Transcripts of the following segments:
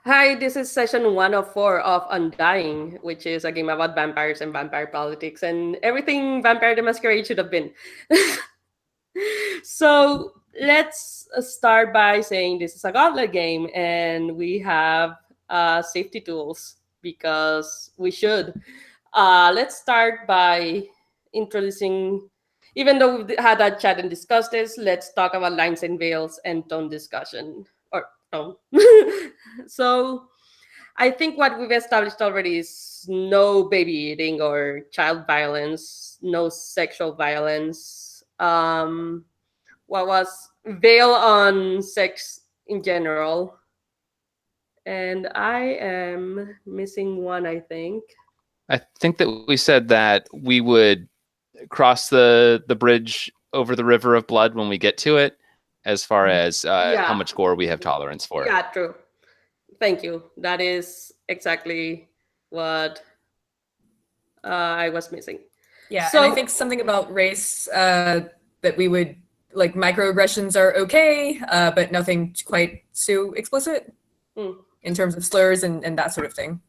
Hi, this is session 104 of Undying, which is a game about vampires and vampire politics and everything Vampire the Masquerade should have been. So let's start by saying this is a Gauntlet game and we have safety tools because we should. Let's start by introducing, even though we've had that chat and discussed this, let's talk about lines and veils and tone discussion. Or tone. So I think what we've established already is no baby eating or child violence, no sexual violence. What was veil on sex in general, and I am missing one. I think. I think that we said that we would cross the bridge over the river of blood when we get to it, as far as how much gore we have tolerance for. Yeah, true. Thank you. That is exactly what I was missing. Yeah, so, and I think something about race that we would like microaggressions are okay, but nothing quite too explicit in terms of slurs and that sort of thing.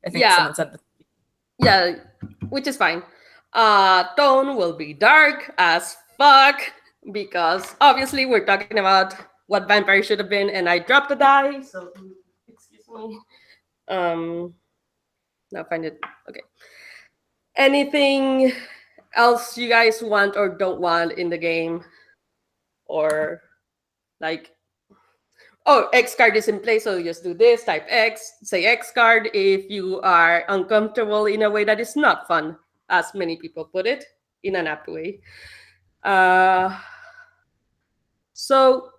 I think someone said that. Yeah, which is fine. Tone will be dark as fuck because obviously we're talking about what vampire should have been, and I dropped a die, so excuse me. Now find it. Okay. Anything else you guys want or don't want in the game? Or like, oh, X card is in place, so you just do this, type X, say X card if you are uncomfortable in a way that is not fun, as many people put it, in an apt way. So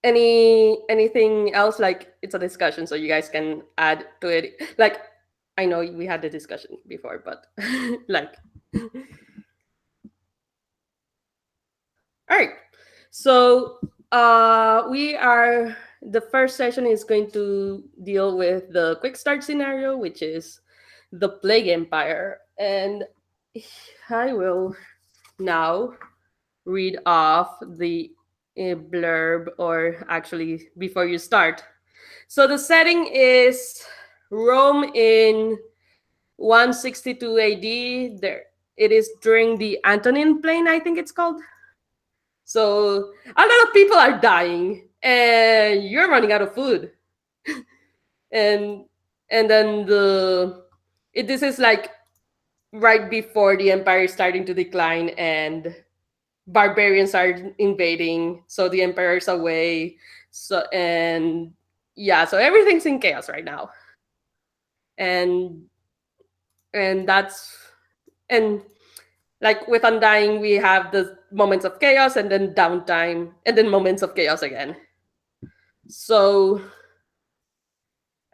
anything else? Like, it's a discussion, so you guys can add to it. Like, I know we had the discussion before, but like, all right. So the first session is going to deal with the quick start scenario, which is the Plague Empire. And I will now read off the blurb, or actually before you start. So the setting is Rome in 162 AD. There, it is during the Antonine Plain, I think it's called. So a lot of people are dying, and you're running out of food. and then this is like right before the empire is starting to decline and barbarians are invading, so the emperor's away. So so everything's in chaos right now. And that's and like with Undying, we have the moments of chaos and then downtime and then moments of chaos again. So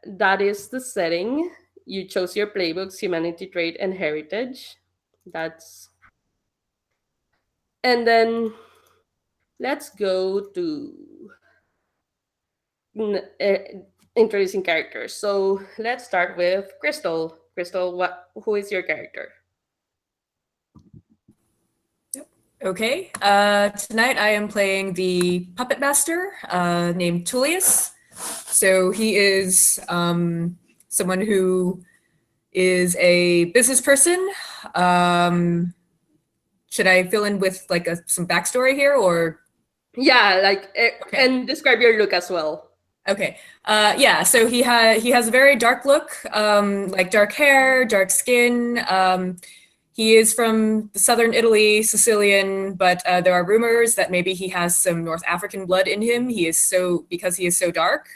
that is the setting. You chose your playbooks, humanity trait, and heritage. And then let's go to introducing characters. So let's start with Crystal. Crystal, who is your character? Okay. Tonight I am playing the puppet master named Tullius. So he is someone who is a business person. Should I fill in with like some backstory here, or? Yeah, like okay. And describe your look as well. Okay. Yeah. So he has a very dark look, like dark hair, dark skin. He is from southern Italy, Sicilian, but there are rumors that maybe he has some North African blood in him. Because he is so dark.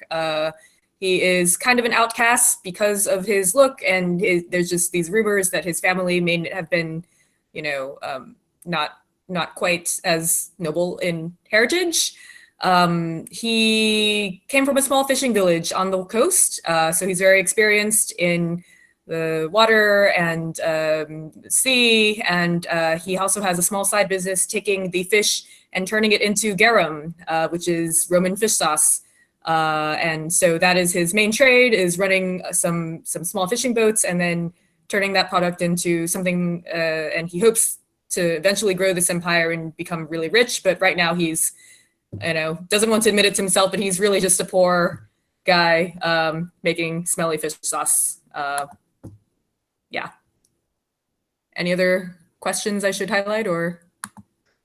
He is kind of an outcast because of his look, and there's just these rumors that his family may have been, not quite as noble in heritage. He came from a small fishing village on the coast, so he's very experienced in the water and sea, and he also has a small side business taking the fish and turning it into garum, which is Roman fish sauce. And so that is his main trade, is running some small fishing boats and then turning that product into something, and he hopes to eventually grow this empire and become really rich. But right now he's, doesn't want to admit it to himself, but he's really just a poor guy making smelly fish sauce. Yeah. Any other questions I should highlight or?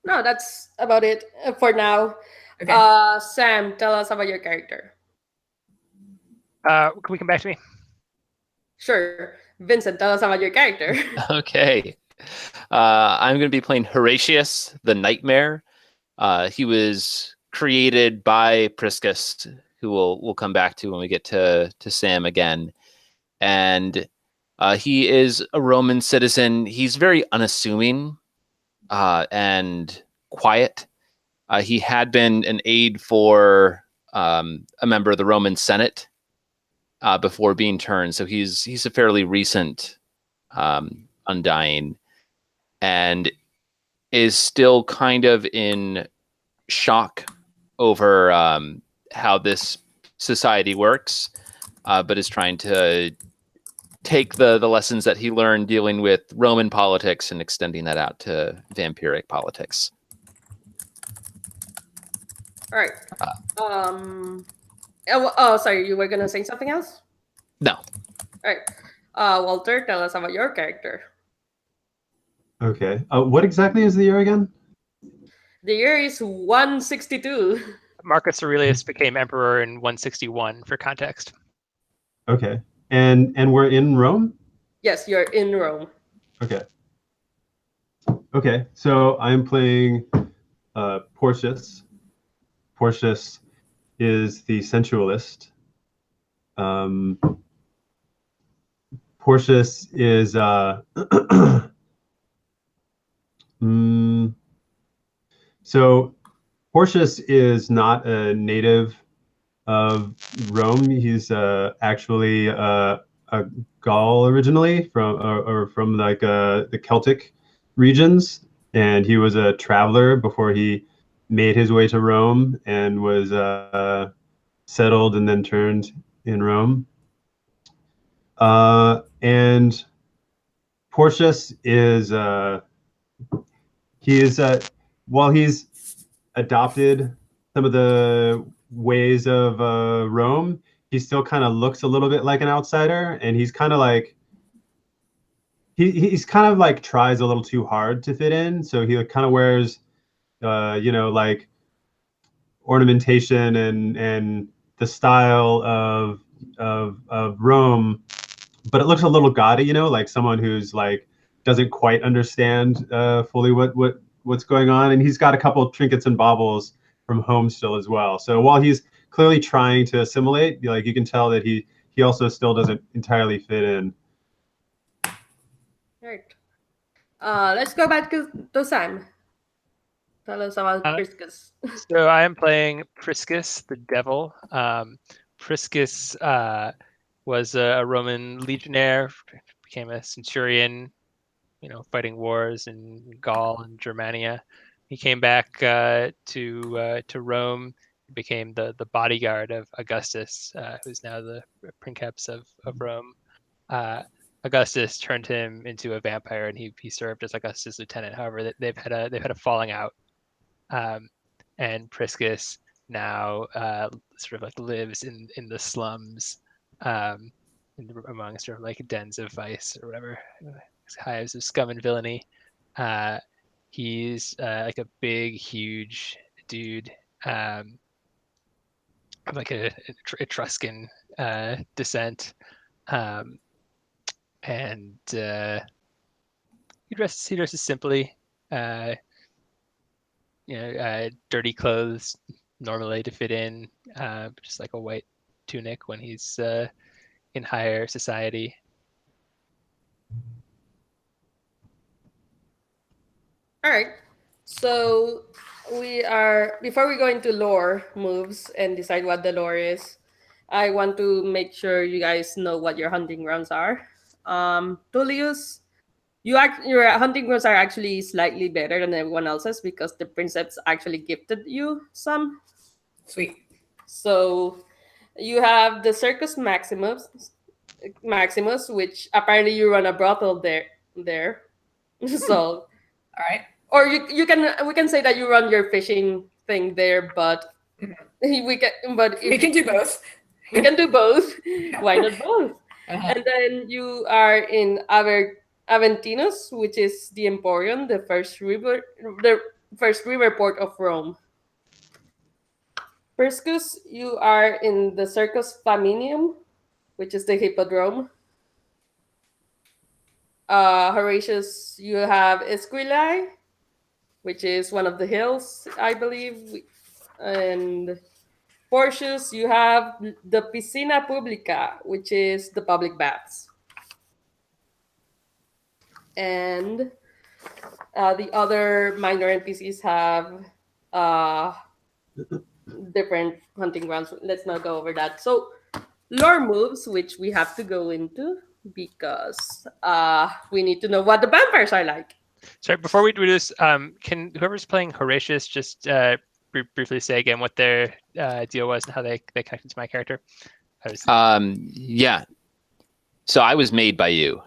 No, that's about it for now. Okay. Sam, tell us about your character. Can we come back to me? Sure. Vincent, tell us about your character. Okay. I'm going to be playing Horatius, the Nightmare. He was created by Priscus, who we'll come back to when we get to Sam again. And he is a Roman citizen. He's very unassuming and quiet. He had been an aide for a member of the Roman Senate before being turned. So he's a fairly recent Undying, and is still kind of in shock over how this society works, but is trying to take the lessons that he learned dealing with Roman politics and extending that out to vampiric politics. All right. Sorry, you were gonna say something else? No. All right. Walter, tell us about your character. Okay. What exactly is the year again? The year is 162. Marcus Aurelius became emperor in 161, for context. Okay. And we're in Rome? Yes, you're in Rome. Okay. Okay. So I'm playing Porcius. Porcius is the sensualist. Porcius is so Porcius is not a native of Rome. He's actually a Gaul originally from like the Celtic regions, and he was a traveler before he made his way to Rome and was settled and then turned in Rome. And Porcius is while he's adopted some of the ways of Rome, he still kind of looks a little bit like an outsider, and he's kind of like he's kind of like tries a little too hard to fit in. So he kind of wears like ornamentation and the style of Rome, but it looks a little gaudy, like someone who's like doesn't quite understand fully what's going on. And he's got a couple of trinkets and baubles from home still as well. So while he's clearly trying to assimilate, like you can tell that he also still doesn't entirely fit in. All right. Let's go back to Sam. Tell us about Priscus. So I am playing Priscus, the devil. Priscus was a Roman legionnaire, became a centurion, fighting wars in Gaul and Germania. He came back to Rome, became the bodyguard of Augustus, who's now the princeps of Rome. Augustus turned him into a vampire, and he served as Augustus' lieutenant. However, they've had a falling out, and Priscus now sort of like lives in the slums, among sort of like dens of vice or whatever, hives of scum and villainy. He's like a big, huge dude, of like a Etruscan descent, and he dresses simply. Dirty clothes normally to fit in, just like a white tunic when he's in higher society. All right. So before we go into lore moves and decide what the lore is, I want to make sure you guys know what your hunting grounds are. Tullius, your hunting grounds are actually slightly better than everyone else's because the princeps actually gifted you some. Sweet. So you have the Circus Maximus, which apparently you run a brothel there. So, all right. Or we can say that you run your fishing thing there, but Mhm. we can We can do both. We can do both. Why not both? Uh-huh. And then you are in Aventinus, which is the Emporium, the first river port of Rome. Priscus, you are in the Circus Flaminium, which is the Hippodrome. Horatius, you have Esquilae, which is one of the hills, I believe. And Portius, you have the Piscina Publica, which is the public baths. And the other minor NPCs have different hunting grounds. Let's not go over that. So, lore moves, which we have to go into because we need to know what the vampires are like. Sorry, before we do this, can whoever's playing Horatius just briefly say again what their deal was and how they connected to my character? Yeah. So I was made by you.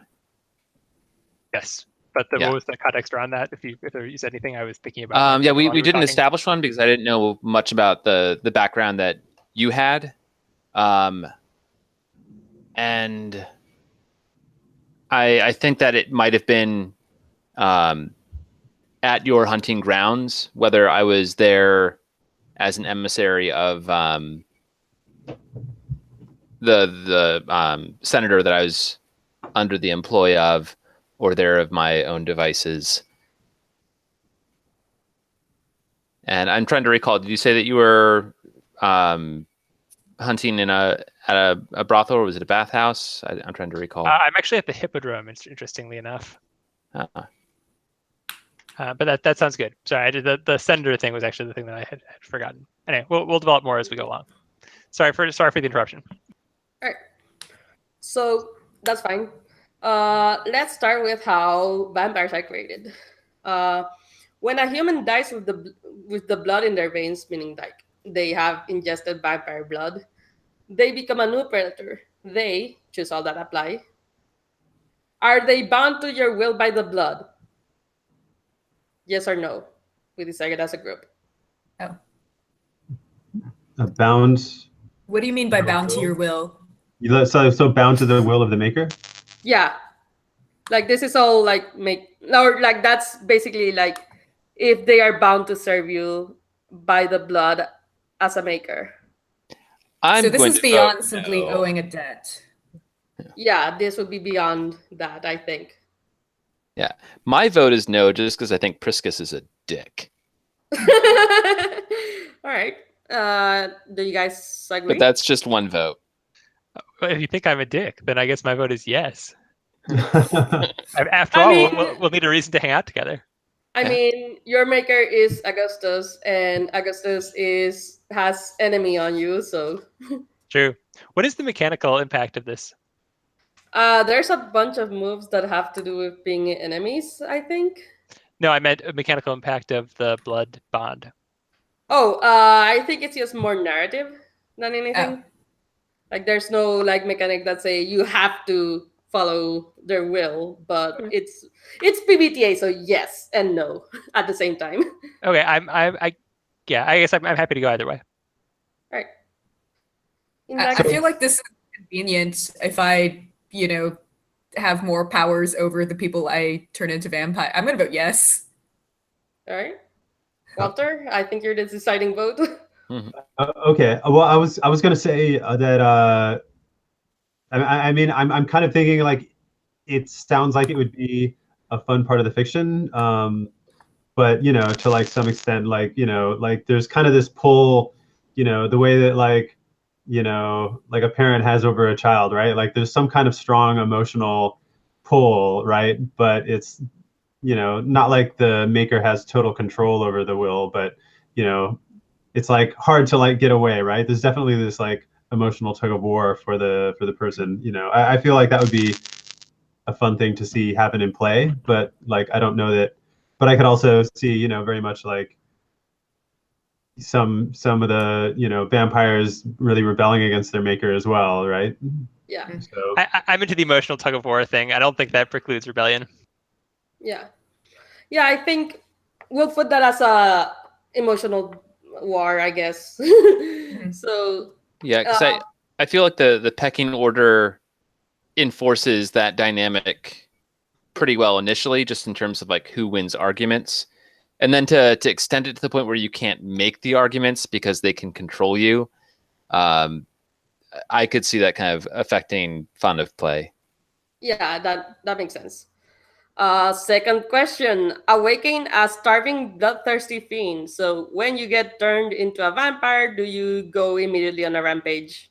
Yes, but Yeah. what was the context around that? If you said anything, I was thinking about. Yeah, while we were didn't talking. establish one because I didn't know much about the background that you had. And I think that it might have been at your hunting grounds, whether I was there as an emissary of the senator that I was under the employ of, or there of my own devices. And I'm trying to recall, did you say that you were hunting at a brothel, or was it a bathhouse? I'm trying to recall. I'm actually at the Hippodrome, interestingly enough. But that sounds good. Sorry, I did the senator thing was actually the thing that I had forgotten. Anyway, we'll develop more as we go along. Sorry for the interruption. All right. So that's fine. Let's start with how vampires are created. When a human dies with the blood in their veins, meaning like they have ingested vampire blood, they become a new predator. They choose all that apply. Are they bound to your will by the blood? Yes or no? We decided as a group. Oh. Bound. What do you mean by bound to your will? So bound to the will of the maker? Yeah. Like this is all like like that's basically like if they are bound to serve you by the blood as a maker. So this is beyond vote simply no. owing a debt. Yeah, this would be beyond that, I think. Yeah, my vote is no, just because I think Priscus is a dick. All right. Do you guys agree? But that's just one vote. If you think I'm a dick, then I guess my vote is yes. Okay. After all, we'll need a reason to hang out together. I mean, your maker is Augustus, and Augustus has enemy on you, so True. What is the mechanical impact of this? there's a bunch of moves that have to do with being enemies, I think. No, I meant a mechanical impact of the blood bond. Oh, I think it's just more narrative than anything. Oh. Like there's no like mechanic that say you have to follow their will, but it's PBTA, so yes and no at the same time. Okay, I guess I'm happy to go either way. All right. I feel like this is convenient if I, have more powers over the people I turn into vampire. I'm gonna vote yes. All right, Walter, I think you're the deciding vote. Okay. Well, I was going to say that. I mean, I'm kind of thinking like it sounds like it would be a fun part of the fiction, but to like some extent, like like there's kind of this pull, the way that like like a parent has over a child, right? Like there's some kind of strong emotional pull, right? But it's not like the maker has total control over the will, but it's like hard to like get away, right? There's definitely this like emotional tug of war for the person. I feel like that would be a fun thing to see happen in play, but like I don't know that. But I could also see very much like some of the vampires really rebelling against their maker as well, right? Yeah. So I'm into the emotional tug of war thing. I don't think that precludes rebellion. Yeah. I think we'll put that as a emotional war, I guess. So Yeah, because I feel like the pecking order enforces that dynamic pretty well initially, just in terms of like who wins arguments. And then to extend it to the point where you can't make the arguments because they can control you, I could see that kind of affecting fun of play. Yeah, that makes sense. Second question. Awaken a starving, bloodthirsty fiend. So when you get turned into a vampire, do you go immediately on a rampage?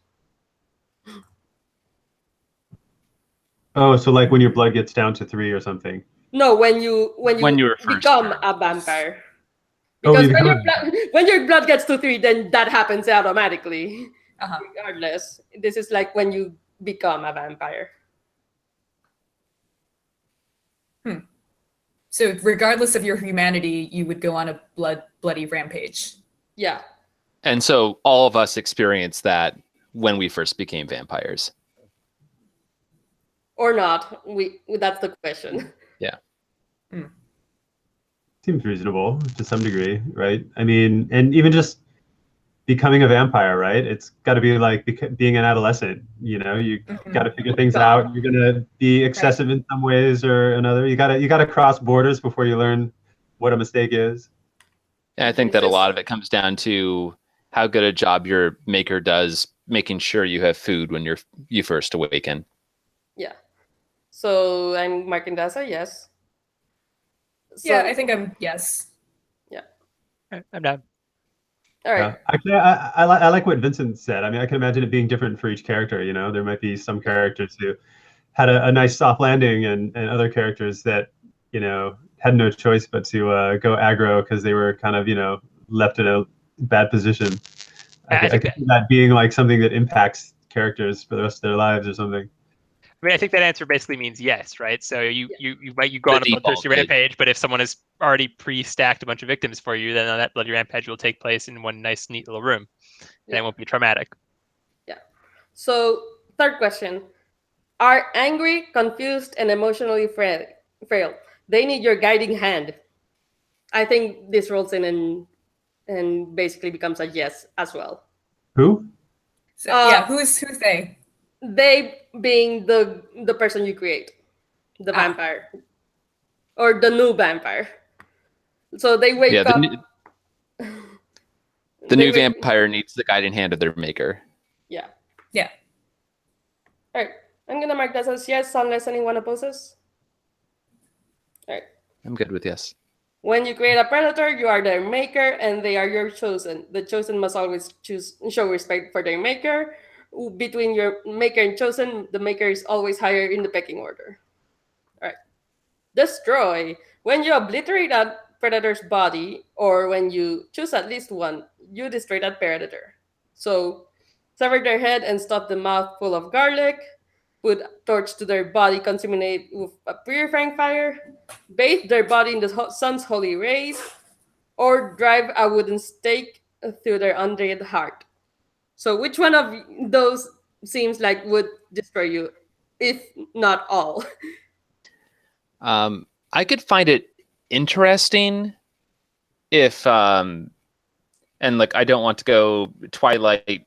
Oh, so like when your blood gets down to 3 or something. No, when you When you were first become turned. a vampire. Oh, Because you become when your blood gets to 3, then that happens automatically. Uh-huh. Regardless, this is like when you become a vampire. So regardless of your humanity, you would go on a bloody rampage. Yeah. And so all of us experienced that when we first became vampires. Or not. That's the question. Yeah. Seems reasonable to some degree, right? I mean, and even just becoming a vampire, right? It's got to be like being an adolescent. You know, you got to figure things out. You're gonna be excessive in some ways or another. You gotta cross borders before you learn what a mistake is. And I think that a lot of it comes down to how good a job your maker does making sure you have food when you first awaken. Yeah. So I'm marking that as a yes. So, Yeah, I think I'm yes. I'm done. all right. Actually, I like what Vincent said. I mean, I can imagine it being different for each character. You know, there might be some characters who had a nice soft landing, and other characters that had no choice but to go aggro because they were kind of left in a bad position. I could see that being like something that impacts characters for the rest of their lives or something. I mean, I think that answer basically means yes, right? So you go on a bloodthirsty rampage, but if someone has already pre-stacked a bunch of victims for you, then that bloody rampage will take place in one nice, neat little room, and it won't be traumatic. Yeah. So third question: are angry, confused, and emotionally frail. They need your guiding hand. I think this rolls in and basically becomes a yes as well. Who? So yeah, who's they? They being the person you create, the vampire, or the new vampire. So they wake up. The new vampire needs the guiding hand of their maker. Yeah. Yeah. All right. I'm gonna mark that as yes unless anyone opposes. All right. I'm good with yes. When you create a predator, you are their maker and they are your chosen. The chosen must always show respect for their maker. Between your maker and chosen, the maker is always higher in the pecking order. All right. Destroy. When you obliterate a predator's body, or when you choose at least one, you destroy that predator. So, sever their head and stuff the mouth full of garlic. Put a torch to their body, consummate with a purifying fire. Bathe their body in the sun's holy rays, or drive a wooden stake through their undead heart. So, which one of those seems like would destroy you, if not all? I could find it interesting if, and like I don't want to go Twilight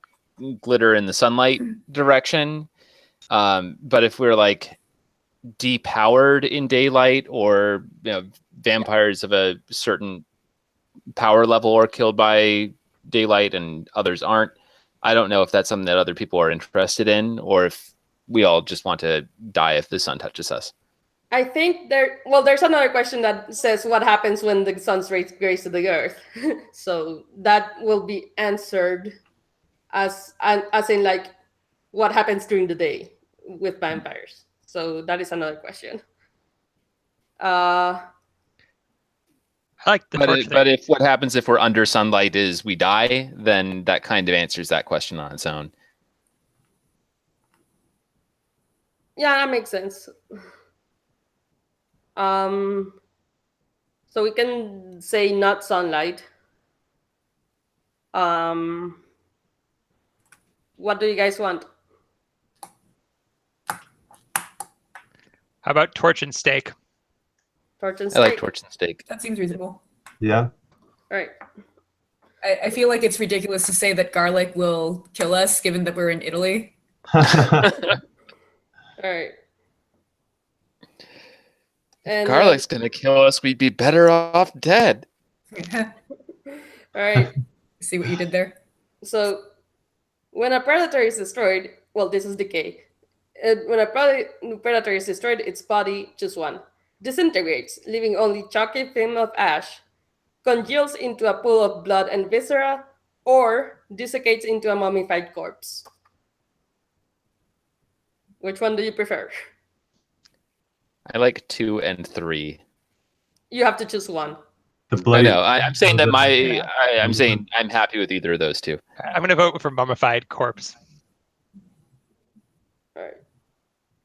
glitter in the sunlight direction, but if we're like depowered in daylight, or vampires of a certain power level are killed by daylight and others aren't, I don't know if that's something that other people are interested in, or if we all just want to die if the sun touches us. I think there's another question that says what happens when the sun's rays graze to the earth. So that will be answered as in like what happens during the day with vampires. So that is another question. I like the torch thing. But if what happens if we're under sunlight is we die, then that kind of answers that question on its own. Yeah, that makes sense. So we can say not sunlight. What do you guys want? How about torch and stake? Torch and I stake. like torch and stake. That seems reasonable. Yeah. All right. I feel like it's ridiculous to say that garlic will kill us, given that we're in Italy. All right. And Garlic's gonna kill us. We'd be better off dead. all right. See what you did there? So when a predator is destroyed, well, this is decay. When a predator is destroyed, its body, choose one, disintegrates, leaving only chalky film of ash, congeals into a pool of blood and viscera, or desiccates into a mummified corpse. Which one do you prefer? I like 2 and 3. You have to choose one. The I bloody. know. I'm saying that Yeah. I'm saying I'm happy with either of those two. I'm gonna vote for mummified corpse. All right.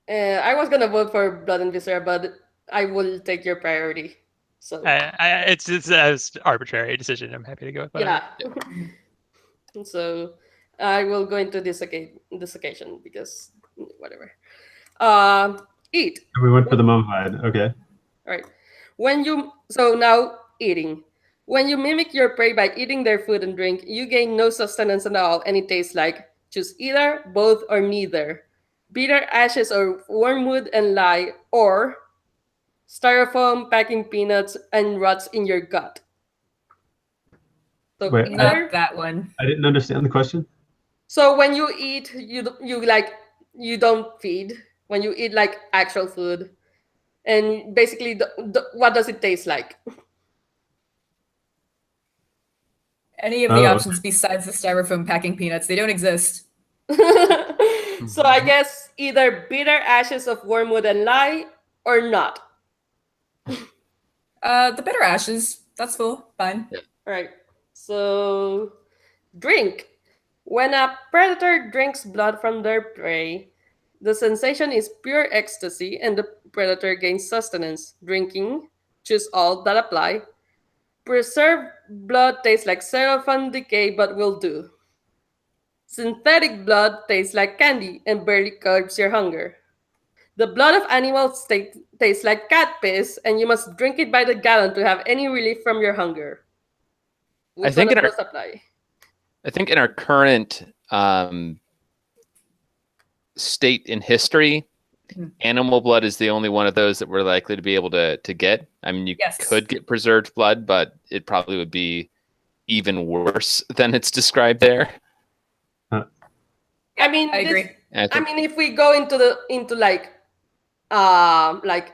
I was gonna vote for blood and viscera, but I will take your priority. So It's an arbitrary decision. I'm happy to go with whatever. yeah. So I will go into desiccation because whatever. Eat. We went for the mummified. Okay. All right. So now eating. When you mimic your prey by eating their food and drink, you gain no sustenance at all, and it tastes like choose either, both, or neither. Bitter ashes or wormwood and lye, or styrofoam packing peanuts and rots in your gut. So Wait, either. Not that one. I didn't understand the question. So when you eat, you don't feed. When you eat like actual food, and basically, what does it taste like? Any of the Oh. options besides the styrofoam packing peanuts, they don't exist. So I guess either bitter ashes of wormwood and lye or not. The bitter ashes, that's full, fine. All right. So drink. When a predator drinks blood from their prey, the sensation is pure ecstasy and the predator gains sustenance. Drinking, choose all that apply. Preserved blood tastes like cellophane decay but will do. Synthetic blood tastes like candy and barely curbs your hunger. The blood of animals tastes like cat piss, and you must drink it by the gallon to have any relief from your hunger. Which think one in of our- those apply? I think in our current state in history, Mhm. animal blood is the only one of those that we're likely to be able to get. I mean, you Yes. could get preserved blood, but it probably would be even worse than it's described there. I mean, I agree. And I mean, if we go into like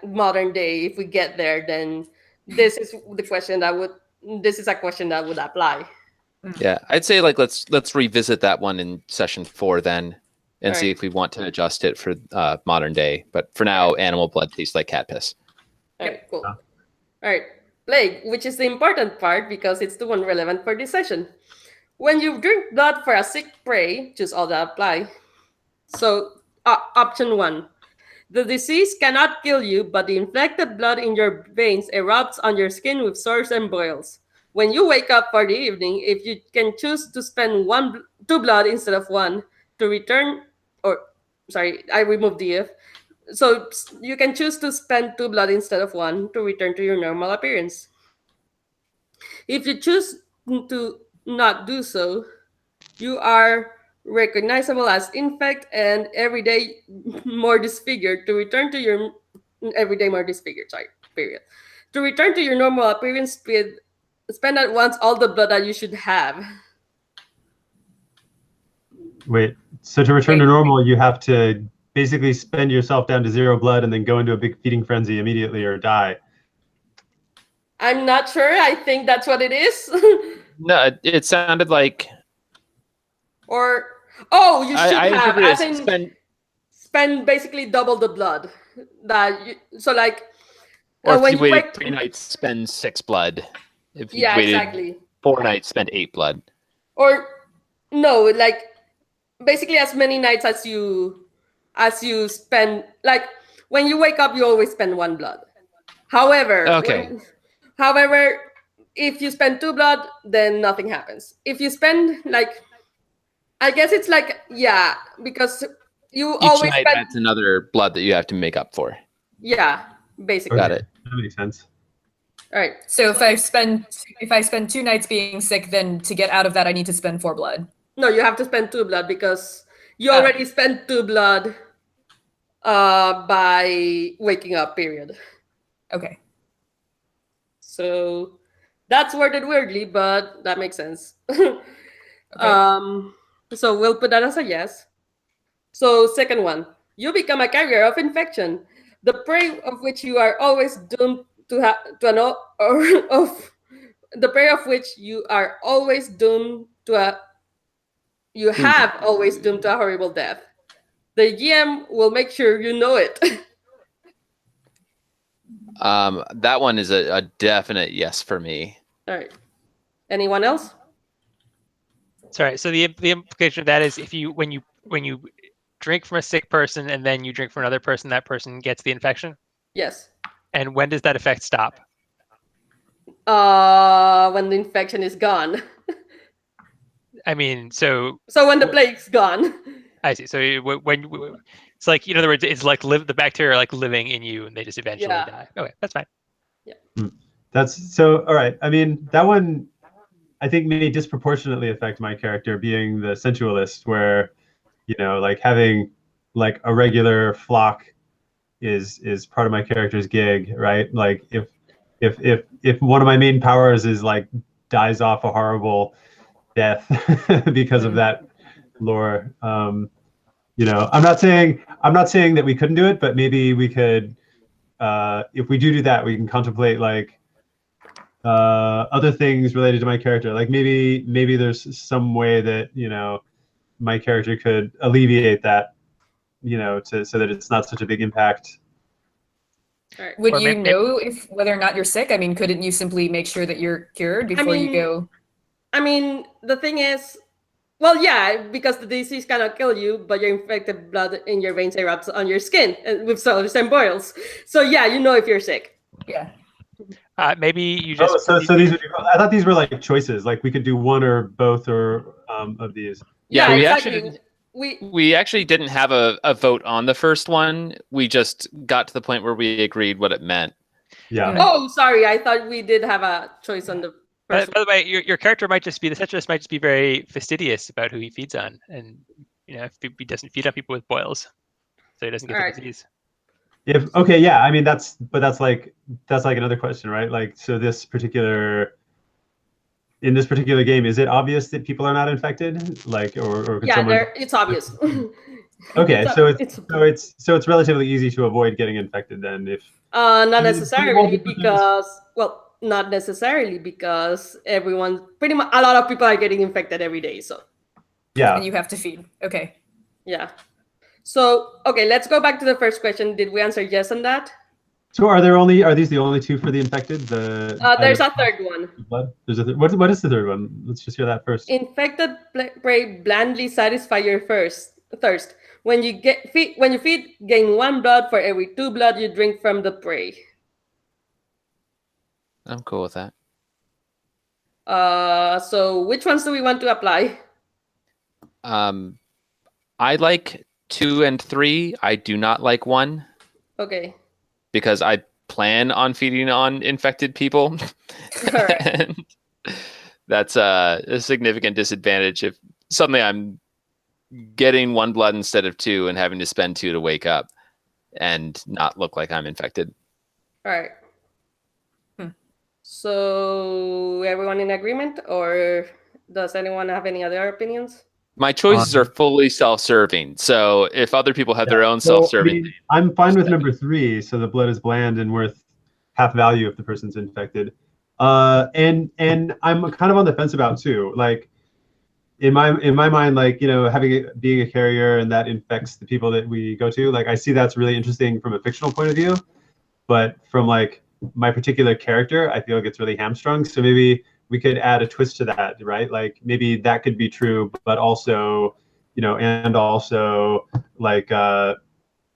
modern day, if we get there, then this is a question that would apply. yeah, I'd say like let's revisit that one in session 4 then, and see Alright. if we want to adjust it for modern day. But for now, animal blood tastes like cat piss. All right, cool. All right, plague, which is the important part because it's the one relevant for this session. When you drink blood for a sick prey, choose all that apply. So, option 1. The disease cannot kill you, but the infected blood in your veins erupts on your skin with sores and boils. When you wake up for the evening, if you can choose to spend 2 blood instead of 1 to return, I removed the if. So you can choose to spend 2 blood instead of 1 to return to your normal appearance. If you choose to not do so, you are recognizable as infect and every day more disfigured to return to your period. To return to your normal appearance, spend at once all the blood that you should have. Wait. So to return to Wait. normal, you have to basically spend yourself down to 0 blood and then go into a big feeding frenzy immediately or die. I'm not sure. I think that's what it is. No, it sounded like Or you should I have interpreted as it in spend, spend basically double the blood that you, so like or if when you you waited wake 3 nights, spend 6 blood. If you yeah waited exactly 4 nights, spend 8 blood. or no like basically as many nights as you spend like when you wake up you always spend 1 blood. However, Okay. however, if you spend 2 blood, then nothing happens. If you spend like, I guess it's like because you Each always night spend adds another blood that you have to make up for. basically. Got it. That makes sense. All right. So if I spend 2 nights being sick, then to get out of that, I need to spend 4 blood. No, you have to spend 2 blood because you Oh. already spent 2 blood by waking up, period. Okay. So that's worded weirdly, but that makes sense. So we'll put that as a yes. So second one, you become a carrier of infection, the prey of which you are always doomed to have to an or of the prey of which you are always doomed to a you have always doomed to a horrible death. The GM will make sure you know it. That one is a definite yes for me. All right. Anyone else? Sorry. So the implication of that is if you when you drink from a sick person and then you drink from another person, that person gets the infection. Yes. And when does that effect stop? When the infection is gone. I mean, so when the plague's gone. I see. So when it's like, in other words, it's like the bacteria are like living in you and they just eventually die. Okay, that's fine. That's so. All right. I mean, that one, I think, may disproportionately affect my character being the sensualist, where, like having like a regular flock is part of my character's gig, right? Like if one of my main powers is like dies off a horrible death because of that lore. I'm not saying that we couldn't do it, but maybe we could. If we do that, we can contemplate like other things related to my character. Like maybe there's some way that my character could alleviate that, so that it's not such a big impact. Right. Would Or you know whether or not you're sick? I mean, couldn't you simply make sure that you're cured before you go? I mean, the thing is, well, yeah, because the disease cannot kill you, but your infected blood in your veins erupts on your skin with sores and boils. So yeah, you know if you're sick. Yeah. Maybe you just. So these would be, I thought these were like choices. Like we could do one or both or of these. Yeah, we exactly. We actually didn't have a vote on the first one. We just got to the point where we agreed what it meant. Yeah. Oh, sorry. I thought we did have a choice on the first By the way, your character might just be the sensualist might just be very fastidious about who he feeds on, and if he doesn't feed on people with boils, so he doesn't get the disease. I mean that's like another question, right? Like, so in this particular game, is it obvious that people are not infected? Like, or could someone... it's obvious. Okay, so it's relatively easy to avoid getting infected then, if not necessarily because everyone, pretty much a lot of people are getting infected every day, so yeah. And you have to feed. Okay. Yeah. So okay, let's go back to the first question. Did we answer yes on that? So are these the only two for the infected? There's a third one. Blood? There's what is the third one? Let's just hear that first. Infected prey blandly satisfy your thirst. When you feed, gain 1 blood for every 2 blood you drink from the prey. I'm cool with that. So which ones do we want to apply? I like 2 and 3. I do not like 1. Okay. Because I plan on feeding on infected people. Right. And that's a significant disadvantage if suddenly I'm getting 1 blood instead of 2 and having to spend 2 to wake up and not look like I'm infected. All right. So everyone in agreement, or does anyone have any other opinions? My choices are fully self-serving, so if other people have their own self-serving... I mean, I'm fine with number 3, so the blood is bland and worth half value if the person's infected. And I'm kind of on the fence about 2. Like, in my mind, like, being a carrier and that infects the people that we go to, like, I see that's really interesting from a fictional point of view, but from like my particular character, I feel like it's really hamstrung. So maybe we could add a twist to that, right? Like maybe that could be true, but also, and also like,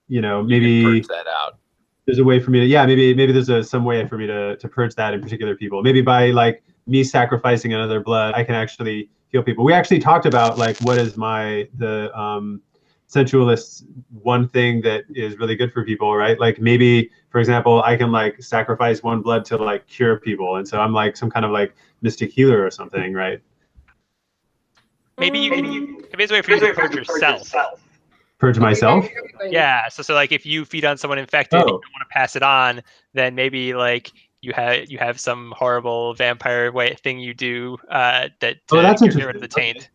maybe purge that out. There's a way for me to, maybe there's some way for me to purge that in particular people. Maybe by like me sacrificing another blood, I can actually heal people. We actually talked about like what is the sensualist one thing that is really good for people, right? Like maybe, for example, I can like sacrifice one blood to like cure people, and so I'm like some kind of like mystic healer or something, right? Maybe it's a way for you to purge yourself. Purge myself. Yeah. So like if you feed on someone infected and you don't want to pass it on, then maybe like you have some horrible vampire thing you do that to that's get rid of the interesting. taint.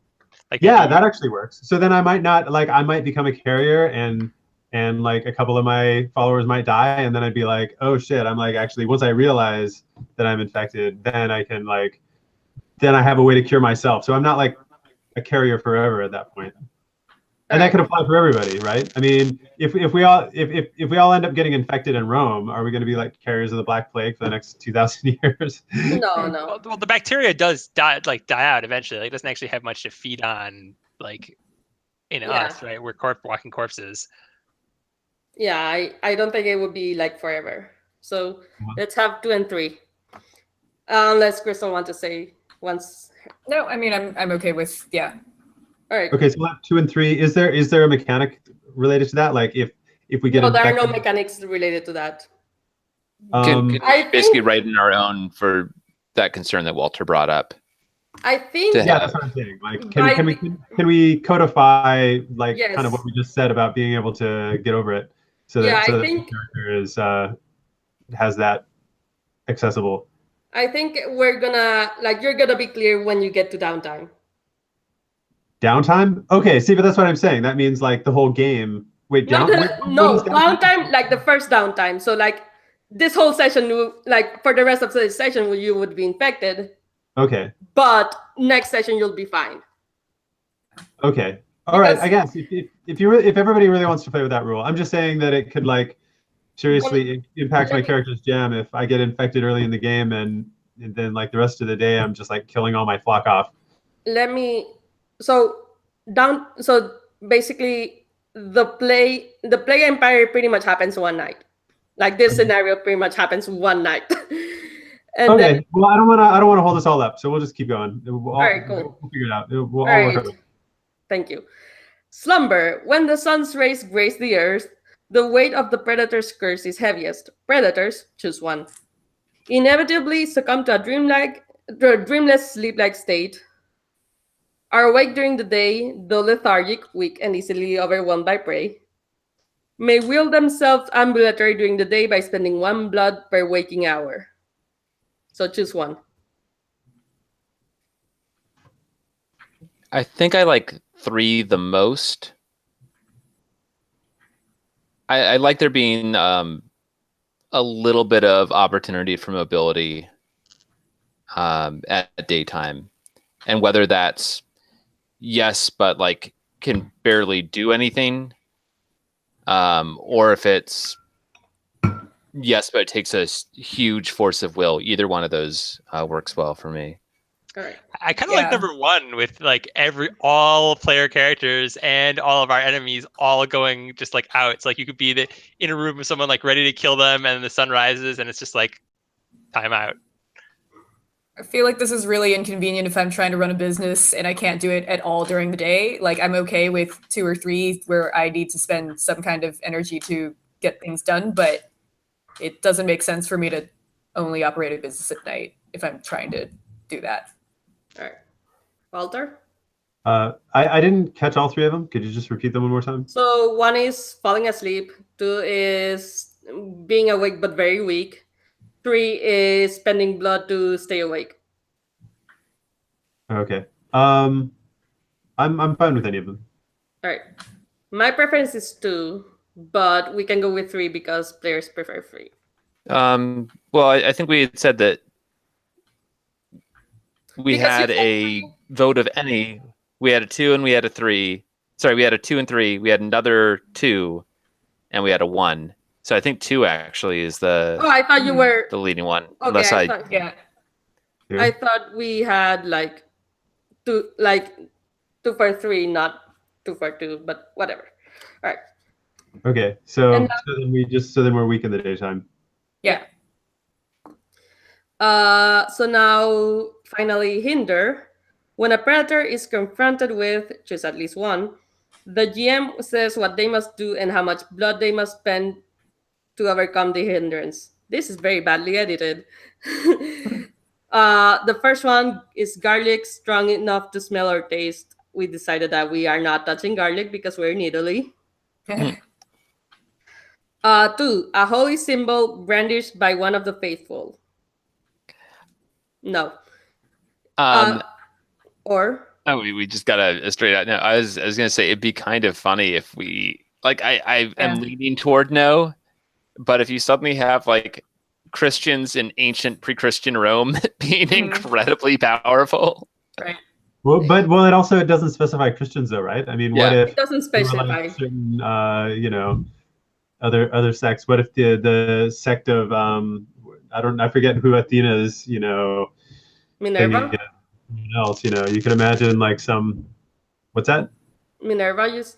Like Yeah, that actually works. So then I might not like I might become a carrier and like a couple of my followers might die, and then I'd be like, oh shit, I'm like actually once I realize that I'm infected, then I can like then I have a way to cure myself. So I'm not like a carrier forever at that point. And that could apply for everybody, right? I mean, if we all end up getting infected in Rome, are we going to be like carriers of the Black Plague for the next 2,000 years? No. Well, the bacteria does die out eventually. Like, it doesn't actually have much to feed on, like in us, right? We're walking corpses. Yeah, I don't think it would be like forever. So let's have 2 and 3. Unless Crystal wants to say once. No, I mean I'm okay with All right. Okay, so we'll have 2 and 3. Is there a mechanic related to that? Like if we get No, there are infected, no mechanics related to that. Can I think- basically write in our own for that concern that Walter brought up. I think yeah, that's what I'm saying. Like, can we codify like kind of what we just said about being able to get over it, so that the character is has that accessible. I think we're gonna you're gonna be clear when you get to downtime. Downtime? Okay, see, but that's what I'm saying. That means like the whole game. Wait, downtime, like the first downtime. So like this whole session, like for the rest of the session, you would be infected. Okay. But next session you'll be fine. Okay. All right. I guess if everybody really wants to play with that rule, I'm just saying that it could like seriously impact my character's jam if I get infected early in the game and then like the rest of the day I'm just like killing all my flock off. So basically the play empire pretty much happens one night. Like this scenario pretty much happens one night. And okay. Well, I don't want to hold this all up, so we'll just keep going. All right, cool. We'll figure it out. We'll all work on it. Thank you. Slumber. When the sun's rays graze the earth, the weight of the predator's curse is heaviest. Predators, choose one. Inevitably succumb to a dreamless sleep-like state. Are awake during the day, though lethargic, weak, and easily overwhelmed by prey. May wield themselves ambulatory during the day by spending 1 blood per waking hour. So choose one. I think I like 3 the most. I like there being a little bit of opportunity for mobility at daytime, and whether that's yes, but like can barely do anything, or if it's yes, but it takes a huge force of will. Either one of those works well for me. All right. I kind of like number 1 with like all player characters and all of our enemies all going just like out. It's like you could be in a room with someone like ready to kill them, and the sun rises, and it's just like time out. I feel like this is really inconvenient if I'm trying to run a business and I can't do it at all during the day. Like I'm okay with 2 or 3 where I need to spend some kind of energy to get things done, but it doesn't make sense for me to only operate a business at night if I'm trying to do that. All right. Walter? I didn't catch all 3 of them. Could you just repeat them one more time? So 1 is falling asleep. 2 is being awake but very weak. 3 is spending blood to stay awake. Okay. I'm fine with any of them. All right. My preference is 2, but we can go with 3 because players prefer 3. Well, I think we had said that we had a vote of any. We had a 2 and we had a 3. Sorry, we had a 2 and 3. We had another 2, and we had a 1. So I think 2 actually is the. Oh, I thought you were the leading one. Okay, Unless I thought we had like 2 for 3, not 2 for 2, but whatever. All right. Okay, so then we're weak in the daytime. Yeah. So now finally hinder. When a predator is confronted with, choose at least 1, The GM says what they must do and how much blood they must spend to overcome the hindrance. This is very badly edited. The first one is garlic strong enough to smell or taste. We decided that we are not touching garlic because we're in Italy. 2, a holy symbol brandished by one of the faithful. No. Or Oh, we just got a straight out no. I was gonna say it'd be kind of funny if we like I am leaning toward no, but if you suddenly have like Christians in ancient pre-Christian Rome being incredibly powerful. right. Well, it also doesn't specify Christians though, right? I mean, what if it doesn't there were, specify? like, certain other sects? What if the sect of I forget who Athena's Minerva? thing else, you could imagine like some, what's that? Minerva used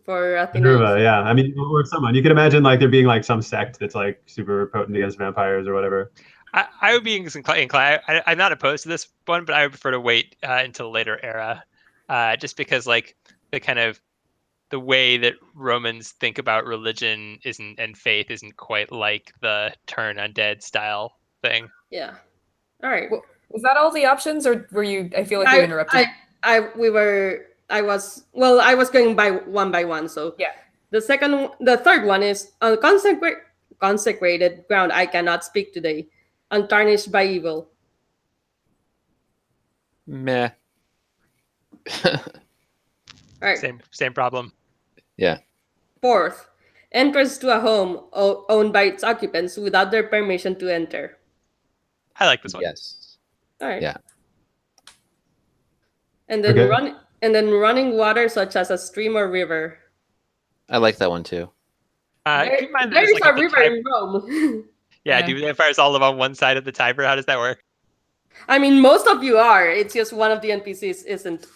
for Athena. Minerva, yeah. I mean, or someone. You could imagine like there being like some sect that's like super potent against vampires or whatever. I would be inclined. I'm not opposed to this one, but I would prefer to wait until later era, just because like the way that Romans think about religion and faith isn't quite like the turn undead style thing. Yeah. All right. Was that all the options, or were you? I feel like you interrupted. I was going by one. So yeah. The third one is on consecrated ground. I cannot speak today, untarnished by evil. Meh. All right. Same problem. Yeah. Fourth, entrance to a home owned by its occupants without their permission to enter. I like this one. Yes. All right. Yeah. And then running water such as a stream or river. I like that one too. Keep in mind There is like a river in Rome. Yeah, do vampires all live on one side of the Tiber? How does that work? I mean, most of you are. It's just one of the NPCs isn't.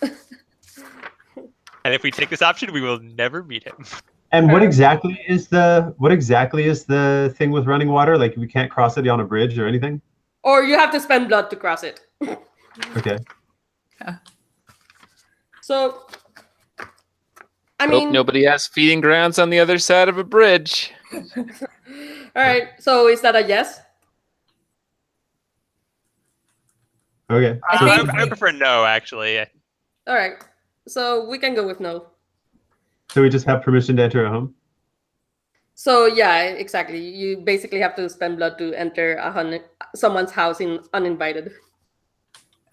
And if we take this option, we will never meet him. And what exactly is the thing with running water? Like we can't cross it on a bridge or anything? Or you have to spend blood to cross it. Okay. Yeah. So, I Hope mean, nobody has feeding grounds on the other side of a bridge. all right. So is that a yes? Okay. I prefer no, actually. All right. So we can go with no. So we just have permission to enter a home? So yeah, exactly. You basically have to spend blood to enter someone's house uninvited.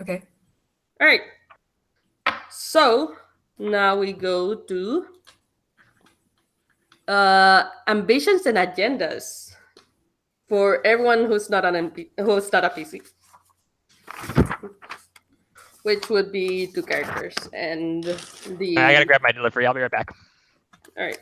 Okay. All right. So now we go to ambitions and agendas for everyone who's not a PC, which would be 2 characters and the. I gotta grab my delivery. I'll be right back. All right.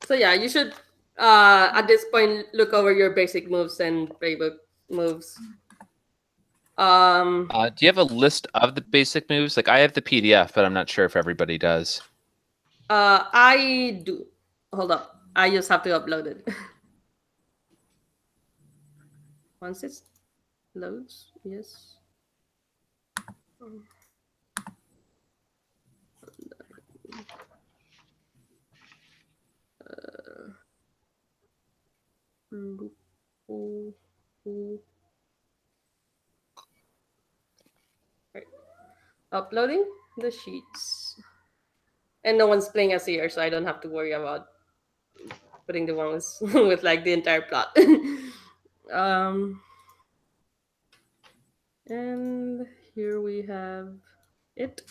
So yeah, you should at this point look over your basic moves and playbook moves. Do you have a list of the basic moves? Like I have the PDF, but I'm not sure if everybody does. I do. Hold up. I just have to upload it. Once it loads, yes. Right. Uploading the sheets. And no one's playing as here, so I don't have to worry about putting the one with like the entire plot. And here we have it.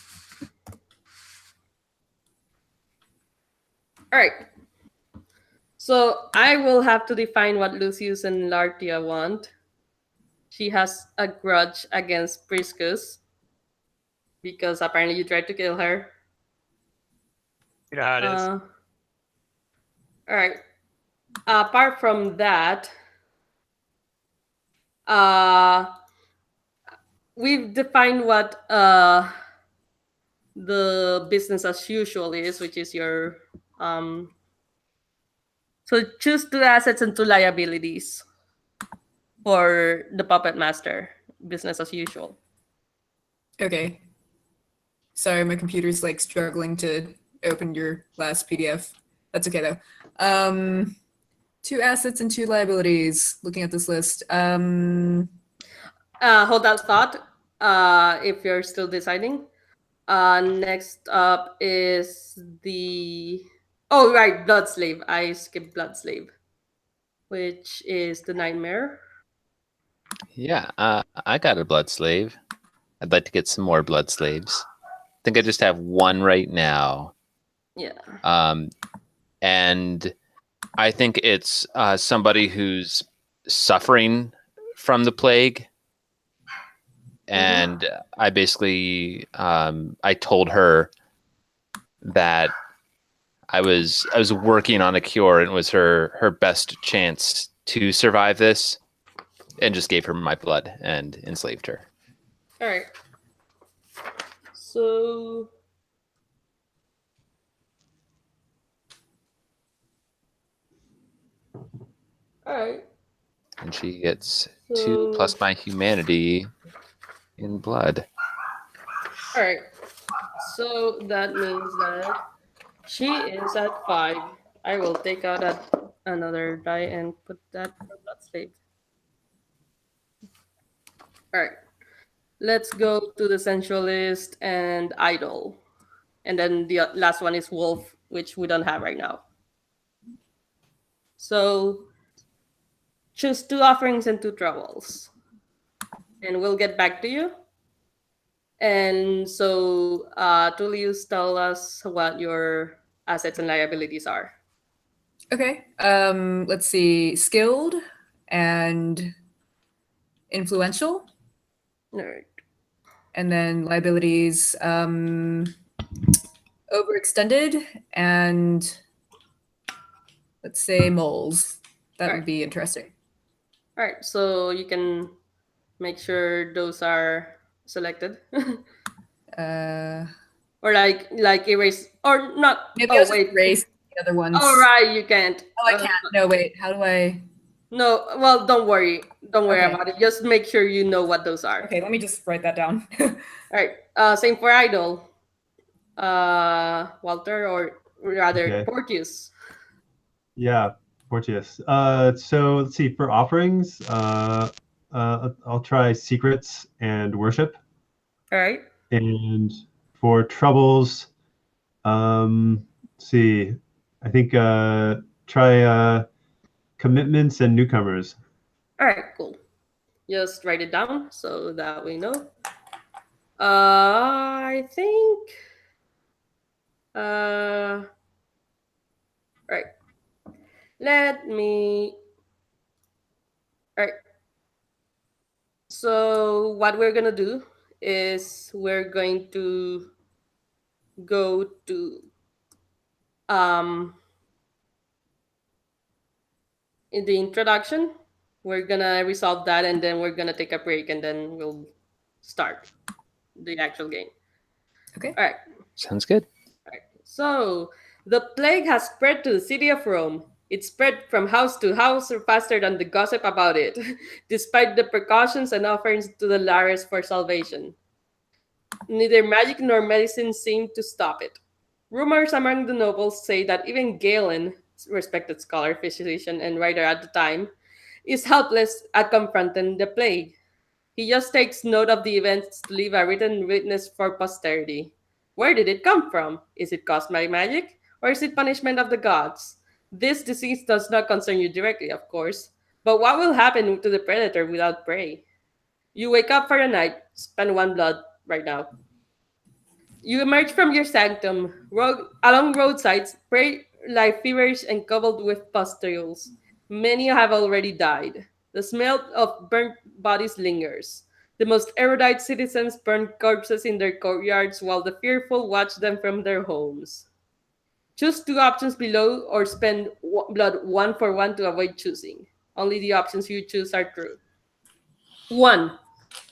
All right. So I will have to define what Lucius and Lartia want. She has a grudge against Priscus because apparently you tried to kill her. You know how it is. All right. Apart from that, we've defined what the business as usual is, which is your so choose 2 assets and 2 liabilities for the puppet master, business as usual. Okay. Sorry, my computer's like struggling to open your last PDF. That's okay though. 2 assets and 2 liabilities. Looking at this list. Hold that thought. If you're still deciding. Next up is the right, Blood Slave. I skipped Blood Slave, which is the nightmare. Yeah, I got a blood slave. I'd like to get some more blood slaves. I think I just have one right now. Yeah. And I think it's somebody who's suffering from the plague. And I basically, I told her that I was working on a cure and it was her best chance to survive this, and just gave her my blood and enslaved her. All right. So all right. And she gets So 2 plus my humanity in blood. all right. So that means that she is at 5. I will take out another die and put that for Blood Slave. All right. Let's go to the Sensualist and Idol. And then the last one is Wolf, which we don't have right now. So choose 2 offerings and 2 troubles. And we'll get back to you. And so, Tullius, tell us what your assets and liabilities are. Okay. Let's see. Skilled and influential. All right. And then liabilities, overextended and let's say moles. That would Right. be interesting. All right. So you can make sure those are selected. Or like erase or not. Maybe Oh I'll just wait. erase the other ones. Oh right, you can't. Oh, I can't. No, wait. How do I? No, well, don't worry. Don't worry Okay. about it. Just make sure you know what those are. Okay, let me just write that down. All right. Same for Idol. Walter, or rather, Okay. Porteous. Yeah, Porteous. So let's see. For offerings, I'll try secrets and worship. All right. And for troubles, let's see. I think try commitments and newcomers. All right. Cool. Just write it down so that we know. I think. Right. Let me. All right. So what we're gonna do is we're going to go to in the introduction. We're gonna resolve that, and then we're gonna take a break, and then we'll start the actual game. Okay. All right. Sounds good. So, the plague has spread to the city of Rome. It spread from house to house faster than the gossip about it, despite the precautions and offerings to the Lares for salvation. Neither magic nor medicine seemed to stop it. Rumors among the nobles say that even Galen, respected scholar, physician, and writer at the time, is helpless at confronting the plague. He just takes note of the events to leave a written witness for posterity. Where did it come from? Is it caused by magic? Or is it punishment of the gods? This disease does not concern you directly, of course. But what will happen to the predator without prey? You wake up for the night, spend 1 blood right now. You emerge from your sanctum, along roadsides, prey lie feverish and covered with pustules. Many have already died. The smell of burnt bodies lingers. The most erudite citizens burn corpses in their courtyards while the fearful watch them from their homes. Choose 2 options below or spend blood 1 for 1 to avoid choosing. Only the options you choose are true. 1.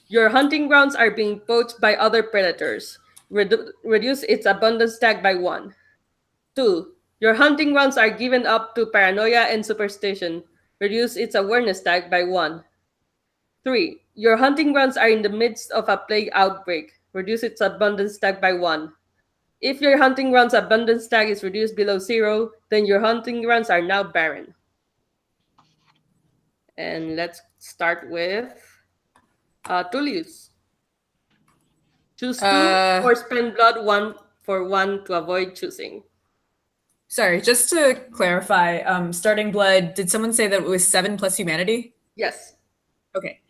Your hunting grounds are being poached by other predators. Reduce its abundance tag by 1. 2. Your hunting grounds are given up to paranoia and superstition. Reduce its awareness tag by 1. 3. Your hunting grounds are in the midst of a plague outbreak. reduce its abundance stack by 1. If your hunting ground's abundance stack is reduced below 0, then your hunting grounds are now barren. And let's start with Tullius. Choose 2 or spend blood 1 for 1 to avoid choosing. Sorry, just to clarify, starting blood, did someone say that it was 7 plus humanity? Yes. Okay.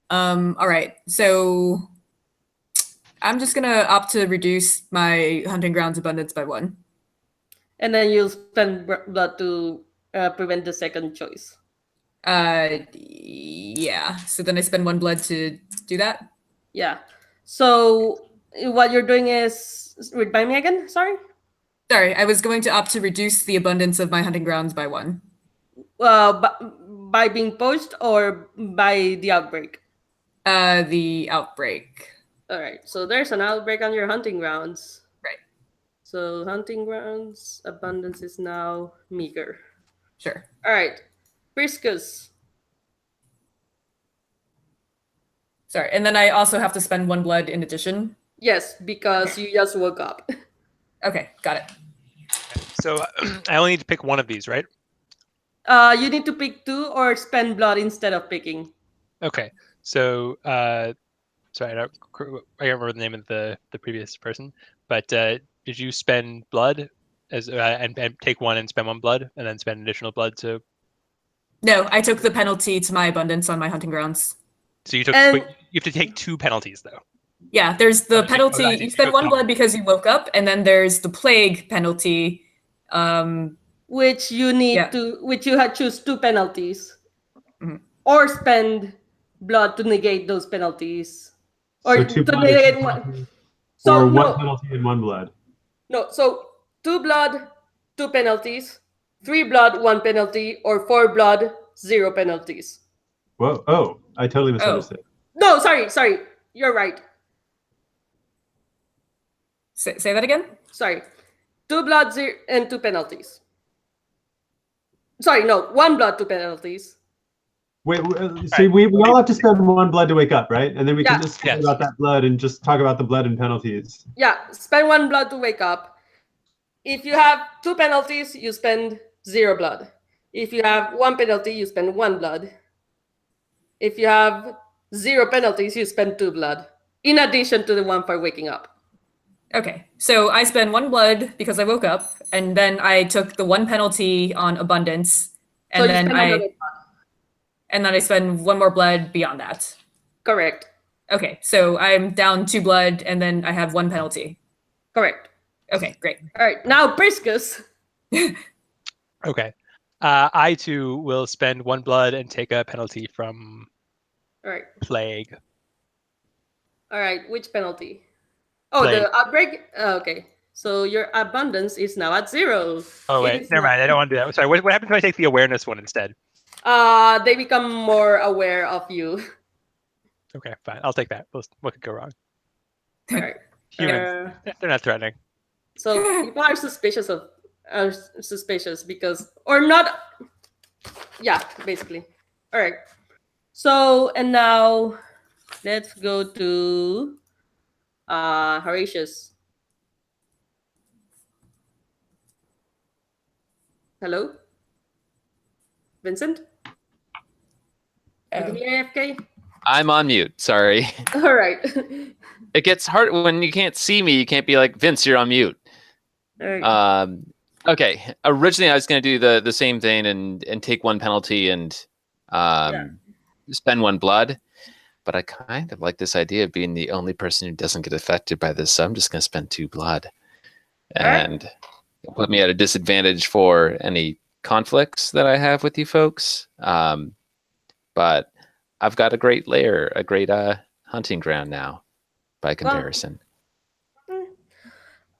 All right. So I'm just gonna opt to reduce my hunting grounds abundance by 1. And then you'll spend blood to prevent the second choice. Yeah. So then I spend 1 blood to do that? Yeah. So what you're doing is, remind me again, sorry? Sorry, I was going to opt to reduce the abundance of my hunting grounds by 1. By being poached or by the outbreak? The outbreak. All right. So there's an outbreak on your hunting grounds. Right. So hunting grounds abundance is now meager. Sure. All right. Priscus. Sorry, and then I also have to spend 1 blood in addition? Yes, because you just woke up. Okay, got it. So I only need to pick one of these, right? You need to pick 2 or spend blood instead of picking. Okay. So sorry, I can't remember the name of the previous person, but did you spend blood as and take 1 and spend 1 blood and then spend additional blood to? No, I took the penalty to my abundance on my hunting grounds. So you took. You have to take 2 penalties though. Yeah, there's the penalty. You spend 1 blood because you woke up, and then there's the plague penalty. Which you need to, which you had choose 2 penalties, or spend blood to negate those penalties, or so 2 to blood negate 1. So or 1 penalty and 1 blood. No, so 2 blood, 2 penalties, 3 blood, 1 penalty, or 4 blood, 0 penalties. Whoa! Oh, I totally misunderstood. No, sorry, you're right. Say that again? Sorry. 2 blood, 0, and 2 penalties. Sorry, no, 1 blood, 2 penalties. Wait, see, we all have to spend 1 blood to wake up, right? And then we can just talk about that blood and just talk about the blood and penalties. Yeah, spend 1 blood to wake up. If you have 2 penalties, you spend 0 blood. If you have 1 penalty, you spend 1 blood. If you have 0 penalties, you spend 2 blood, in addition to the 1 for waking up. Okay, so I spend 1 blood because I woke up, and then I took the 1 penalty on abundance, and So then I spend 1 more blood beyond that. Correct. Okay, so I'm down 2 blood, and then I have 1 penalty. Correct. Okay, great. All right, now Priscus. Okay. I too will spend 1 blood and take a penalty from plague. All right, which penalty? Oh, Plague. the outbreak? Okay. So your abundance is now at 0. Oh, wait. Never mind. I don't want to do that. Sorry. What happens if I take the awareness one instead? They become more aware of you. Okay, fine. I'll take that. What could go wrong? All right. Humans. They're not threatening. So people are suspicious because, or not. Yeah, basically. All right. So, and now let's go to Horatius. Hello? Vincent? AFK? I'm on mute. Sorry. All right. It gets hard when you can't see me. You can't be like, Vince, you're on mute. All right. Okay. Originally, I was going to do the same thing and take 1 penalty and spend 1 blood. But I kind of like this idea of being the only person who doesn't get affected by this. So I'm just going to spend 2 blood. And it'll put me at a disadvantage for any conflicts that I have with you folks. But I've got a great lair, a great hunting ground now, by comparison.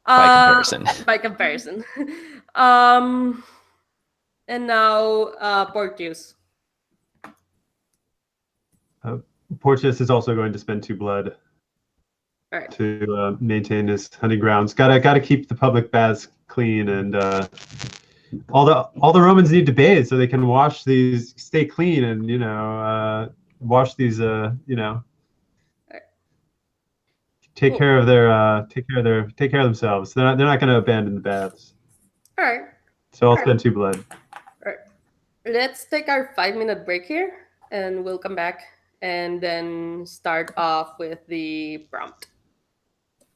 By comparison. And now Porteous. Porteous is also going to spend 2 blood to maintain his hunting grounds. Gotta keep the public baths clean, and all the Romans need to bathe so they can wash these, stay clean, and wash these take Cool. care of themselves. They're not going to abandon the baths. All right. So I'll spend 2 blood. All right. Let's take our 5-minute break here, and we'll come back and then start off with the prompt.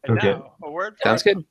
And Okay. now, a word. Sounds good.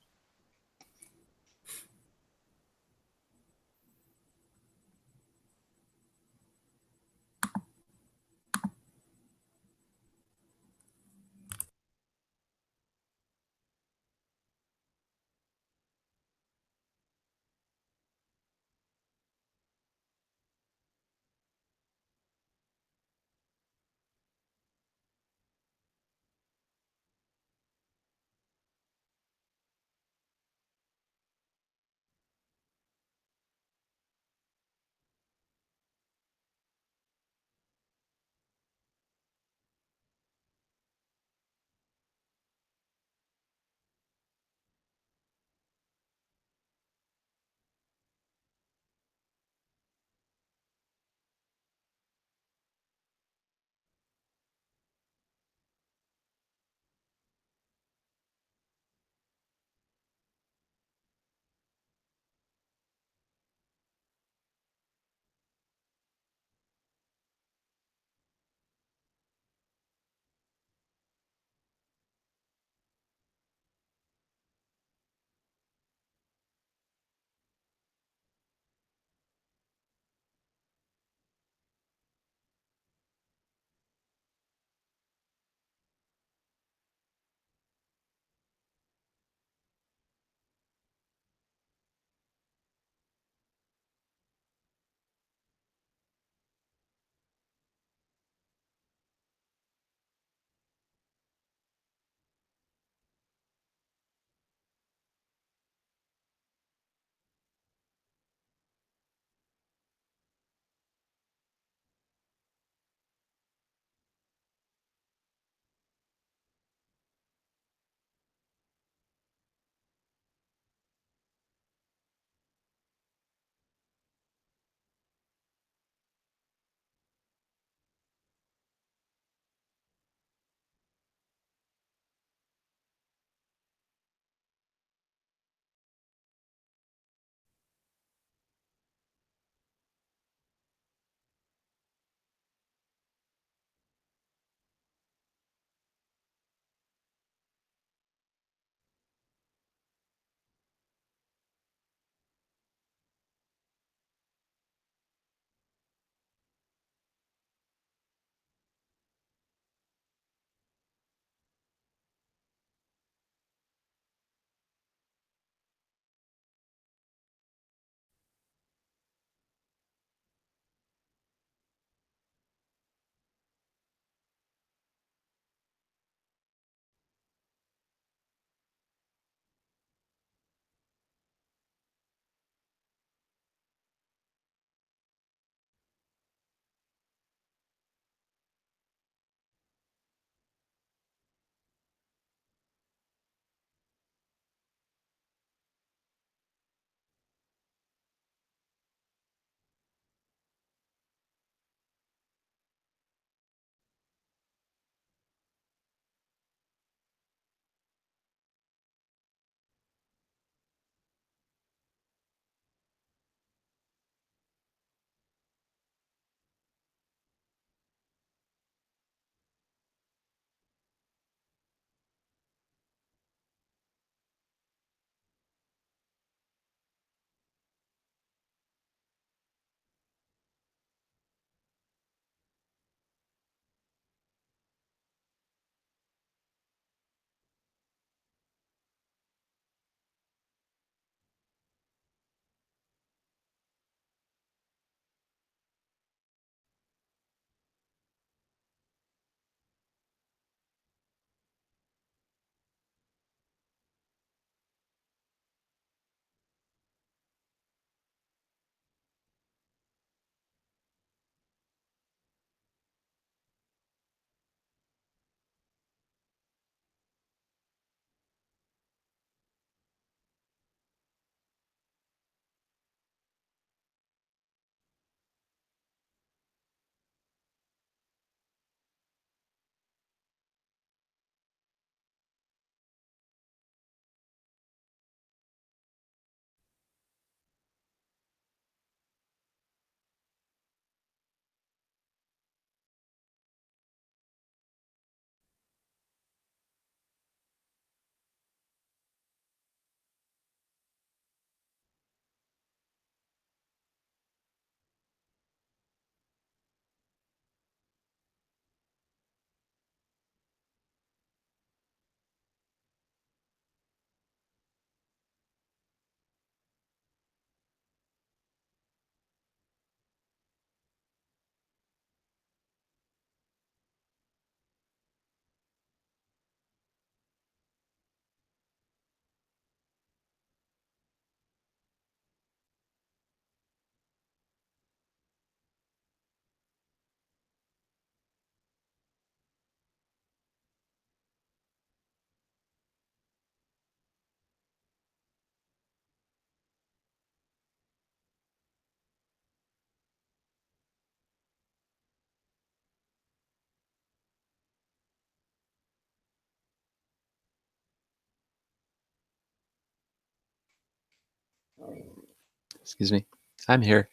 Excuse me. I'm here.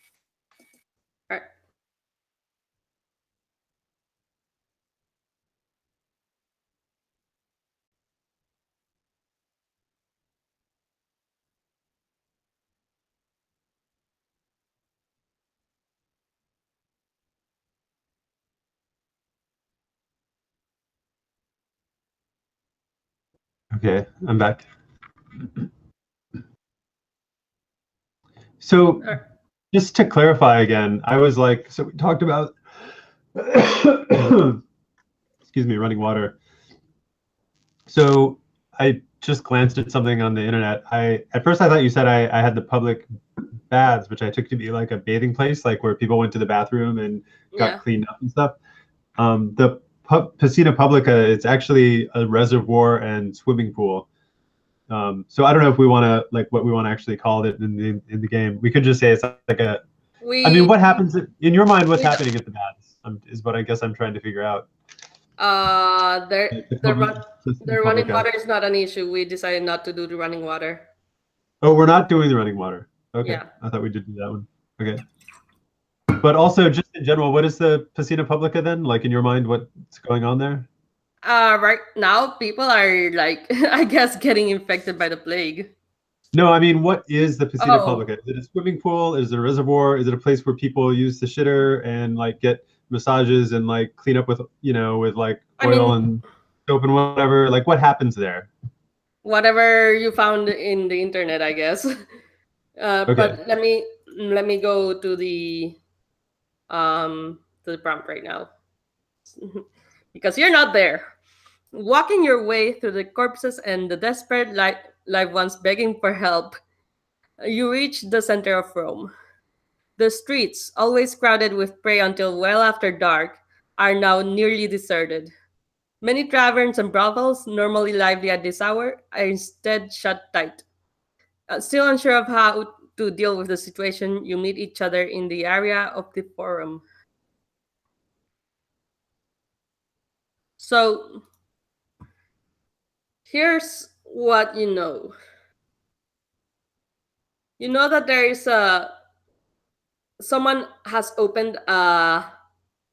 All right. Okay, I'm back. So All right. just to clarify again, I was like, so we talked about, excuse me, running water. So I just glanced at something on the internet. At first I thought you said I had the public baths, which I took to be like a bathing place, like where people went to the bathroom and got Yeah. cleaned up and stuff. The Piscina Publica, it's actually a reservoir and swimming pool. So I don't know if we want to like what we want to actually call it in the game. We could just say it's like a. I mean, We what happens in your mind? What's we don't- happening at the baths is what I guess I'm trying to figure out. the Piscina running Publica. water is not an issue. We decided not to do the running water. Oh, we're not doing the running water. Okay, Yeah. I thought we did do that one. Okay. But also, just in general, what is the Piscina Publica then? Like in your mind, what's going on there? Right now, people are like, I guess, getting infected by the plague. No, I mean, what is the Piscina Oh. Publica? Is it a swimming pool? Is it a reservoir? Is it a place where people use the shitter and like get massages and like clean up with, with like I oil mean- and soap and whatever? Like, what happens there? Whatever you found in the internet, I guess. Okay. But let me go to the prompt right now. Because you're not there. Walking your way through the corpses and the desperate live ones begging for help, you reach the center of Rome. The streets, always crowded with prey until well after dark, are now nearly deserted. Many taverns and brothels, normally lively at this hour, are instead shut tight. Still unsure of how to deal with the situation, you meet each other in the area of the forum. So, here's what you know. You know that there is someone has opened a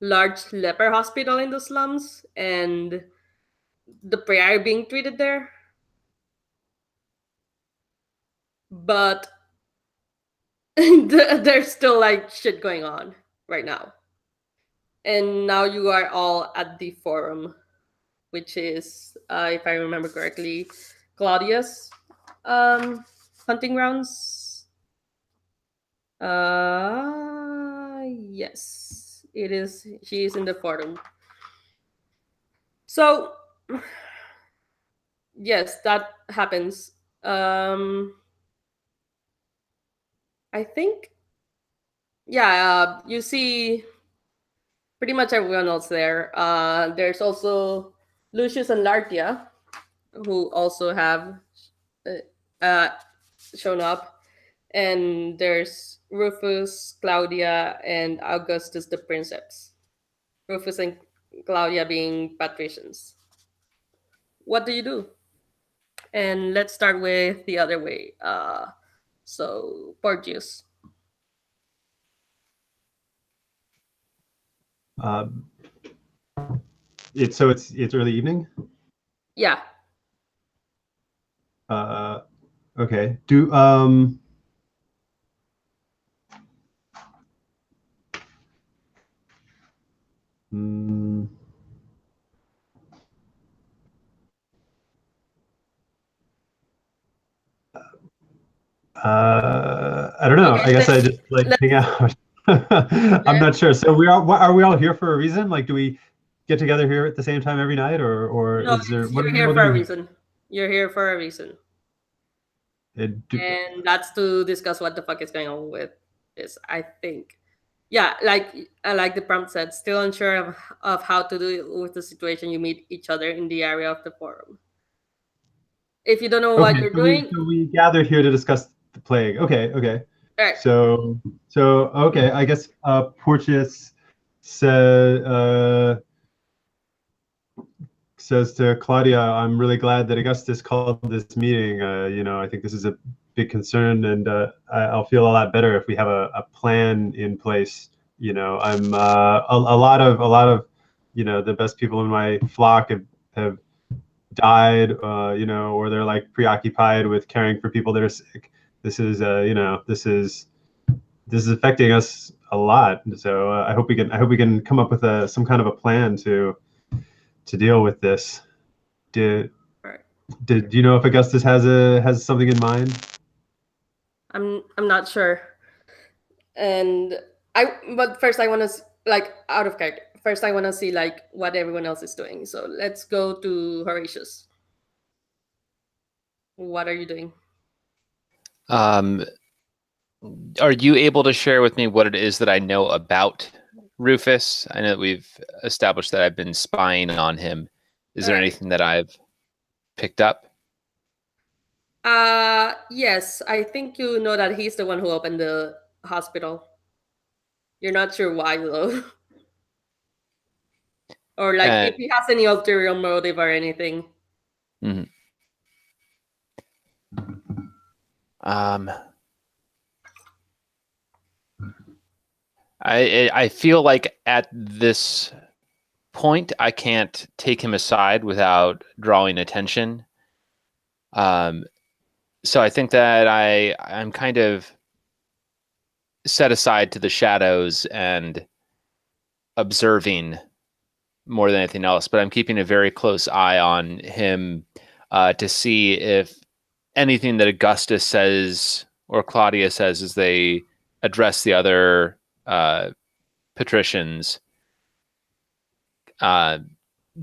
large leper hospital in the slums, and the prey are being treated there. But there's still like shit going on right now. And now you are all at the forum, which is, if I remember correctly, Claudia's hunting grounds. Yes, it is. She is in the forum. So, yes, that happens. I think, yeah, you see pretty much everyone else there. There's also Lucius and Lartia, who also have uh, shown up. And there's Rufus, Claudia, and Augustus the Princeps. Rufus and Claudia being patricians. What do you do? And let's start with the other way. So Portius. Um, it's early evening. Yeah. Okay. Mm, I don't know. Okay, I guess I just like hang out. I'm not sure. So are we all here for a reason? Like, do we get together here at the same time every night, or No, is there you're here what for do a we reason. You're here for a reason. do? And that's to discuss what the fuck is going on with this, I think. Yeah, like the prompt said, still unsure of how to deal with the situation, you meet each other in the area of the forum. If you don't know what Okay, you're doing, so we gathered here to discuss the plague. Okay. all right. So okay, I guess Porteous says to Claudia, "I'm really glad that Augustus called this meeting. I think this is a big concern, and I'll feel a lot better if we have a plan in place. You know, I'm a lot of the best people in my flock have died, or they're like preoccupied with caring for people that are sick. This is this is affecting us a lot. So I hope we can come up with some kind of a plan to deal with this. Do you know if Augustus has something in mind? I'm not sure. And but first I want to like out of character. First I want to see like what everyone else is doing. So let's go to Horatius. What are you doing? Are you able to share with me what it is that I know about Rufus? I know that we've established that I've been spying on him. Is there anything that I've picked up? Yes, I think you know that he's the one who opened the hospital. You're not sure why though. Or like if he has any ulterior motive or anything. Mm-hmm. I feel like at this point I can't take him aside without drawing attention. So I think that I'm kind of set aside to the shadows and observing more than anything else, but I'm keeping a very close eye on him to see if anything that Augustus says or Claudia says as they address the other patricians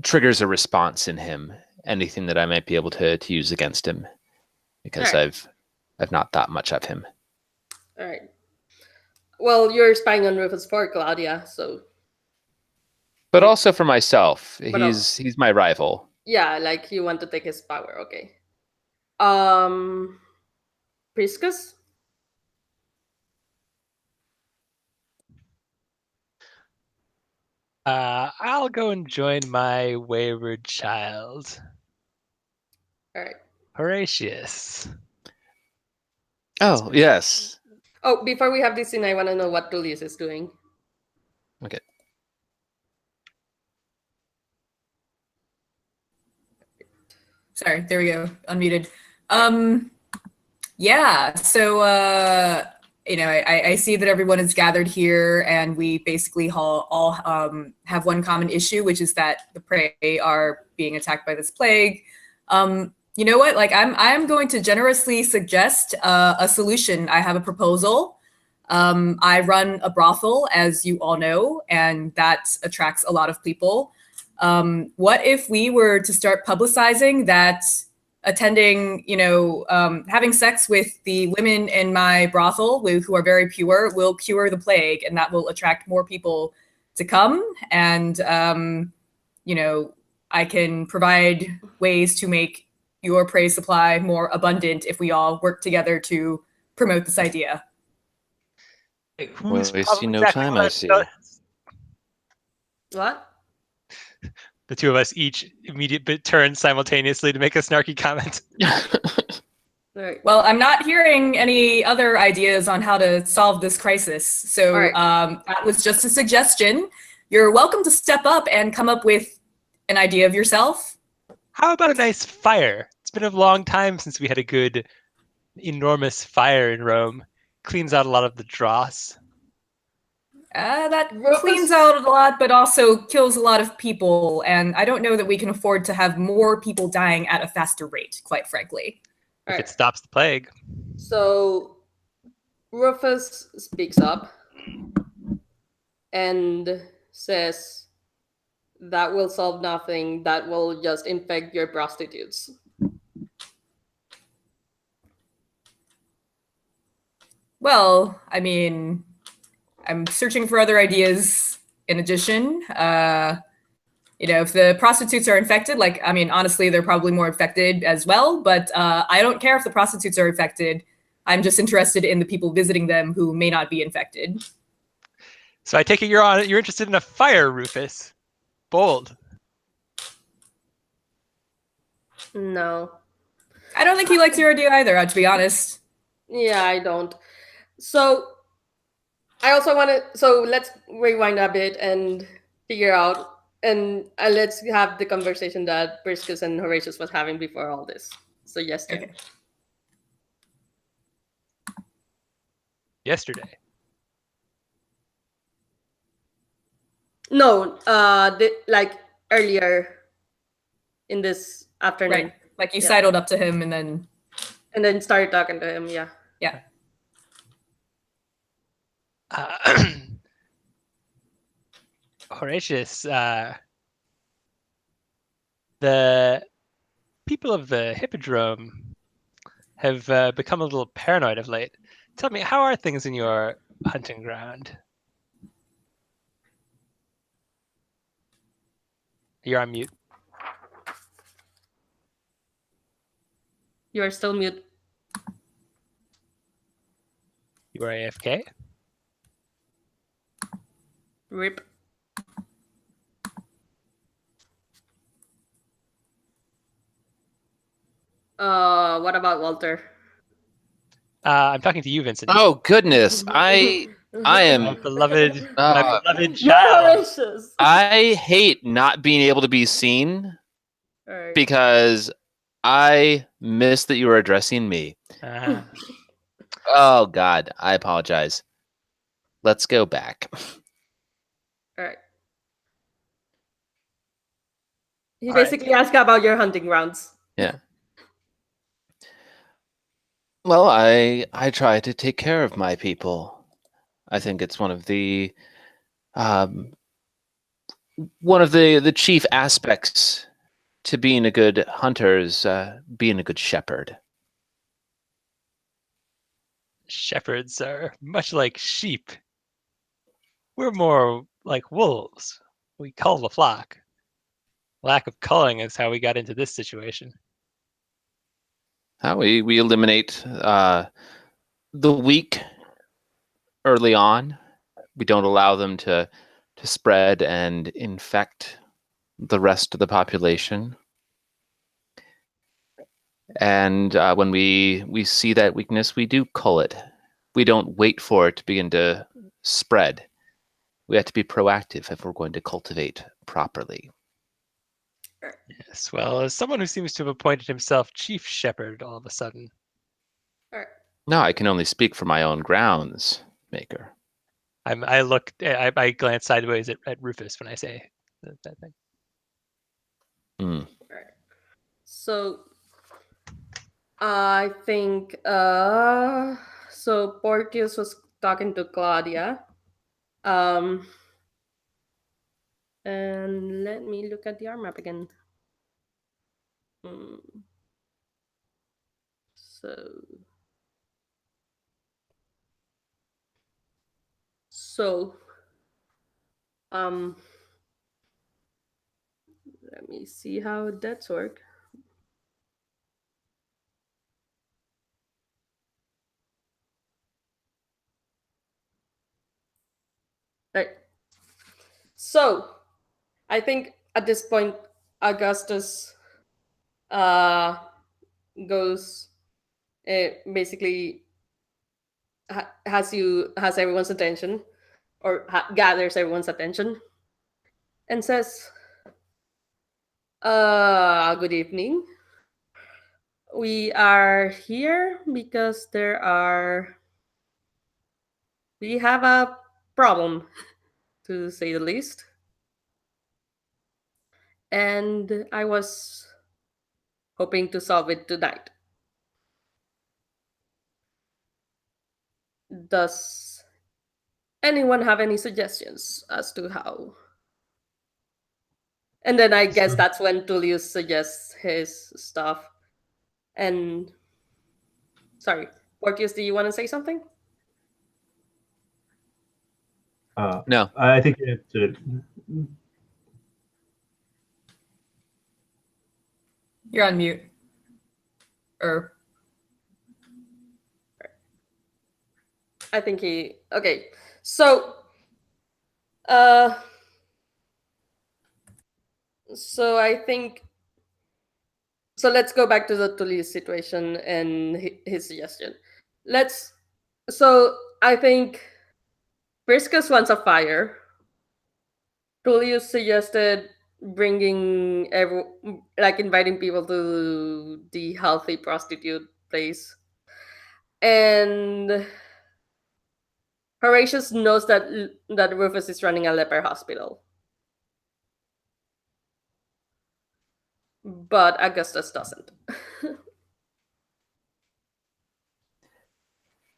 triggers a response in him. Anything that I might be able to use against him, because I've not thought much of him. All right. Well, you're spying on Rufus for Claudia, so. But also for myself. He's my rival. Yeah, like you want to take his power. Okay. Priscus? I'll go and join my wayward child. All right. Horatius. Oh, yes. Oh, before we have this scene, I want to know what Tullius is doing. Okay. Sorry, there we go. Unmuted. Yeah, so I see that everyone is gathered here, and we basically all have one common issue, which is that the prey are being attacked by this plague. You know what? Like, I'm going to generously suggest a solution. I have a proposal. I run a brothel, as you all know, and that attracts a lot of people. What if we were to start publicizing that attending, having sex with the women in my brothel who are very pure will cure the plague, and that will attract more people to come. And, I can provide ways to make your prey supply more abundant if we all work together to promote this idea. Well, we see no time, I see. What? The two of us each immediately turn simultaneously to make a snarky comment. Right. Well, I'm not hearing any other ideas on how to solve this crisis. So that was just a suggestion. You're welcome to step up and come up with an idea of yourself. How about a nice fire? It's been a long time since we had a good, enormous fire in Rome. Cleans out a lot of the dross. That cleans out a lot, but also kills a lot of people. And I don't know that we can afford to have more people dying at a faster rate, quite frankly. If it stops the plague. So Rufus speaks up and says, that will solve nothing. That will just infect your prostitutes. Well, I mean, I'm searching for other ideas in addition. If the prostitutes are infected, honestly, they're probably more infected as well, but I don't care if the prostitutes are infected. I'm just interested in the people visiting them who may not be infected. So I take it you're interested in a fire, Rufus. Bold. No. I don't think he likes your idea either, to be honest. Yeah, I don't. So I also want to. So let's rewind a bit and figure out, and let's have the conversation that Priscus and Horatius was having before all this. So yes, Jen. Okay. Yesterday. No, like earlier in this afternoon. Right. Like you Yeah. sidled up to him and then And then started talking to him. Yeah. yeah. Horatius, the people of the Hippodrome have become a little paranoid of late. Tell me, how are things in your hunting ground? You're on mute. You are still mute. You are AFK. Rip. What about Walter? I'm talking to you, Vincent. Oh goodness, I My am. beloved, my Uh, beloved You're child. Horatius. I hate not being able to be seen All right. because I miss that you were addressing me. Uh, Oh God, I apologize. Let's go back. All right. He All right. basically asked about your hunting grounds. Yeah. Well, I try to take care of my people. I think it's um, one of the chief aspects to being a good hunter is being a good shepherd. Shepherds are much like sheep. We're more like wolves. We cull the flock. Lack of culling is how we got into this situation. How we eliminate the weak early on. We don't allow them to spread and infect the rest of the population. And when we see that weakness, we do cull it. We don't wait for it to begin to spread. We have to be proactive if we're going to cultivate properly. Yes, well, as someone who seems to have appointed himself chief shepherd all of a sudden, All right. No, I can only speak for my own grounds, Maker. I glance sideways at Rufus when I say that thing. Mm. So I think so Porteous was talking to Claudia. Um and let me look at the R map again. Hmm. So um let me see how that's work. Right. So I think at this point Augustus uh goes basically has everyone's attention or gathers everyone's attention and says, good evening. We are here because we have a problem, to say the least. And I was hoping to solve it tonight. Does anyone have any suggestions as to how? And then I guess that's when Tullius suggests his stuff. And sorry, Porteous, do you want to say something? No. I think it. You're on mute. Or I think he okay. So uh so I think so let's go back to the Tullius situation and his suggestion. So I think Priscus wants a fire. Tullius suggested inviting people to the healthy prostitute place. And Horatius knows that Rufus is running a leper hospital. But Augustus doesn't.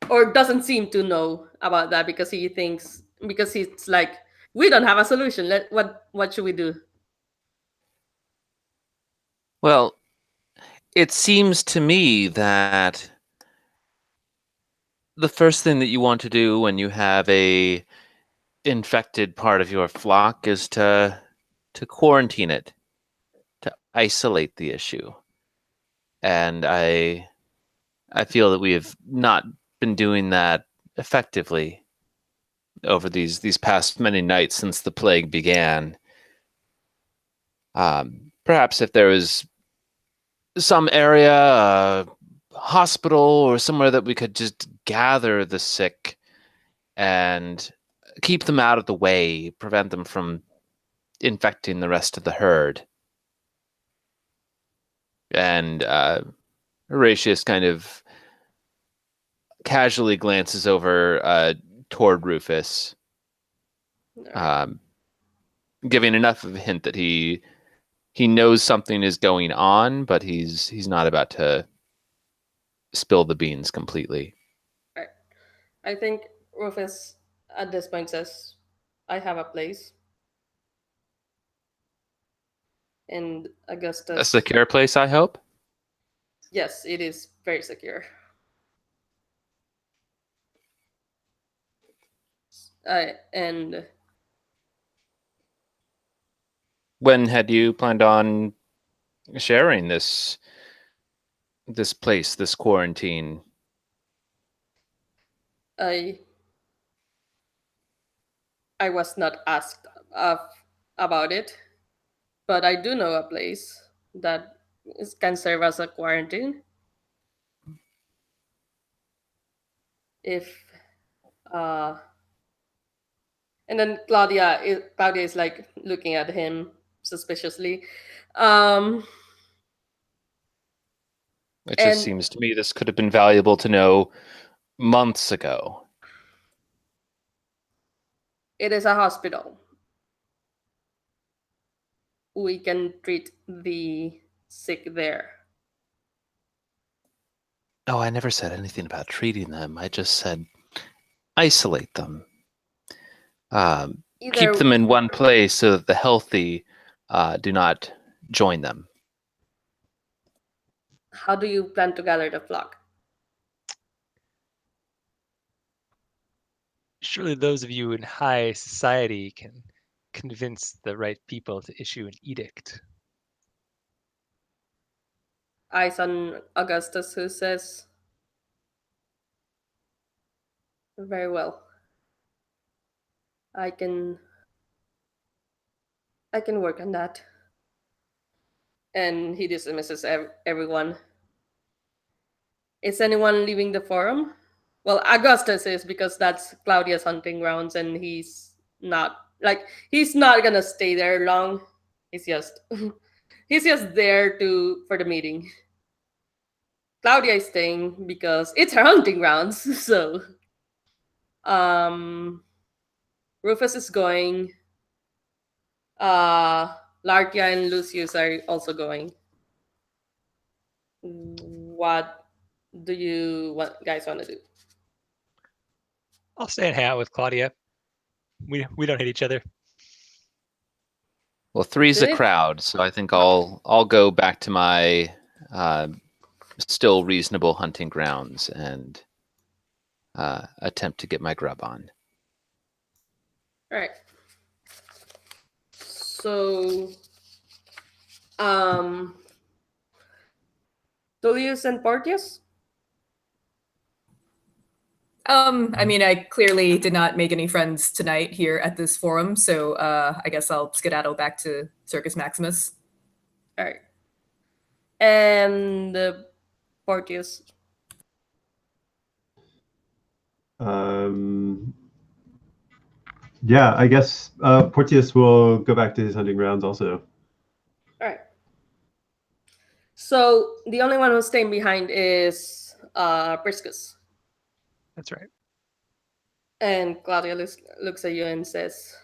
Or doesn't seem to know about that because he's like, we don't have a solution. What should we do? Well, it seems to me that the first thing that you want to do when you have a infected part of your flock is to quarantine it, to isolate the issue. And I feel that we have not been doing that effectively over these past many nights since the plague began. Perhaps if there was some area, hospital, or somewhere that we could just gather the sick and keep them out of the way, prevent them from infecting the rest of the herd. And Horatius kind of casually glances over toward Rufus, giving enough of a hint that he knows something is going on, but he's not about to spill the beans completely. Right. I think Rufus at this point says, I have a place. And Augustus. A secure place, I hope? Yes, it is very secure. And When had you planned on sharing this place, this quarantine? I was not asked about it, but I do know a place that can serve as a quarantine. If and then Claudia is like looking at him suspiciously. It just And seems to me this could have been valuable to know months ago. it is a hospital. We can treat the sick there. Oh, I never said anything about treating them. I just said isolate them. Keep them in one place so that the healthy do not join them. How do you plan to gather the flock? Surely those of you in high society can convince the right people to issue an edict. Eyes on Augustus, who says, very well. I can work on that. And he dismisses everyone. Is anyone leaving the forum? Well, Augustus is, because that's Claudia's hunting grounds, and he's not gonna stay there long. He's just there for the meeting. Claudia is staying because it's her hunting grounds. So Rufus is going. Larkia and Lucius are also going. What do you guys want to do? I'll stay and hang out with Claudia. We don't hate each other. Well, three's a Good. crowd, so I think I'll go back to my still reasonable hunting grounds and attempt to get my grub on. All right. So, Tullius and Portius? I mean, I clearly did not make any friends tonight here at this forum, so I guess I'll skedaddle back to Circus Maximus. All right. And Portius? Yeah, I guess Porteous will go back to his hunting grounds also. All right. So the only one who's staying behind is Priscus. That's right. And Claudia looks at you and says,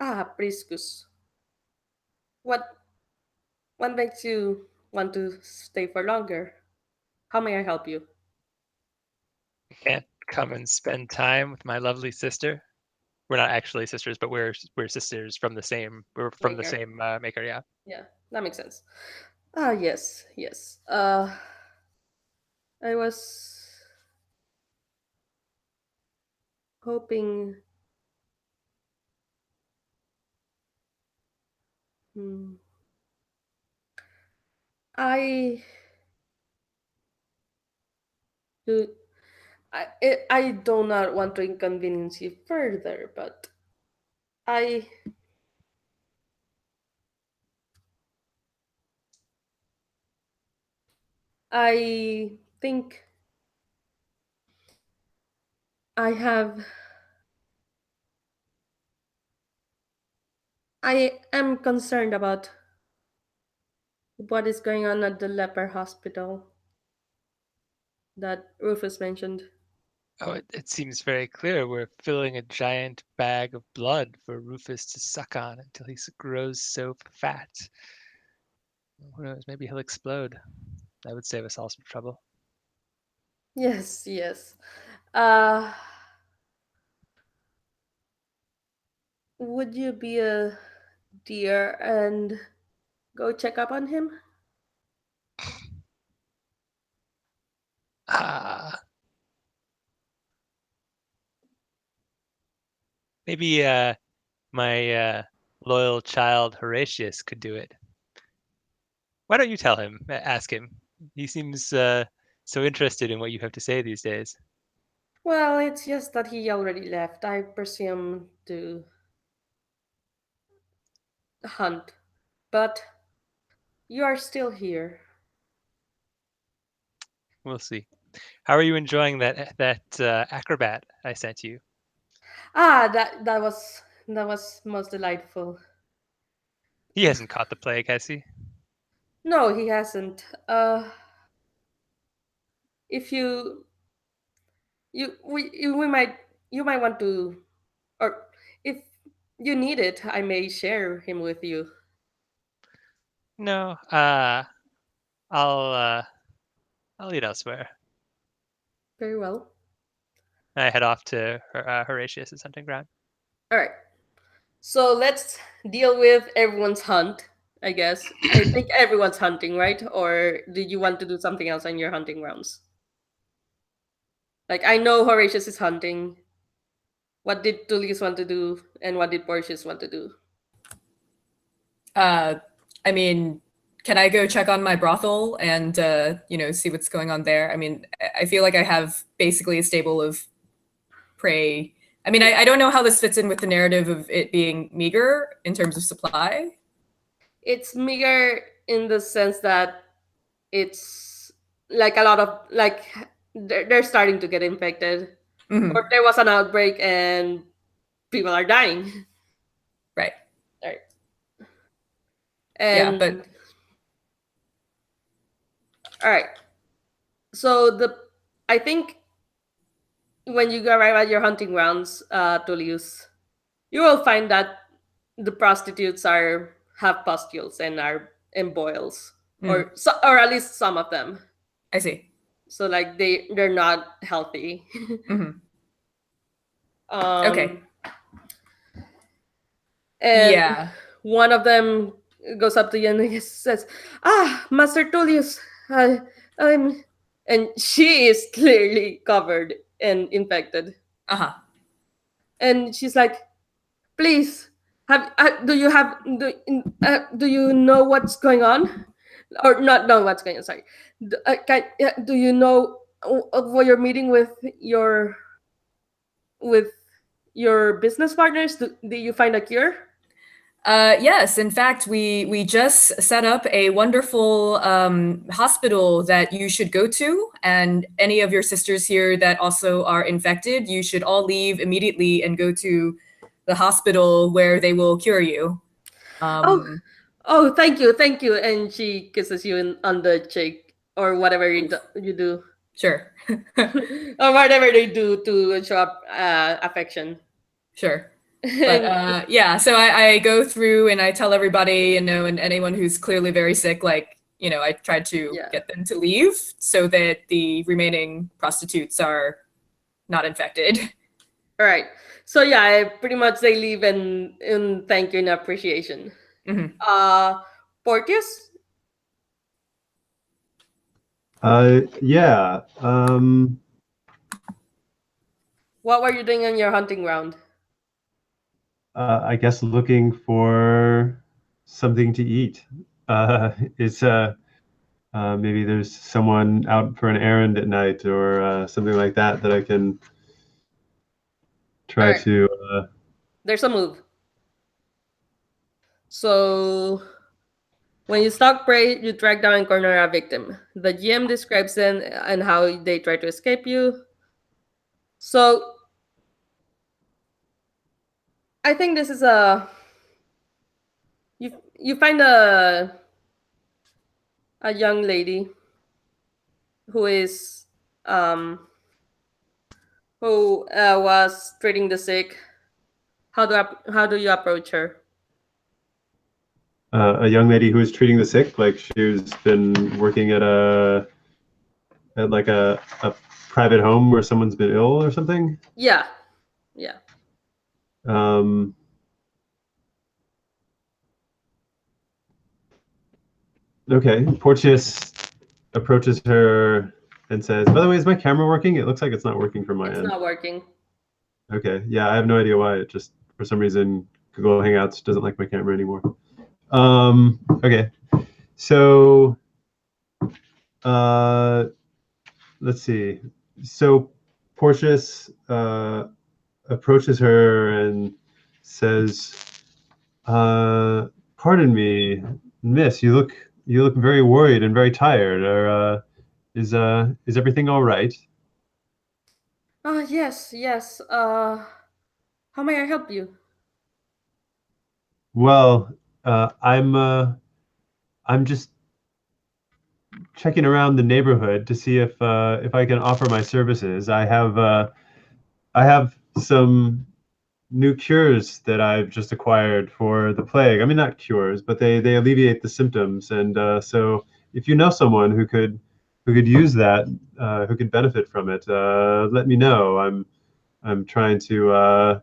"Ah, Priscus, what makes you want to stay for longer? How may I help you?" I can't come and spend time with my lovely sister. We're not actually sisters, but we're sisters from the same. We're from the Maker. same maker. Yeah. Yeah, that makes sense. Ah, yes, yes. I was hoping. Hmm, I do. I do not want to inconvenience you further, but I I think I have I am concerned about what is going on at the leper hospital that Rufus mentioned. Oh, it seems very clear. We're filling a giant bag of blood for Rufus to suck on until he grows so fat. Who knows? Maybe he'll explode. That would save us all some trouble. Yes, yes. Uh would you be a dear and go check up on him? Ah, maybe my loyal child Horatius could do it. Why don't you tell him? Ask him. He seems so interested in what you have to say these days. Well, it's just that he already left. I presume to hunt. But you are still here. We'll see. How are you enjoying that acrobat I sent you? Ah, that was most delightful. He hasn't caught the plague, has he? No, he hasn't. If we might you might want to, or if you need it, I may share him with you. No. I'll I'll eat elsewhere. Very well. I head off to Horatius's hunting ground. All right. So let's deal with everyone's hunt. I guess I think everyone's hunting, right? Or did you want to do something else on your hunting grounds? Like I know Horatius is hunting. What did Tullius want to do, and what did Portius want to do? Uh, I mean, can I go check on my brothel and see what's going on there? I mean, I feel like I have basically a stable of prey. I mean, I don't know how this fits in with the narrative of it being meager in terms of supply. It's meager in the sense that it's like a lot of like they're starting to get infected, Mhm. or there was an outbreak and people are dying. Right. Right. Yeah, And but all right. So I think when you arrive at your hunting grounds, Tullius, you will find that the prostitutes are have pustules and are and boils, or or at least some of them. I see. So like they're not healthy. Hmm. Okay. um, and Yeah. one of them goes up to you and he says, "Ah, Master Tullius, I'm," and she is clearly covered and infected, Uh-huh. and she's like, "Please, do you have do you know what's going on, or not know what's going on? Sorry, do you know what you're meeting with your business partners? Did you find a cure?" Yes, in fact, we just set up a wonderful hospital that you should go to, and any of your sisters here that also are infected, you should all leave immediately and go to the hospital where they will cure you. Oh, thank you, thank you. And she kisses you on the cheek or whatever you do, Sure, or whatever they do to show up affection. sure. But yeah, so I go through and I tell everybody, and anyone who's clearly very sick, like, I tried to Yeah. get them to leave so that the remaining prostitutes are not infected. All right. So yeah, pretty much they leave in thank you and appreciation. Mhm. Porteous, Yeah. what were you doing on your hunting ground? I guess looking for something to eat. It's maybe there's someone out for an errand at night or something like that I can try Alright. to. There's a move. So when you stalk prey, you track down and corner a victim. The GM describes them and how they try to escape you. So I think this is you find a young lady who is who was treating the sick. How do you approach her? A young lady who is treating the sick, like she's been working at like a private home where someone's been ill or something. Yeah, yeah. Um, okay, Porteous approaches her and says, "By the way, is my camera working? It looks like it's not working from my It's end." not working. Okay, yeah, I have no idea why. It just for some reason Google Hangouts doesn't like my camera anymore. Okay, so uh, let's see. So Porteous approaches her and says, "Pardon me, Miss. You look very worried and very tired. Or is everything all right?" Yes, yes. How may I help you? Well, I'm just checking around the neighborhood to see if I can offer my services. I have some new cures that I've just acquired for the plague. I mean, not cures, but they alleviate the symptoms. And so, if you know someone who could use that, who could benefit from it, let me know. I'm trying to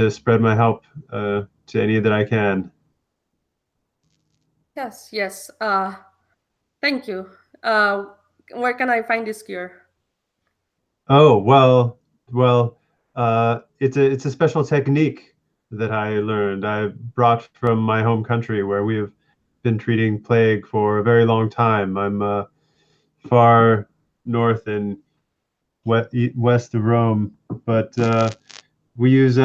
spread my help to any that I can. Yes, yes. Thank you. Uh, where can I find this cure? Oh, well, it's a special technique that I learned. I brought from my home country where we have been treating plague for a very long time. I'm far north in west of Rome, but we use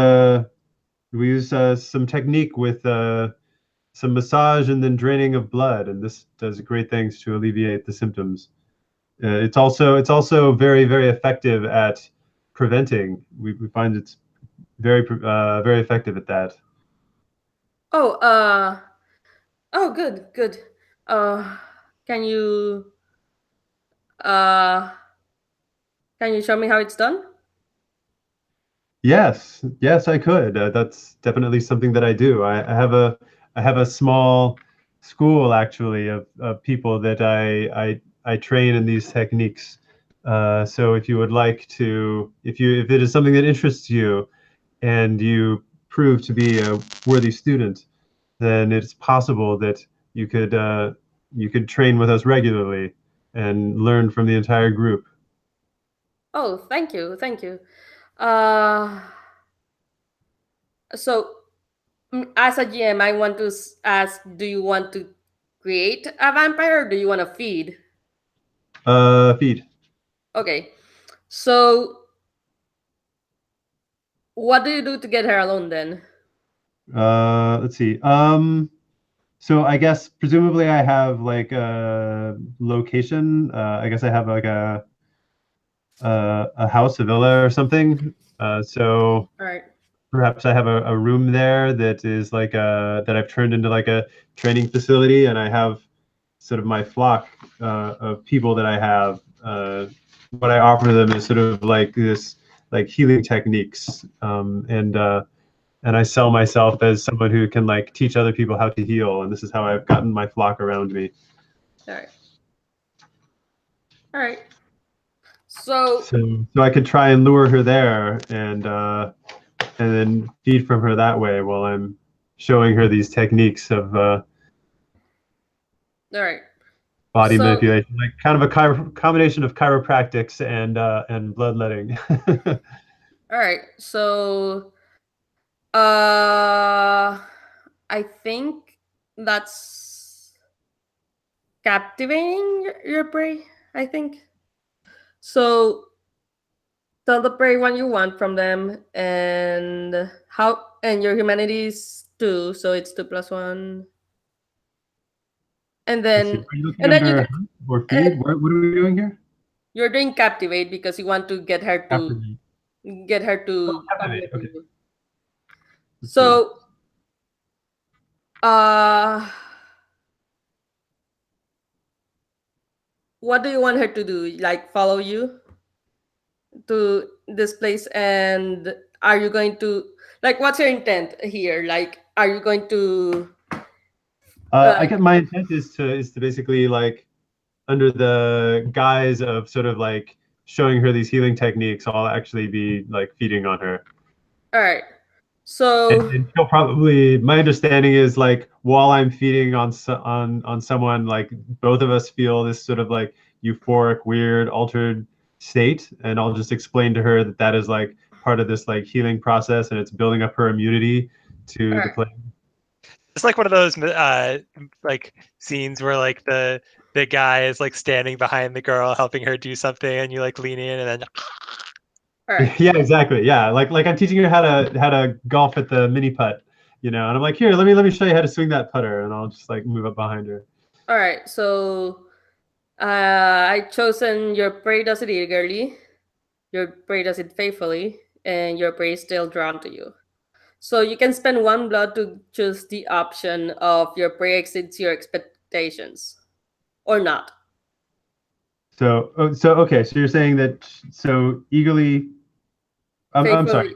some technique with some massage and then draining of blood, and this does great things to alleviate the symptoms. It's also very effective at preventing. We find it's very effective at that. Oh, oh, good, good. Uh, can you uh, can you show me how it's done? Yes, I could. That's definitely something that I do. I have a small school actually of people that I train in these techniques. So if you would like to, if it is something that interests you and you prove to be a worthy student, then it's possible that you could train with us regularly and learn from the entire group. Oh, thank you, thank you. Uh, so as a GM, I want to ask: do you want to create a vampire, or do you want to feed? Feed. Okay. So what do you do to get her alone then? Let's see. So I guess presumably I have like a location. I guess I have like a house, a villa or something. So All right. perhaps I have a room there that is like that I've turned into like a training facility, and I have sort of my flock of people that I have. What I offer them is sort of like this like healing techniques, and I sell myself as someone who can like teach other people how to heal, and this is how I've gotten my flock around me. All right. All right. So So I could try and lure her there, and then feed from her that way while I'm showing her these techniques of all right. body So manipulation, like kind of a combination of chiropractics and bloodletting. all right. So I think that's captivating your prey, I think. So tell the prey what you want from them and how, and your humanities 2, so it's 2 plus 1. And Let's see, then are you looking and then you under hunt or feed? What are we doing here? you're doing captivate because you want to get her to Captivate. Oh, come captivate. with Okay. you. Let's see. So uh what do you want her to do? Like follow you to this place, and are you going to, like, what's your intent here? Like, are you going to I like, get my intent is to basically like under the guise of sort of like showing her these healing techniques, I'll actually be like feeding on her. all right. So And she'll probably, my understanding is like while I'm feeding on on someone, like both of us feel this sort of like euphoric, weird, altered state, and I'll just explain to her that that is like part of this like healing process, and it's building up her immunity all to the right. plague. It's like one of those like scenes where like the guy is like standing behind the girl helping her do something, and you like lean in and then All right. Yeah, exactly. Yeah, like I'm teaching her how to golf at the mini putt, you know, and I'm like, here, let me show you how to swing that putter, and I'll just like move up behind her. All right. So I chosen your prey does it eagerly, your prey does it faithfully, and your prey is still drawn to you. So you can spend 1 blood to choose the option of your prey exceeds your expectations or not. So, so okay, so you're saying that so eagerly. I'm sorry.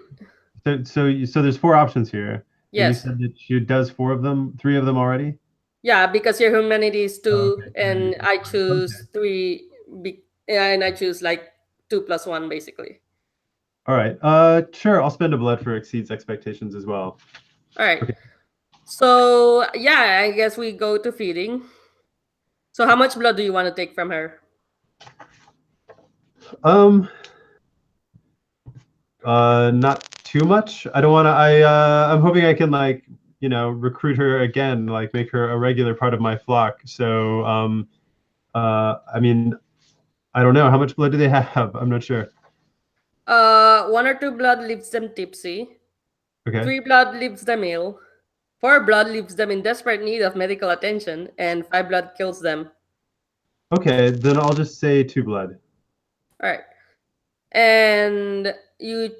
Faithfully, So there's four options here, and you yes. said that she does four of them, three of them already. Yeah, because your humanity is Oh, 2, okay. and I Okay. choose 3, and I choose like 2 plus 1 basically. All right. Sure. I'll spend a blood for exceeds expectations as well. All right. Okay. So yeah, I guess we go to feeding. So how much blood do you want to take from her? Um. Not too much. I don't want to. I'm hoping I can like recruit her again, like make her a regular part of my flock. So I mean, I don't know how much blood do they have. I'm not sure. 1 or 2 blood leaves them tipsy. Okay. 3 blood leaves them ill. 4 blood leaves them in desperate need of medical attention, and 5 blood kills them. Okay, then I'll just say 2 blood. All right. And you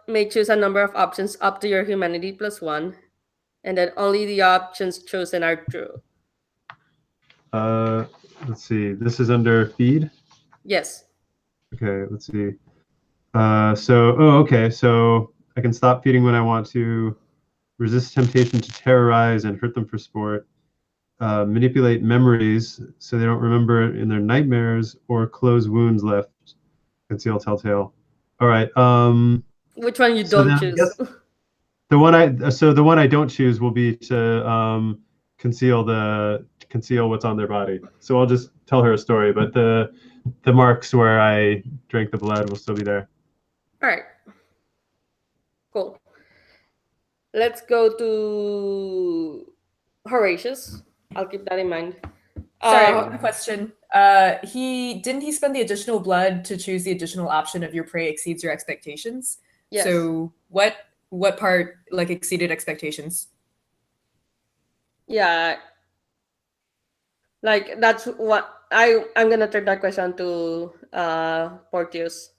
may choose a number of options up to your humanity plus 1, and then only the options chosen are true. Let's see. This is under feed. Yes. Okay, let's see. Okay. So I can stop feeding when I want to, resist temptation to terrorize and hurt them for sport, manipulate memories so they don't remember it in their nightmares, or close wounds left, conceal telltale. All right. Which one you So don't then I choose? guess the one I don't choose will be to conceal what's on their body. So I'll just tell her a story, but the marks where I drank the blood will still be there. All right. Cool. Let's go to Horatius. I'll keep that in mind. Sorry, one question. He spend the additional blood to choose the additional option of your prey exceeds your expectations? Yes. So what what part like exceeded expectations? Yeah, like that's what I'm gonna turn that question to Portius.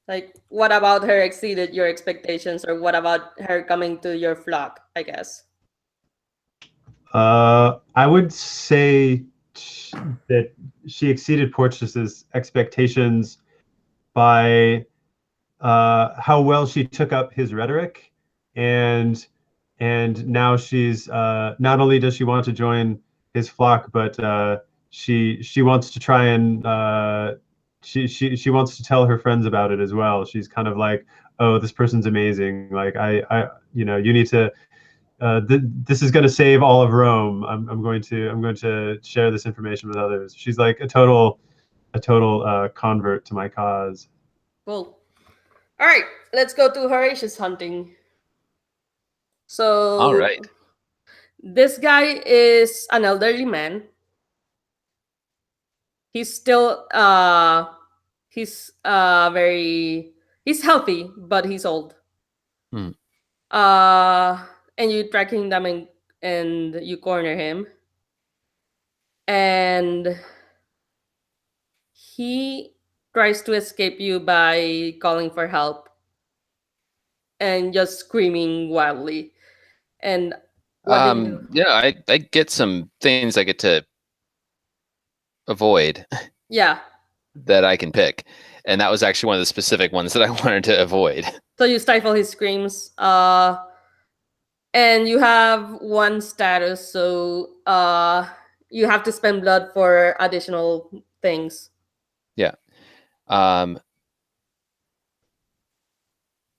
Like, what about her exceeded your expectations, or what about her coming to your flock? I guess. I would say that she exceeded Porteous's expectations by how well she took up his rhetoric, and now she's not only does she want to join his flock, but she wants to try and she wants to tell her friends about it as well. She's kind of like, oh, this person's amazing. Like you need to. This is going to save all of Rome. I'm going to share this information with others. She's like a total convert to my cause. Cool. All right, let's go to Horatius hunting. All So right. this guy is an elderly man. He's still very he's healthy, but he's old. Hmm. And you tracking them and you corner him. And he tries to escape you by calling for help and just screaming wildly. And what do you Yeah, I get some things I get to avoid Yeah. that I can pick, and that was actually one of the specific ones that I wanted to avoid. So you stifle his screams. And you have one status, so you have to spend blood for additional things. Yeah.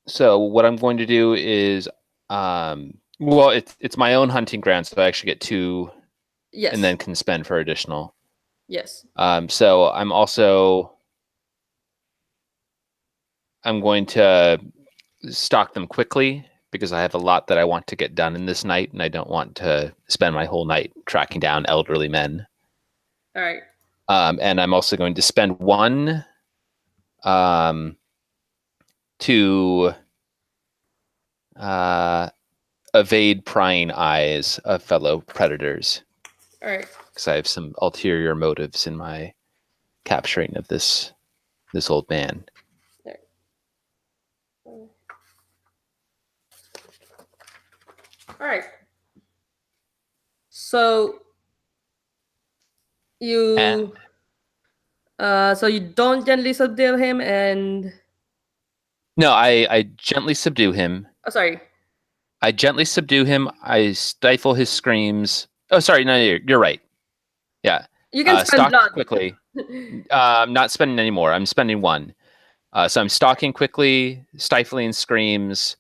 So what I'm going to do is, well, it's my own hunting ground, so I actually get 2, Yes. and then can spend for additional. Yes. So I'm going to stalk them quickly because I have a lot that I want to get done in this night, and I don't want to spend my whole night tracking down elderly men. All right. And I'm also going to spend 1 to evade prying eyes of fellow predators. All right. Because I have some ulterior motives in my capturing of this old man. All right. So you so you don't gently subdue him, and No, I gently subdue him. oh, sorry. I gently subdue him. I stifle his screams. Oh, sorry. No, you're right. Yeah. You can spend stalk blood quickly. I'm not spending any more. I'm spending 1. So I'm stalking quickly, stifling screams,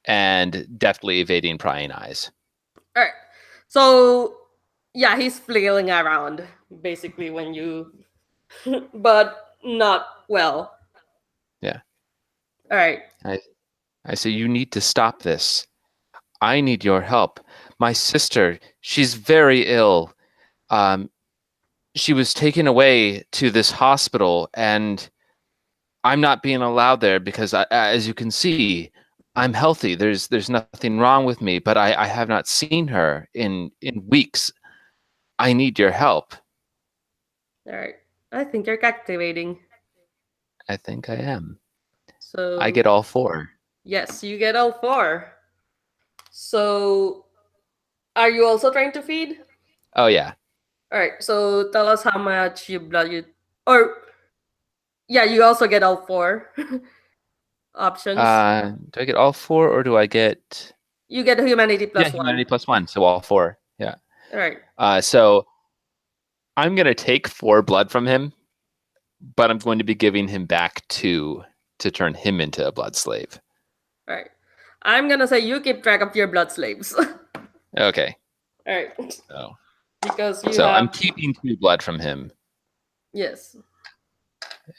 and deftly evading prying eyes. All right. So yeah, he's flailing around basically when you, but not well. Yeah. All right. I say, you need to stop this. I need your help. My sister, she's very ill. She was taken away to this hospital, and I'm not being allowed there because, as you can see, I'm healthy. There's nothing wrong with me, but I have not seen her in weeks. I need your help. All right. I think you're captivating. I think I am. So I get all 4. Yes, you get all 4. So are you also trying to feed? Oh yeah. All right. So tell us how much blood you, or yeah, you also get all 4 options. Do I get all 4, or do I get? You get humanity plus 1. Humanity plus 1, so all 4. Yeah. All right. So I'm gonna take 4 blood from him, but I'm going to be giving him back 2 to turn him into a blood slave. All right. I'm gonna say you keep track of your blood slaves. Okay. All right. So, Because you so have I'm keeping 2 blood from him yes.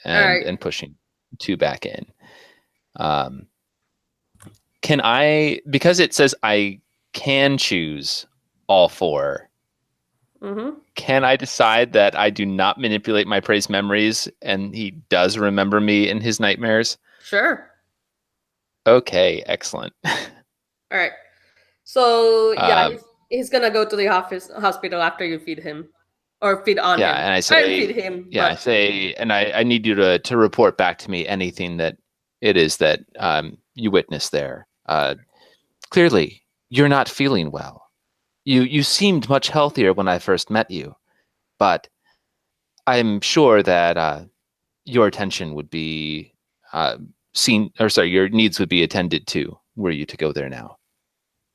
and pushing 2 back in. Can I, because it says I can choose all 4, Mm-hmm. can I decide that I do not manipulate my prey's memories and he does remember me in his nightmares? Sure. Okay, excellent. All right. So yeah, Um, he's gonna go to the hospital after you feed him, or feed on yeah, him. and I I didn't feed say, him, yeah, I but say, and I need you to report back to me anything that it is that you witnessed there. Clearly, you're not feeling well. You seemed much healthier when I first met you, but I'm sure that your attention would be seen, or sorry, your needs would be attended to were you to go there now.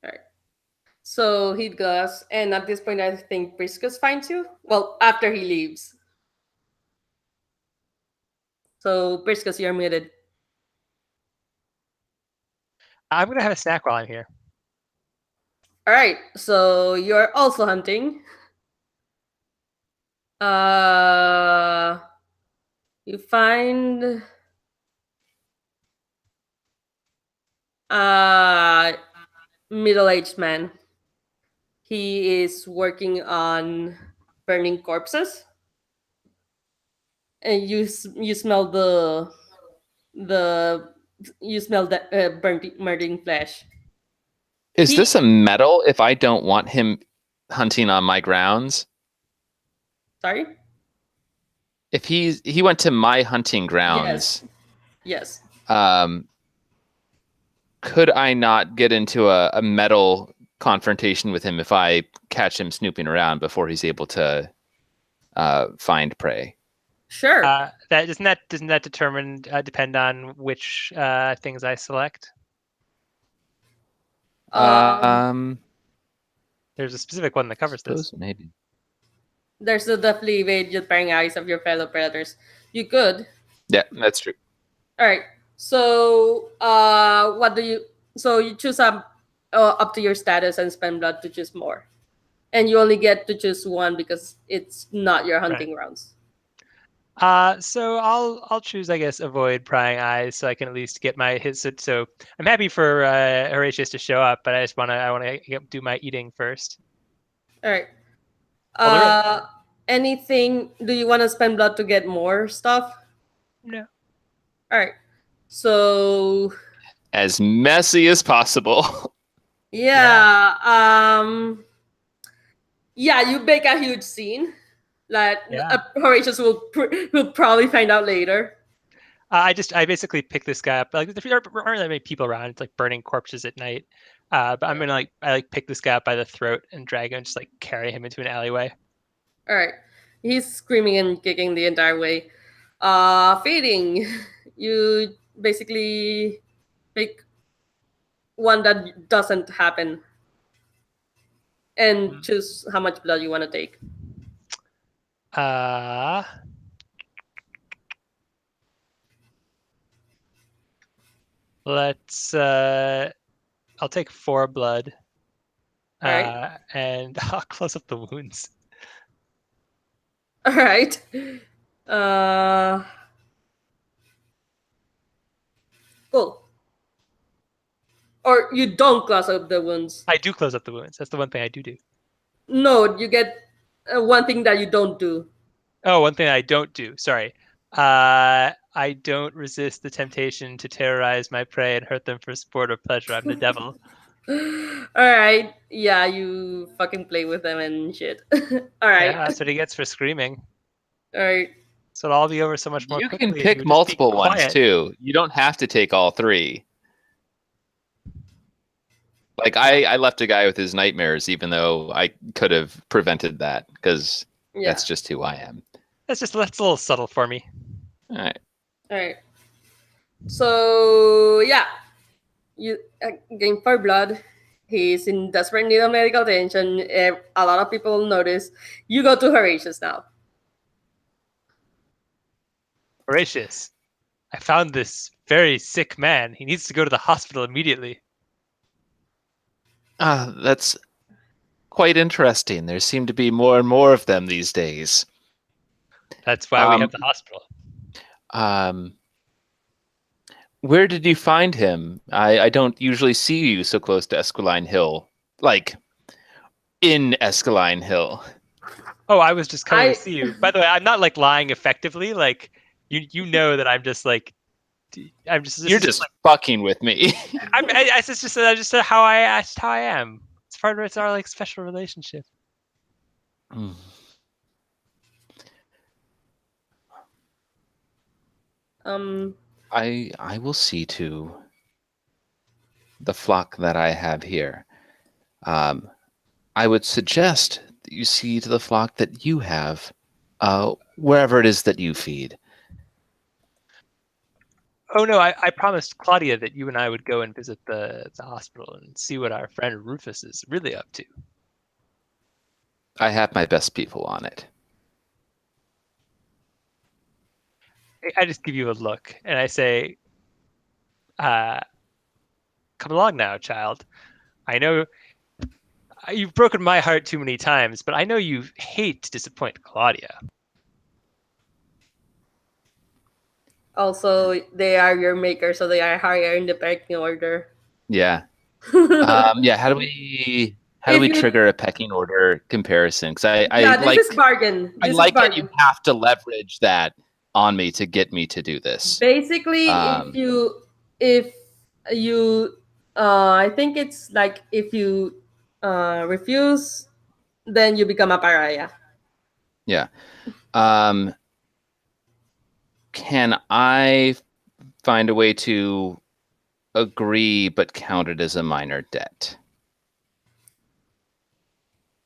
all right. So he goes, and at this point, I think Briscoe finds you. Well, after he leaves. So Briscoe, you're muted. I'm gonna have a snack while I'm here. All right. So you're also hunting. You find a middle-aged man. He is working on burning corpses, and you smell the you smell the burning flesh. Is He this a medal if I don't want him hunting on my grounds? sorry. If he went to my hunting Yes. grounds, Yes. could I not get into a medal confrontation with him if I catch him snooping around before he's able to find prey? Sure. That doesn't that depend on which things I select? There's a specific one that covers this. Suppose maybe. There's a definitely evade the prying eyes of your fellow predators. You could. Yeah, that's true. All right. So, what do you? So you choose up to your status and spend blood to choose more, and you only get to choose one because it's not your hunting rounds. So I'll choose, I guess, avoid prying eyes, so I can at least get my hits. So I'm happy for Horatius to show up, but I want to do my eating first. All right. Well, Anything? Do you want to spend blood to get more stuff? No. All right. So As messy as possible. yeah. Yeah, you make a huge scene that Horatius will probably find out later. I basically pick this guy up. Like there aren't that many people around. It's like burning corpses at night. But I'm gonna I pick this guy up by the throat and drag him, and just like carry him into an alleyway. All right. He's screaming and kicking the entire way. Feeding. You basically pick one that doesn't happen and choose how much blood you want to take. Let's I'll take 4 blood. All right. And I'll close up the wounds. All right. Cool. Or you don't close up the wounds. I do close up the wounds. That's the one thing I do. No, you get one thing that you don't do. Oh, one thing I don't do. Sorry. I don't resist the temptation to terrorize my prey and hurt them for sport or pleasure. I'm the devil. All right. Yeah, you fucking play with them and shit. All right. Yeah, that's what he gets for screaming. All right. So it'll all be over so much more You quickly. can pick multiple ones too. You don't have to take all 3. Like I left a guy with his nightmares, even though I could have prevented that because that's just who I am. That's a little subtle for me. All right. All right. So yeah, you gain 4 blood. He's in desperate need of medical attention. A lot of people notice. You go to Horatius now. Horatius, I found this very sick man. He needs to go to the hospital immediately. That's quite interesting. There seem to be more and more of them these days. That's why we have the hospital. Where did you find him? I don't usually see you so close to Esquiline Hill. Like, in Esquiline Hill. Oh, I was just coming to see you. By the way, I'm not like lying effectively. Like, you know that I'm just like I'm just. You're just fucking with me. I just how I asked how I am. It's part of it's our like special relationship. I will see to the flock that I have here. I would suggest that you see to the flock that you have, wherever it is that you feed. Oh no, I promised Claudia that you and I would go and visit the hospital and see what our friend Rufus is really up to. I have my best people on it. I just give you a look and I say, come along now, child. I know you've broken my heart too many times, but I know you hate to disappoint Claudia. Also, they are your maker, so they are higher in the pecking order. Yeah. Yeah. How do we If you- trigger a pecking order comparison? Because I Yeah, like this is bargain. I This like is that you bargain. have to leverage that on me to get me to do this. Basically, if you I think it's like if you refuse, then you become a pariah. Yeah. Can I find a way to agree but count it as a minor debt?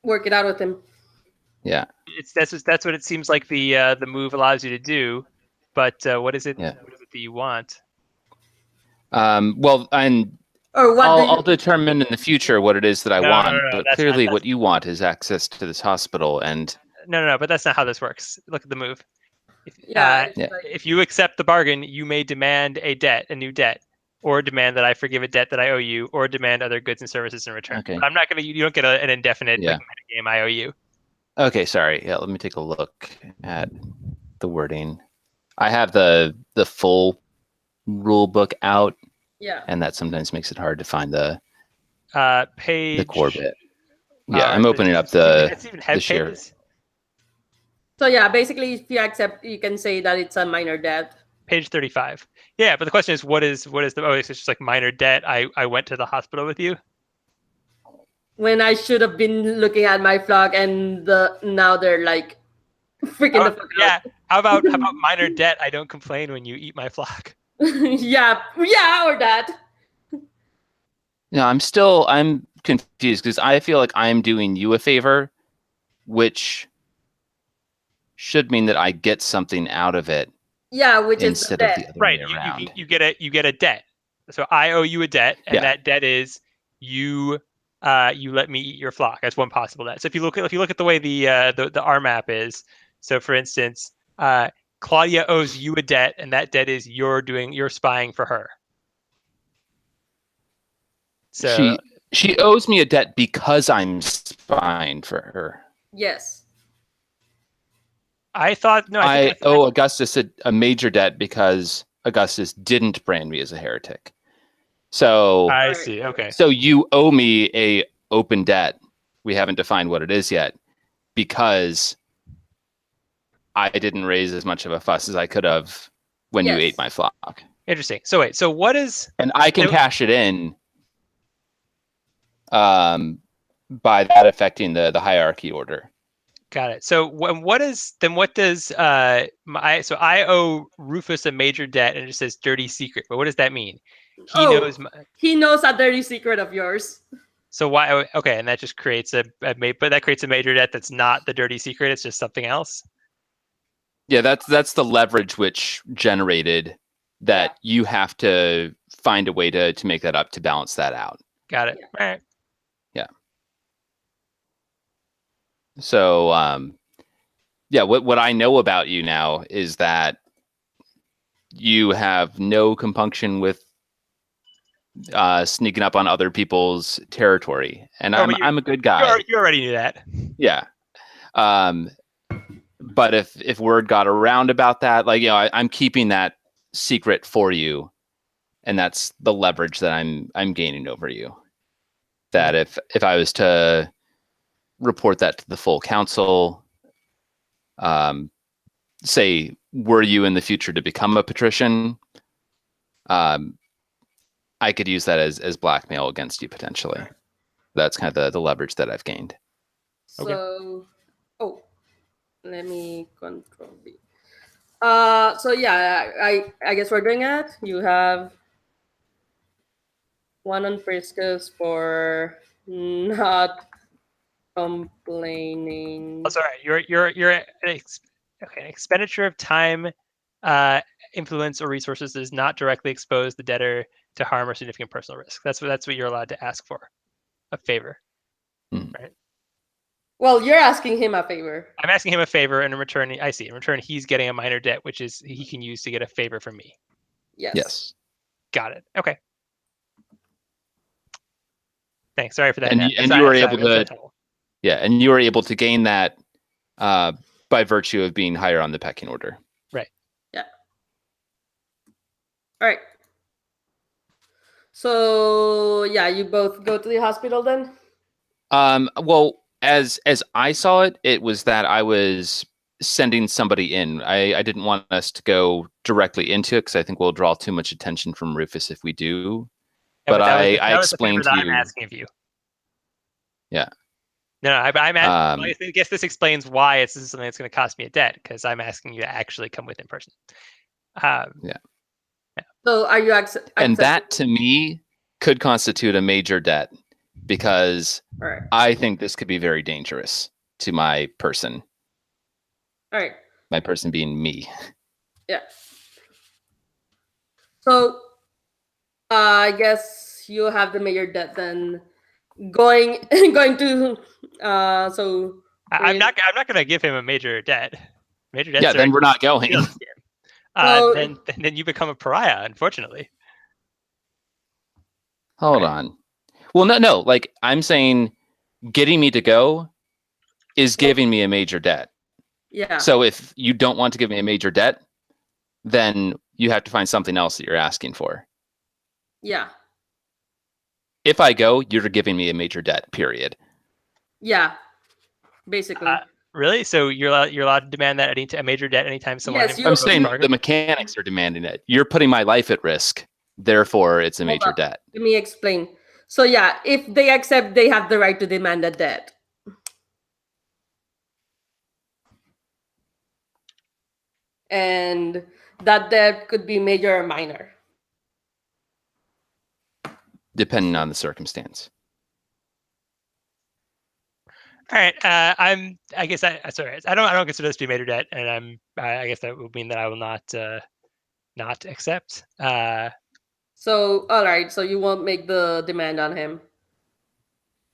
Work it out with him. Yeah, that's what it seems like the move allows you to do. But what is it? Yeah. What is it that you want? Well, Or what I'll determine in the future what it is that I want. No, but that's clearly, not- what you want is access to this hospital, and No, but that's not how this works. Look at the move. Yeah, it's Yeah. like- If you accept the bargain, you may demand a new debt, or demand that I forgive a debt that I owe you, or demand other goods and services in return. Okay. But I'm not gonna. You don't get an indefinite Yeah. game I owe you. Okay, sorry. Yeah, let me take a look at the wording. I have the full rule book out, yeah. and that sometimes makes it hard to find the Page. core bit. Yeah, I'm does opening it up It's even the have share. pages. So yeah, basically, if you accept, you can say that it's a minor debt. Page 35. Yeah, but the question is, what is the? Oh, it's just like minor debt. I went to the hospital with you. When I should have been looking at my flock, and now they're like freaking the fuck Yeah. out. How about minor debt? I don't complain when you eat my flock. yeah, or that. No, I'm confused because I feel like I'm doing you a favor, which should mean that I get something out of it Yeah, which instead is of the the other Right. way around. You get a debt. So I owe you a debt, and Yeah. that debt is you let me eat your flock. That's one possible debt. So if you look at the way the RMAP is, so for instance, Claudia owes you a debt, and that debt is you're spying for her. So She owes me a debt because I'm spying for her. Yes. I thought no. I owe Augustus a major debt because Augustus didn't brand me as a heretic. So I see. Okay. So you owe me a open debt. We haven't defined what it is yet because I didn't raise as much of a fuss as I could have when you Yes. ate my flock. Interesting. So wait. So what is? And I can So- cash it in by that affecting the hierarchy order. Got it. So what does I owe Rufus a major debt and it just says dirty secret. But what does that mean? He knows. He knows a dirty secret of yours. So why? Okay, and that just creates but that creates a major debt that's not the dirty secret. It's just something else. Yeah, that's the leverage which generated that you have to find a way to make that up to balance that out. Got it. Yeah. All right. So yeah, what I know about you now is that you have no compunction with sneaking up on other people's territory, and I'm a good guy. You already knew that. Yeah. But if word got around about that, like, I'm keeping that secret for you, and that's the leverage that I'm gaining over you. That if I was to report that to the full council, say, were you in the future to become a patrician, I could use that as blackmail against you potentially. That's kind of the leverage that I've gained. So, oh, let me control B. So yeah, I guess we're doing it. You have one on Priscus for not complaining. Oh, sorry. An expenditure of time, influence, or resources does not directly expose the debtor to harm or significant personal risk. That's what you're allowed to ask for, a favor, right? Well, you're asking him a favor. I'm asking him a favor, and in return, I see. In return, he's getting a minor debt, which is he can use to get a favor from me. Yes. Got it. Okay. Thanks. Sorry for that. And you were able to. Yeah, and you were able to gain that by virtue of being higher on the pecking order. Right. Yeah. All right. So yeah, you both go to the hospital then? Well, as I saw it, it was that I was sending somebody in. I didn't want us to go directly into it because I think we'll draw too much attention from Rufus if we do. Yeah, but that I was the favor explained that to I'm you. asking of you. Yeah. No, I guess this explains why it's something that's going to cost me a debt, because I'm asking you to actually come with in person. Yeah. So are you and that to me could constitute a major debt because all right. I think this could be very dangerous to my person. All right. My person being me. Yeah. So I guess you have the major debt then. Going to so I'm not going to give him a major debt. Major debt. Yeah, then we're not going. Then you become a pariah, unfortunately. Hold on. Well, no. Like I'm saying, getting me to go is giving me a major debt. Yeah. So if you don't want to give me a major debt, then you have to find something else that you're asking for. Yeah. If I go, you're giving me a major debt, period. Yeah. Basically. Really? So you're allowed to demand that a major debt anytime someone. Yes, I'm saying the mechanics are demanding it. You're putting my life at risk. Therefore, it's a major debt. Let me explain. So yeah, if they accept, they have the right to demand a debt. And that debt could be major or minor. Depending on the circumstance. All right. I don't consider this to be major debt, and I guess that would mean that I will not accept. So all right. So you won't make the demand on him.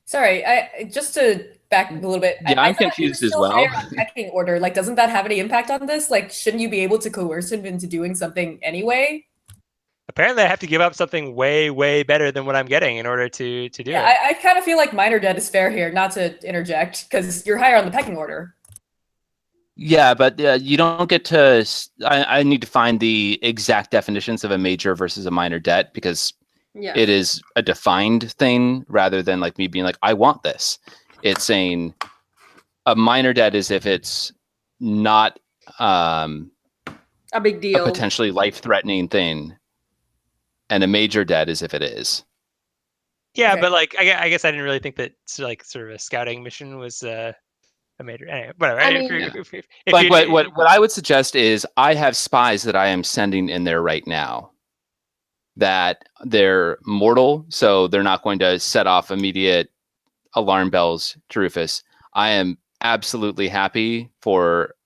Sorry, just to back a little bit. Yeah, I'm confused as well. Pecking order, like, doesn't that have any impact on this? Like, shouldn't you be able to coerce him into doing something anyway? Apparently, I have to give up something way, way better than what I'm getting in order to do it. I kind of feel like minor debt is fair here, not to interject, because you're higher on the pecking order. Yeah, but you don't get to. I need to find the exact definitions of a major versus a minor debt because it is a defined thing rather than like me being like, I want this. It's saying a minor debt is if it's not a big deal, a potentially life-threatening thing. And a major debt is if it is. Yeah, okay. But like, I guess I didn't really think that like sort of a scouting mission was a major. Anyway, whatever. I mean, what I would suggest is I have spies that I am sending in there right now. That they're mortal, so they're not going to set off immediate alarm bells to Rufus. I am absolutely happy for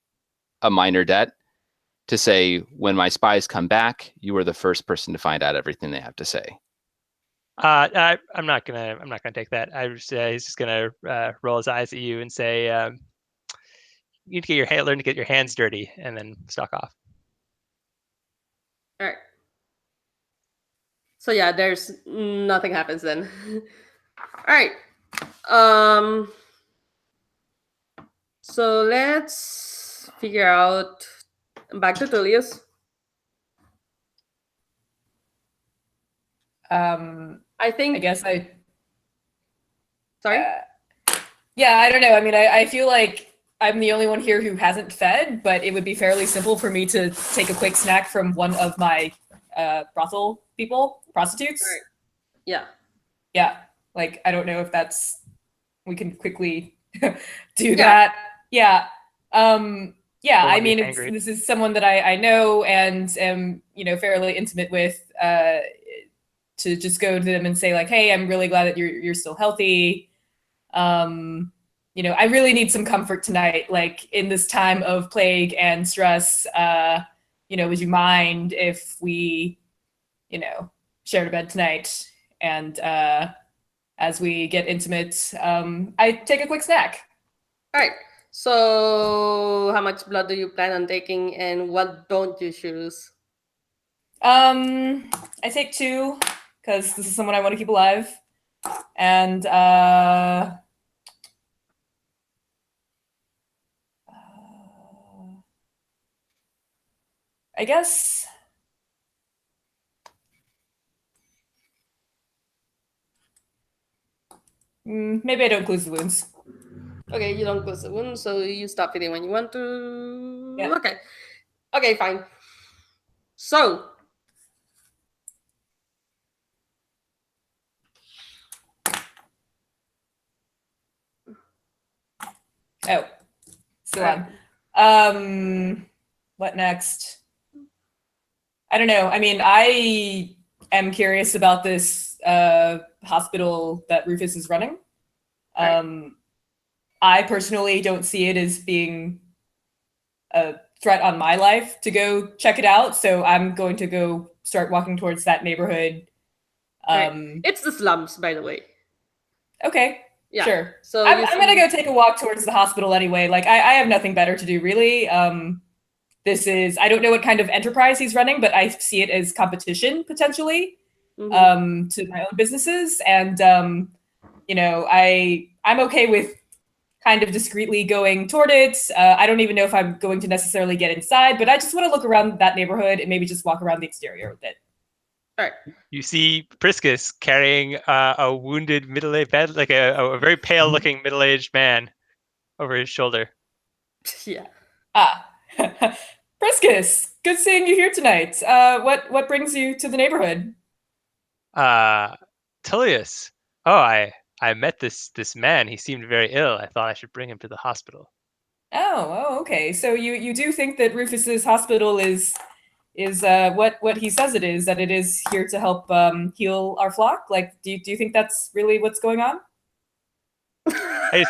a minor debt. To say when my spies come back, you are the first person to find out everything they have to say. I'm not gonna take that. He's just gonna roll his eyes at you and say, "You need to learn to get your hands dirty," and then stalk off. All right. So yeah, there's nothing happens then. All right. So let's figure out. Back to Tullius. I guess sorry. Yeah, I don't know. I mean, I feel like I'm the only one here who hasn't fed, but it would be fairly simple for me to take a quick snack from one of my brothel people, prostitutes. Right. Yeah. Yeah, like I don't know if we can quickly do Yeah. that. Yeah. Yeah, Don't I wanna be mean, angry. this is someone that I know and am, fairly intimate with, to just go to them and say like, hey, I'm really glad that you're still healthy. I really need some comfort tonight, like in this time of plague and stress. Would you mind if we, shared a bed tonight? And as we get intimate, I take a quick snack. All right. So, how much blood do you plan on taking, and what don't you choose? I take 2 because this is someone I want to keep alive, and I guess maybe I don't close the wounds. Okay, you don't close the wound, so you stop eating when you want to. Yeah. Okay. Okay, fine. So, Oh, still Right. on. What next? I don't know. I mean, I am curious about this hospital that Rufus is running. Right. I personally don't see it as being a threat on my life to go check it out, so I'm going to go start walking towards that neighborhood. Right. It's the slums, by the way. Okay, Yeah. sure. So I'm you gonna see- go take a walk towards the hospital anyway. Like I have nothing better to do really. I don't know what kind of enterprise he's running, but I see it as competition potentially Mhm. to my own businesses, and I'm okay with kind of discreetly going toward it. I don't even know if I'm going to necessarily get inside, but I just want to look around that neighborhood and maybe just walk around the exterior with it. All right. You see Priscus carrying a wounded middle-aged, like a very pale-looking middle-aged man over his shoulder. Yeah. Ah, Priscus, good seeing you here tonight. What brings you to the neighborhood? Tullius. Oh, I met this man. He seemed very ill. I thought I should bring him to the hospital. Oh, okay. So you do think that Rufus's hospital is what he says it is, that it is here to help heal our flock? Like, do you think that's really what's going on? I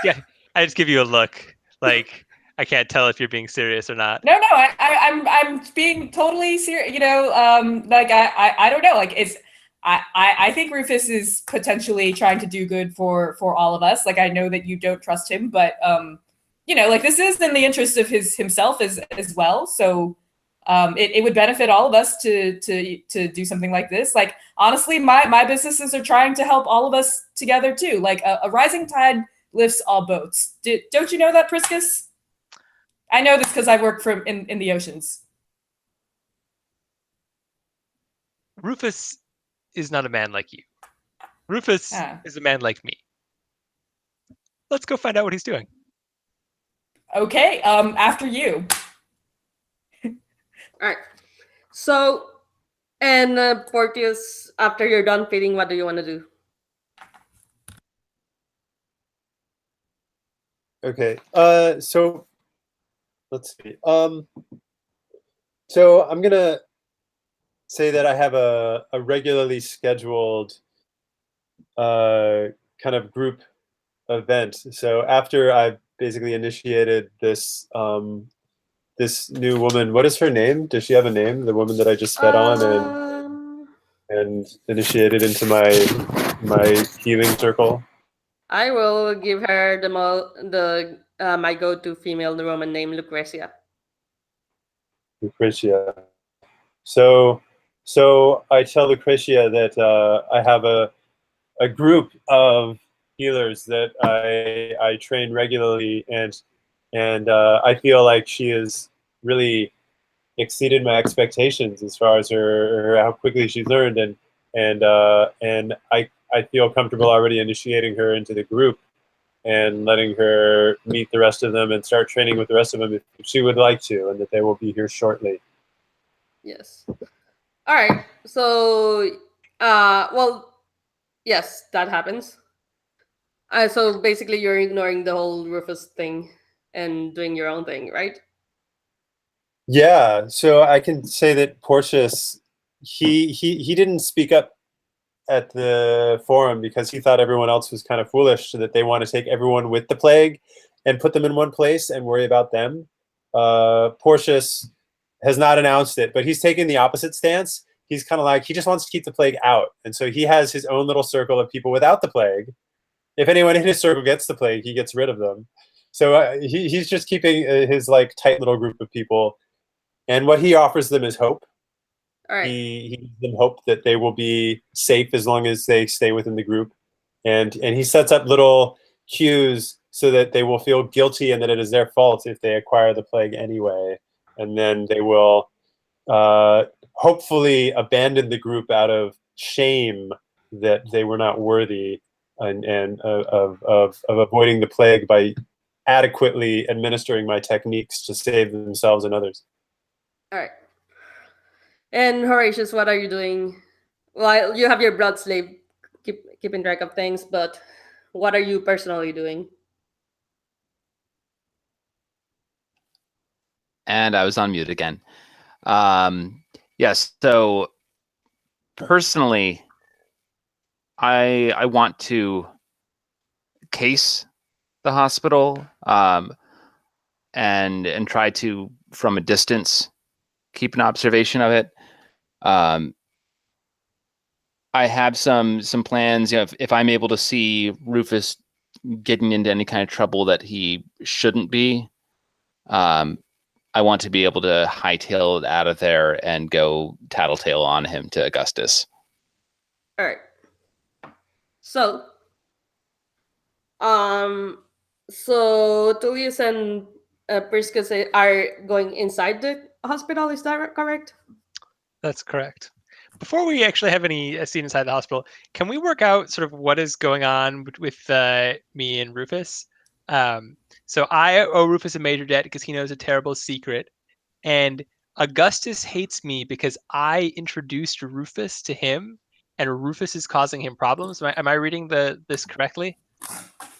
just give you a look. Like I can't tell if you're being serious or not. No, I'm being totally serious. Like I don't know. Like I think Rufus is potentially trying to do good for all of us. Like I know that you don't trust him, but like this is in the interest of himself as well. So it would benefit all of us to do something like this. Like honestly, my businesses are trying to help all of us together too. Like a rising tide lifts all boats. Don't you know that, Priscus? I know this because I work in the oceans. Rufus is not a man like you. Rufus is a man like me. Let's go find out what he's doing. Okay, after you. All right. So, and Porteous, after you're done feeding, what do you want to do? Okay. So let's see. So I'm gonna say that I have a regularly scheduled kind of group event. So after I've basically initiated this this new woman, what is her name? Does she have a name? The woman that I just fed on and initiated into my healing circle. I will give her my go-to female Roman name, Lucretia. Lucretia. So I tell Lucretia that I have a group of healers that I train regularly, and I feel like she has really exceeded my expectations as far as her how quickly she's learned, and I feel comfortable already initiating her into the group and letting her meet the rest of them and start training with the rest of them if she would like to, and that they will be here shortly. Yes. All right. So, well, yes, that happens. So basically, you're ignoring the whole Rufus thing and doing your own thing, right? Yeah, so I can say that Portius, he didn't speak up at the forum because he thought everyone else was kind of foolish, so that they want to take everyone with the plague and put them in one place and worry about them. Portius has not announced it, but he's taking the opposite stance. He's kind of like, he just wants to keep the plague out. And so he has his own little circle of people without the plague. If anyone in his circle gets the plague, he gets rid of them. So he's just keeping his like tight little group of people. And what he offers them is hope. All right. He gives them hope that they will be safe as long as they stay within the group. And he sets up little cues so that they will feel guilty and that it is their fault if they acquire the plague anyway. And then they will hopefully abandon the group out of shame that they were not worthy and of avoiding the plague by adequately administering my techniques to save themselves and others. All right. And Horatius, what are you doing? Well, you have your blood slave keeping track of things, but what are you personally doing? And I was on mute again. Yes, so personally, I want to case the hospital and try to, from a distance, keep an observation of it. I have some plans. You know, if I'm able to see Rufus getting into any kind of trouble that he shouldn't be, I want to be able to hightail it out of there and go tattletale on him to Augustus. All right. So, Tullius and Priscus are going inside the hospital. Is that correct? That's correct. Before we actually have any scene inside the hospital, can we work out sort of what is going on with me and Rufus? So I owe Rufus a major debt because he knows a terrible secret, and Augustus hates me because I introduced Rufus to him, and Rufus is causing him problems. Am I reading this correctly?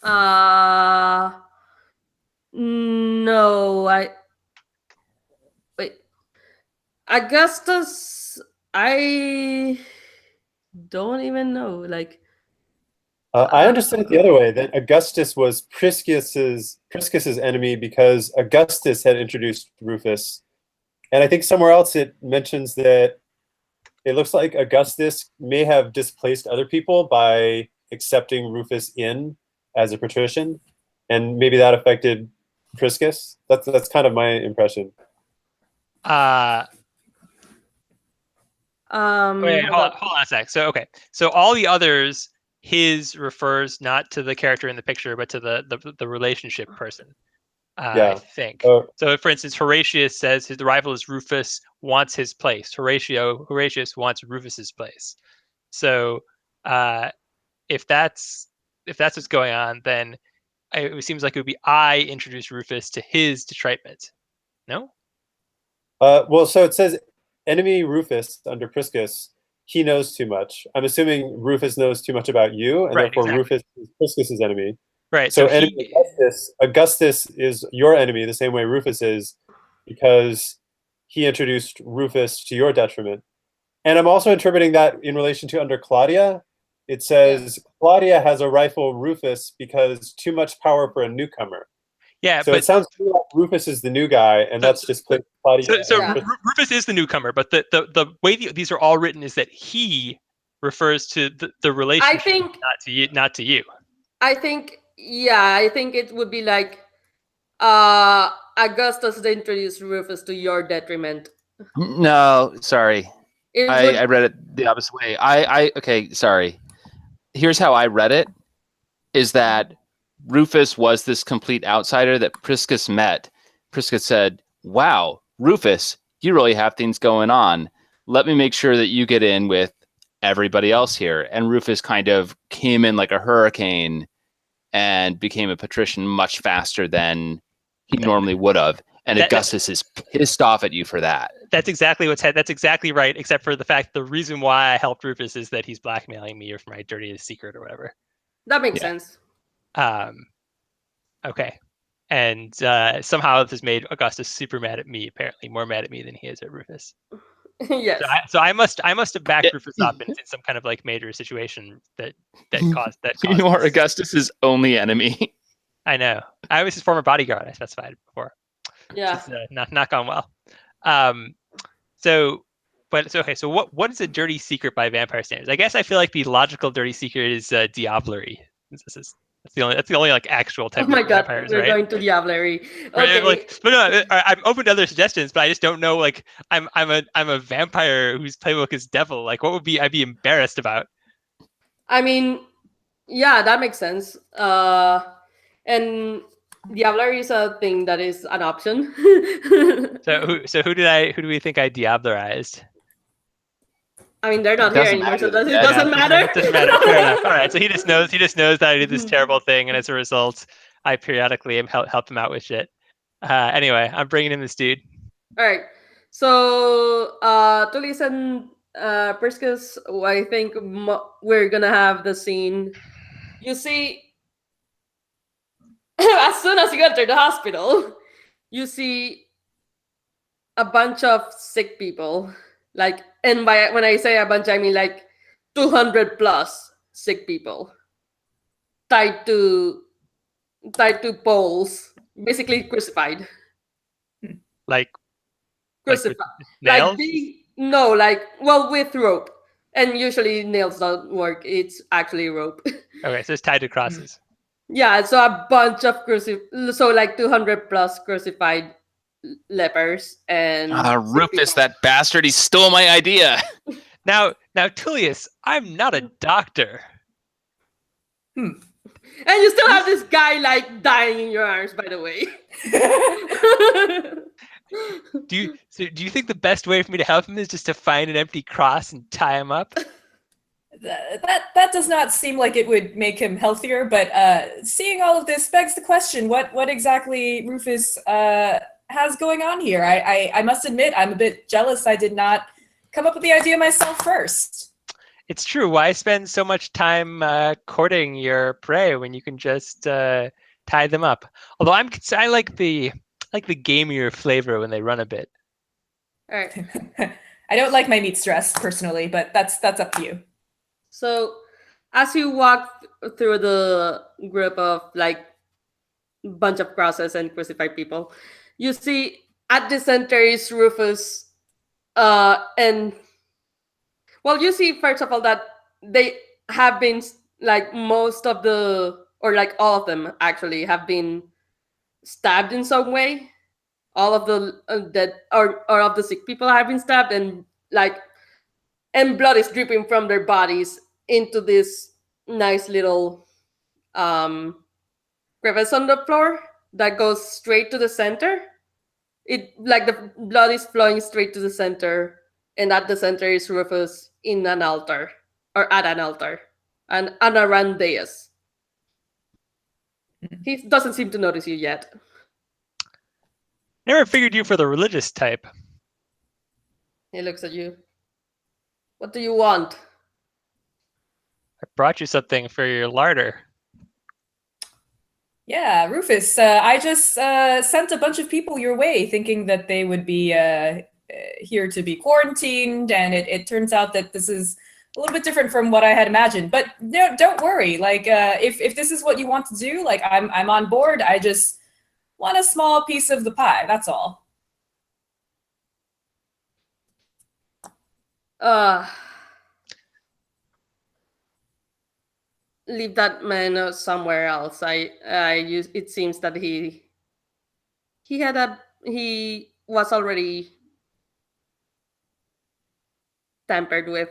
No, wait. Augustus, I don't even know. Like, I understood it the other way, that Augustus was Priscus's enemy because Augustus had introduced Rufus. And I think somewhere else it mentions that it looks like Augustus may have displaced other people by accepting Rufus in as a patrician, and maybe that affected Priscus. That's kind of my impression. Wait, hold on a sec. So okay, so all the others, his refers not to the character in the picture, but to the relationship person. Yeah. I think. So, for instance, Horatius says the rival is Rufus, wants his place. Horatius wants Rufus's place. So, if that's what's going on, then it seems like it would be I introduce Rufus to his detriment. No. Well, so it says enemy Rufus under Priscus. He knows too much. I'm assuming Rufus knows too much about you, and Right, therefore exactly. Rufus is Priscus's enemy. Right. So enemy Augustus is your enemy the same way Rufus is, because he introduced Rufus to your detriment. And I'm also interpreting that in relation to under Claudia. It says Claudia has a rival Rufus because too much power for a newcomer. Yeah, so but it sounds like Rufus is the new guy, and that's just Claudia. So Yeah. Rufus is the newcomer, but the way these are all written is that he refers to the relationship, I think not to you. I think it would be like Augustus introduced Rufus to your detriment. No, sorry. It would, I read it the opposite way. Okay, sorry. Here's how I read it, is that Rufus was this complete outsider that Priscus met. Priscus said, wow, Rufus, you really have things going on. Let me make sure that you get in with everybody else here. And Rufus kind of came in like a hurricane and became a patrician much faster than he normally would have. And Augustus is pissed off at you for that. That's exactly that's exactly right, except for the fact the reason why I helped Rufus is that he's blackmailing me or for my dirtiest secret or whatever. That makes sense. Okay. And somehow this has made Augustus super mad at me, apparently more mad at me than he is at Rufus. Yes. So I must have backed Rufus up in some kind of like major situation that caused You are Augustus's only enemy. I know. I was his former bodyguard. I specified before. Yeah. It's not gone well. So what is a dirty secret by vampire standards? I guess I feel like the logical dirty secret is diablerie. That's the only like actual type. Oh my of god, vampires, we're right? going to diablerie. Right, Okay. but no, I'm open to other suggestions, but I just don't know. Like, I'm a vampire whose playbook is devil. Like, what would I'd be embarrassed about? I mean, yeah, that makes sense. And diablerie is a thing that is an option. So who do we think I diablerized? I mean, they're not It here doesn't anymore, so matter. it doesn't matter. It doesn't matter. Fair enough. All right. So he just knows that I did this terrible thing, and as a result, I periodically help him out with shit. Anyway, I'm bringing in this dude. All right. So, Tulis and Priscus, I think we're gonna have the scene. You see, as soon as you enter the hospital, you see a bunch of sick people. Like, and when I say a bunch, I mean like 200 plus sick people tied to poles, basically crucified. Like Crucified. nails? Well, with rope. And usually nails don't work. It's actually rope. Okay, so it's tied to crosses. Yeah, so a bunch of so like 200 plus crucified lepers and Rufus, that bastard, he stole my idea. Now, Tullius, I'm not a doctor. And you still have this guy like dying in your arms, by the way. Do you think the best way for me to help him is just to find an empty cross and tie him up? That does not seem like it would make him healthier, but seeing all of this begs the question, what exactly Rufus has going on here? I must admit, I'm a bit jealous I did not come up with the idea myself first. It's true. Why spend so much time courting your prey when you can just tie them up? Although I like the gamier flavor when they run a bit. All right. I don't like my meat stress personally, but that's up to you. So, as you walk through the group of like bunch of crosses and crucified people, you see at the center is Rufus, and well, you see first of all that they have been like most of the or like all of them actually have been stabbed in some way. All of the dead or of the sick people have been stabbed, and blood is dripping from their bodies into this nice little crevice on the floor that goes straight to the center. It like the blood is flowing straight to the center, and at the center is Rufus in an altar or at an altar, and on a round dais. He doesn't seem to notice you yet. Never figured you for the religious type. He looks at you. What do you want? I brought you something for your larder. Yeah, Rufus, I just sent a bunch of people your way thinking that they would be here to be quarantined, and it turns out that this is a little bit different from what I had imagined. But no, don't worry. Like, if this is what you want to do, like, I'm on board. I just want a small piece of the pie. That's all. Leave that man somewhere else. It seems that he was already tampered with,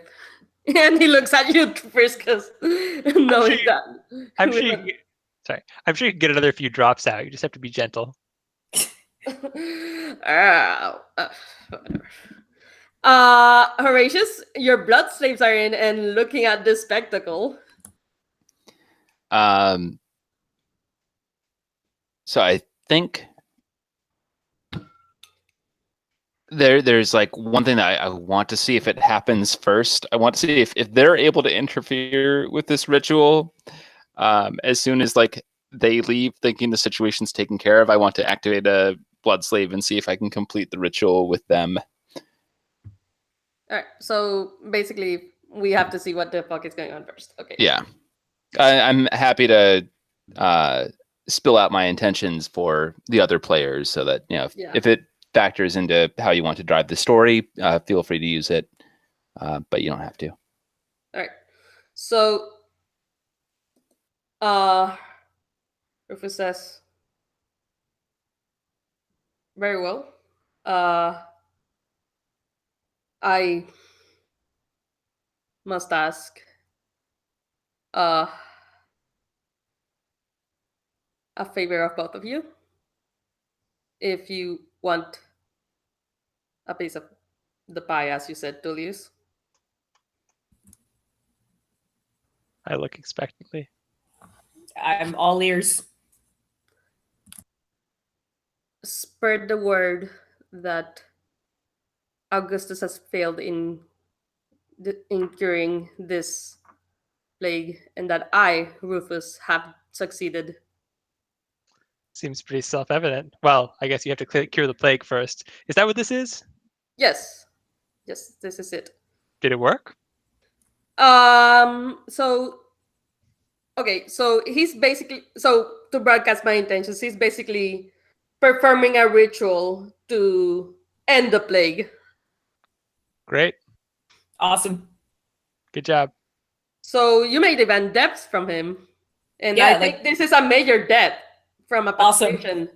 and he looks at you first because knowing that. I'm sure you can get another few drops out. You just have to be gentle. Horatius, your blood slaves are in and looking at this spectacle. So I think there's like one thing that I want to see if it happens first. I want to see if they're able to interfere with this ritual as soon as like they leave thinking the situation's taken care of. I want to activate a blood slave and see if I can complete the ritual with them. All right. So basically, we have to see what the fuck is going on first. Okay. Yeah, I'm happy to spill out my intentions for the other players so that if it factors into how you want to drive the story, feel free to use it, but you don't have to. All right. So, Rufus says, very well. I must ask, a favor of both of you. If you want a piece of the pie, as you said, Tullius. I look expectantly. I'm all ears. Spread the word that Augustus has failed in curing this plague, and that I, Rufus, have succeeded. Seems pretty self-evident. Well, I guess you have to cure the plague first. Is that what this is? Yes, this is it. Did it work? So okay, so he's basically, so to broadcast my intentions, he's basically performing a ritual to end the plague. Great. Awesome. Good job. So you may demand debts from him, and Yeah, I think this is a major debt from a Awesome. patient.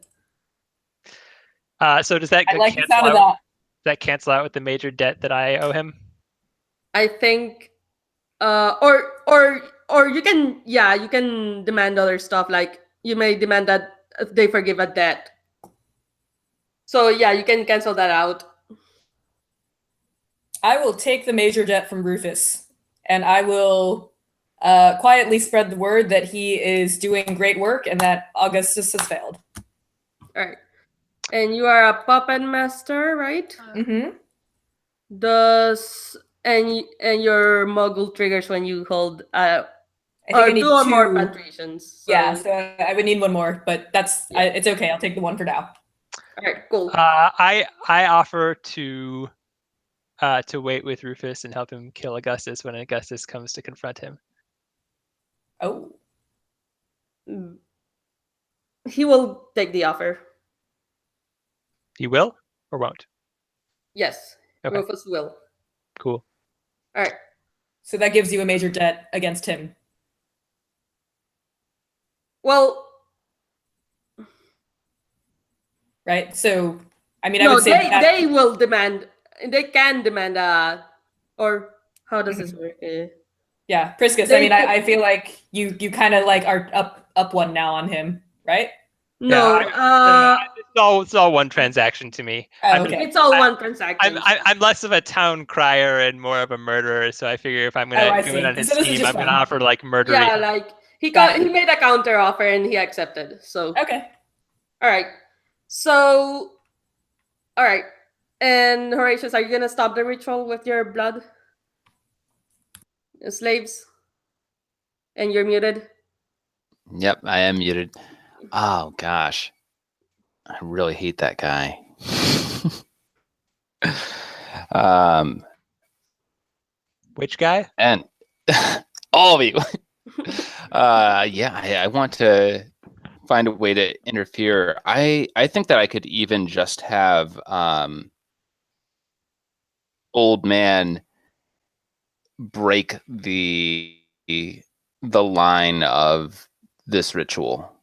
So does that I like the cancel sound of out? that. Does that cancel out with the major debt that I owe him? I think, or you can, you can demand other stuff, like you may demand that they forgive a debt. So yeah, you can cancel that out. I will take the major debt from Rufus, and I will quietly spread the word that he is doing great work and that Augustus has failed. All right. And you are a puppet master, right? Mm-hmm. And your muggle triggers when you hold I think I need two or more two. patricians. So. Yeah, so I would need one more, but it's okay. I'll take the one for now. All right, cool. I offer to wait with Rufus and help him kill Augustus when Augustus comes to confront him. Oh. He will take the offer. He will or won't? Yes, Okay. Rufus will. Cool. All right. So that gives you a major debt against him. Well, right? So, I mean, no, I would say they will demand. They can demand or how does this work? Yeah, Priscus. I mean, I feel like you kind of like are up one now on him, right? No, it's all one transaction to me. Oh, okay. It's all one transaction. I'm less of a town crier and more of a murderer, so I figure if I'm gonna go in on his scheme, I'm gonna offer like murder. Yeah, like he made a counter offer and he accepted. So okay, all right. So all right, and Horatius, are you gonna stop the ritual with your blood slaves? And you're muted. Yep, I am muted. Oh gosh, I really hate that guy. Which guy? And all of you. I want to find a way to interfere. I think that I could even just have old man break the line of this ritual.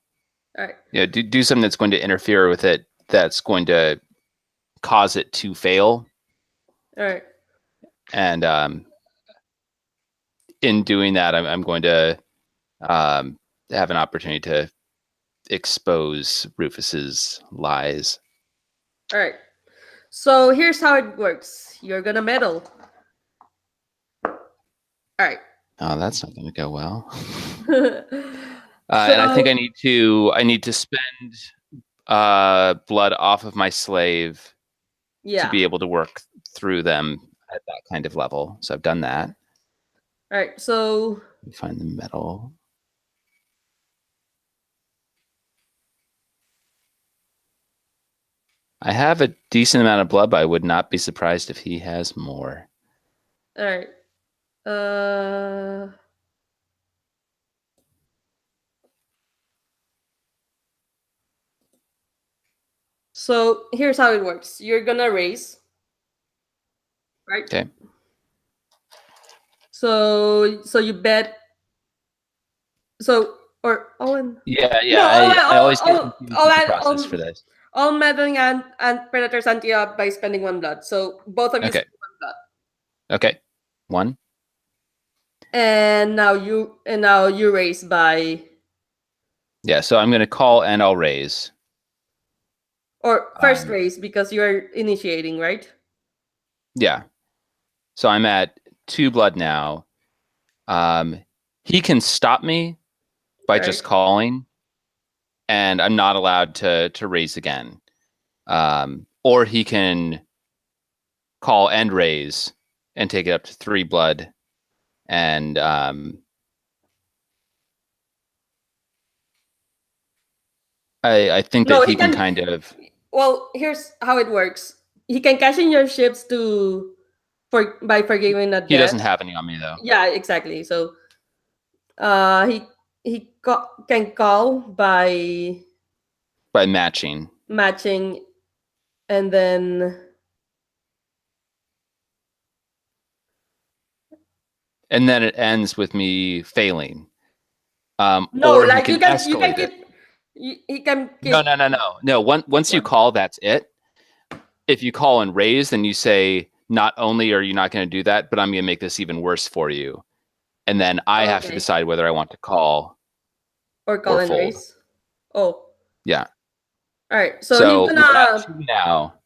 All right. Yeah, do something that's going to interfere with it, that's going to cause it to fail. All right. And in doing that, I'm going to have an opportunity to expose Rufus's lies. All right. So here's how it works. You're gonna meddle. All right. Oh, that's not going to go well. And I think I need to spend blood off of my slave Yeah. be able to work through them at that kind of level. So I've done that. All right. So Find the metal. I have a decent amount of blood, but I would not be surprised if he has more. all right. So here's how it works. You're gonna raise, right? Okay. So you bet. So or Owen. Yeah, yeah. No, I always get confused with the process all for this. all meddling and predators anti-up by spending 1 blood. So both of you Okay. spend 1 blood. Okay. 1. And now you raise by, Yeah, so I'm going to call and I'll raise. or first Um, raise because you're initiating, right? Yeah. So I'm at 2 blood now. He can stop me by Right. just calling, and I'm not allowed to raise again. Or he can call and raise and take it up to 3 blood. And I think No, that he he can can. kind of. Well, here's how it works. He can cash in your ships by forgiving a He doesn't debt. have any on me though. Yeah, exactly. So can call by By matching. matching, and then And then it ends with me failing. no, Or he like can you can escalate keep. it. He can keep. No. Once you What? call, that's it. If you call and raise, then you say, not only are you not going to do that, but I'm going to make this even worse for you. And then I have to Okay. decide whether I want to call Or call or and fold. raise. Oh, Yeah. all right. So he's So we're at gonna. 2 now.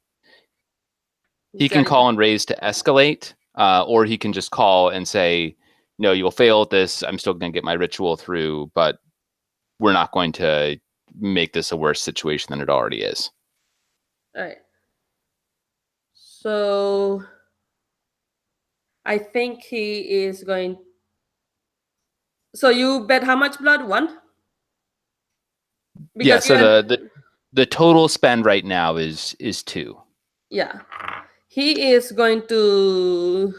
He can Sorry. call and raise to escalate, or he can just call and say, no, you'll fail at this. I'm still going to get my ritual through, but we're not going to make this a worse situation than it already is. All right. So I think he is going. So you bet how much blood? 1. Yeah, Because so you had, the total spend right now is 2. yeah. He is going to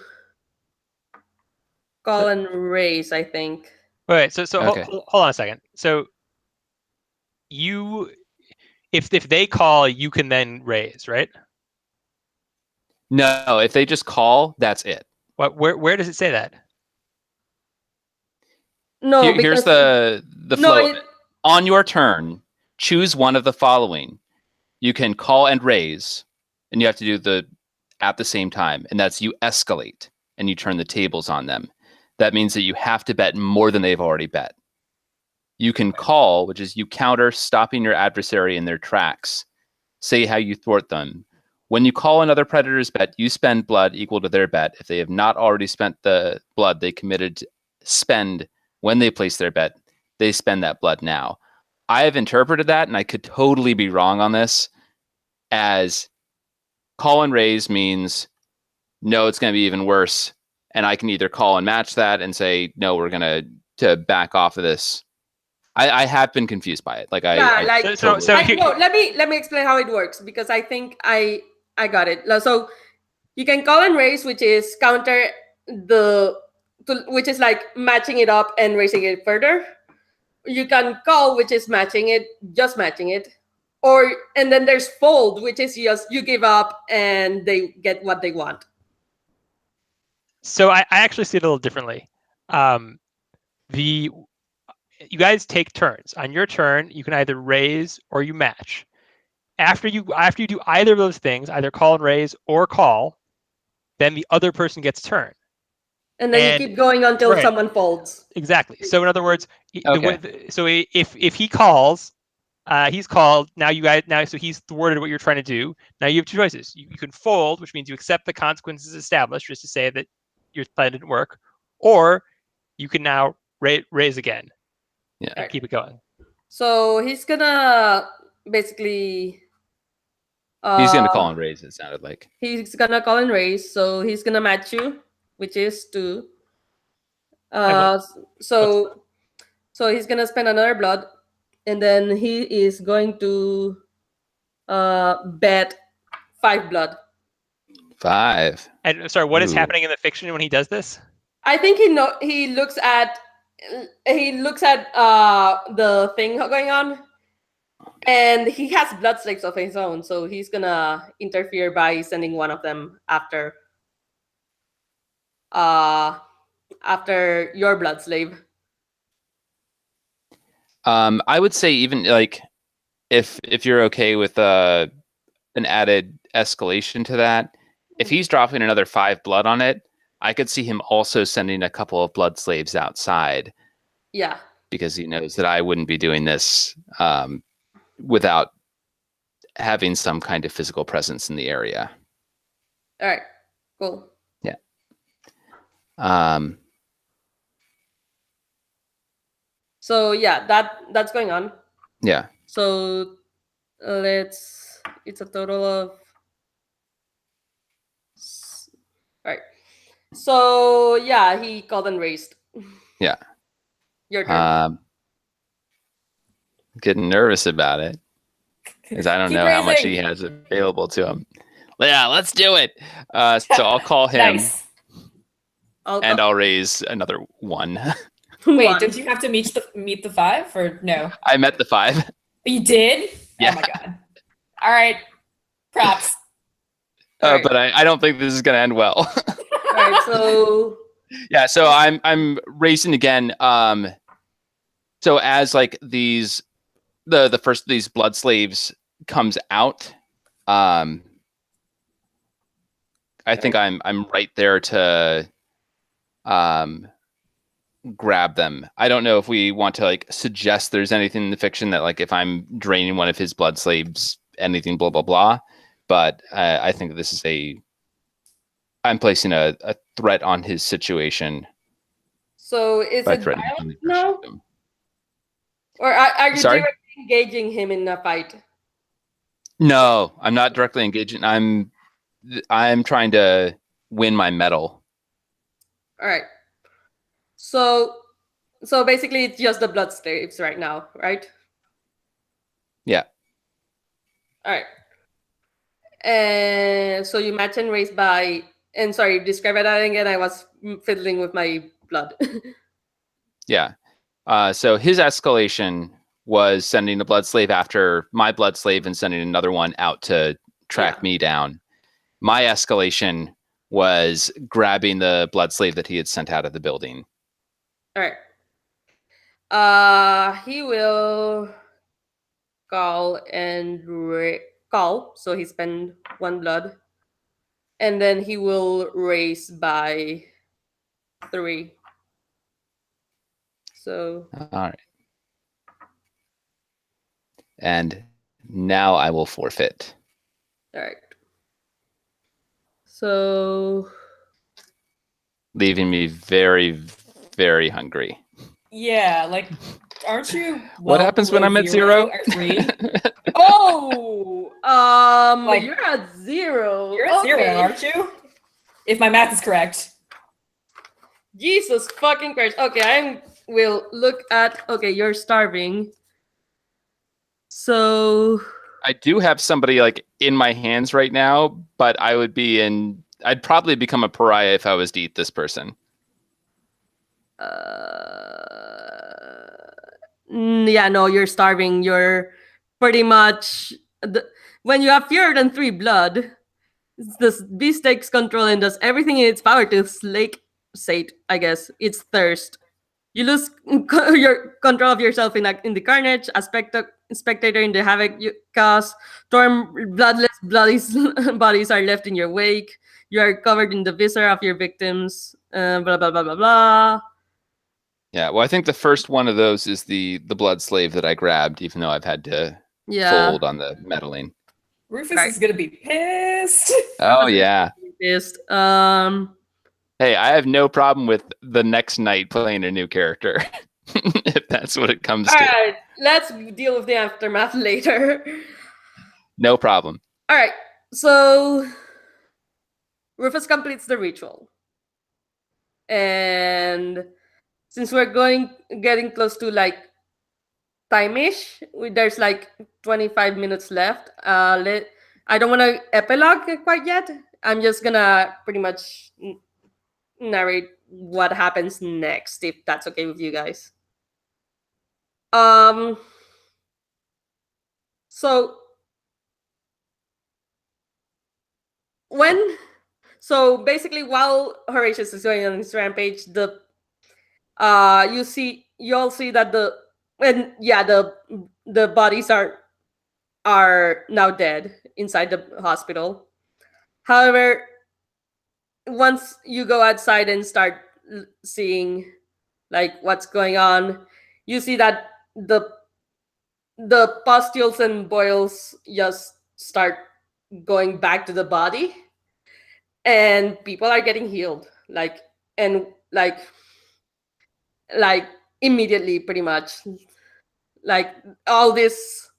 call and raise, I think. Wait, so Okay. hold on a second. So you, if they call, you can then raise, right? No, if they just call, that's it. What? Where does it say that? No, Here's because the no, flow of it. On your turn, choose one of the following. You can call and raise, and you have to do the at the same time, and that's you escalate and you turn the tables on them. That means that you have to bet more than they've already bet. You can call, which is you counter, stopping your adversary in their tracks. Say how you thwart them. When you call another predator's bet, you spend blood equal to their bet. If they have not already spent the blood they committed to spend when they place their bet, they spend that blood now. I have interpreted that, and I could totally be wrong on this, as call and raise means, no, it's going to be even worse. And I can either call and match that and say, no, we're going to back off of this. I have been confused by it. Like yeah, I like So no, let me explain how it works because I think I got it. So you can call and raise, which is counter which is like matching it up and raising it further. You can call, which is just matching it, and then there's fold, which is just you give up and they get what they want. So I actually see it a little differently. You guys take turns. On your turn, you can either raise or you match. After you do either of those things, either call and raise or call, then the other person gets turn. And then you keep going until right. someone folds. Exactly. So in other words, Okay. if he calls, he's called. Now so he's thwarted what you're trying to do. Now you have 2 choices. You can fold, which means you accept the consequences established, just to say that your plan didn't work, or you can now raise again. Yeah. And keep it going. So he's gonna basically He's gonna call and raise. It sounded like. He's gonna call and raise, so he's gonna match you, which is 2. And So he's gonna spend another blood, and then he is going to bet 5 blood. 5. And sorry, what is Ooh. happening in the fiction when he does this? I think he looks at the thing going on, and he has blood slaves of his own, so he's gonna interfere by sending one of them after your blood slave. I would say even like if you're okay with an added escalation to that, if he's dropping another 5 blood on it, I could see him also sending a couple of blood slaves outside. Yeah. Because he knows that I wouldn't be doing this without having some kind of physical presence in the area. All right. Cool. Yeah. So yeah, that's going on. Yeah. So it's a total of right. So yeah, he called and raised. Yeah. Your turn. Getting nervous about it because I don't Keep know how much raising. he has available to him. Yeah, let's do it. So I'll call him Nice. I'll raise another 1. Wait, One. don't you have to meet the 5 or no? I met the 5. You did? Yeah. Oh my god. All right. Props. Alright. But I don't think this is going to end well. All right. So Yeah, so I'm racing again. So as like these the first of these blood slaves comes out, I think I'm right there to grab them. I don't know if we want to like suggest there's anything in the fiction that like if I'm draining one of his blood slaves, anything blah blah blah. But I think this is I'm placing a threat on his situation. So is By it threatening violent him. now? Or are you Sorry? directly engaging him in a fight? No, I'm not directly engaging. I'm trying to win my medal. All right. So basically it's just the blood slaves right now, right? Yeah. All right. And so you match and raise by, and sorry, describe that again. I was fiddling with my blood. Yeah. So his escalation was sending a blood slave after my blood slave and sending another one out to track me down. My escalation was grabbing the blood slave that he had sent out of the building. All right. He will call and call, so he spend 1 blood, and then he will raise by 3. So All right. And now I will forfeit. all right. So Leaving me very, very hungry. Yeah, like, aren't you? What happens when I'm at 0? Or 3? oh, Like, you're at 0. You're at 0, Okay. aren't you? If my math is correct. Jesus fucking Christ. Okay, I will look at. Okay, you're starving. So I do have somebody like in my hands right now, but I'd probably become a pariah if I was to eat this person. yeah, no, you're starving. You're pretty much when you have fewer than 3 blood, this beast takes control and does everything in its power to sate, I guess, its thirst. You lose your control of yourself in the carnage, a spectator in the havoc you cause. Torn, bloodless bodies are left in your wake. You are covered in the viscera of your victims. Blah blah blah blah blah. Yeah, well, I think the first one of those is the blood slave that I grabbed, even though I've had to fold on the meddling. Rufus Right. is gonna be pissed. Oh yeah. Pissed. Hey, I have no problem with the next night playing a new character, if that's what it comes All to. right, let's deal with the aftermath later. No problem. All right. So Rufus completes the ritual, and since we're getting close to like time-ish, there's like 25 minutes left. I don't want to epilogue quite yet. I'm just gonna pretty much narrate what happens next, if that's okay with you guys. Um. So when so basically while Horatius is going on his rampage, you all see that the bodies are now dead inside the hospital. However, once you go outside and start seeing like what's going on, you see that the pustules and boils just start going back to the body, and people are getting healed and like immediately, pretty much. Like all this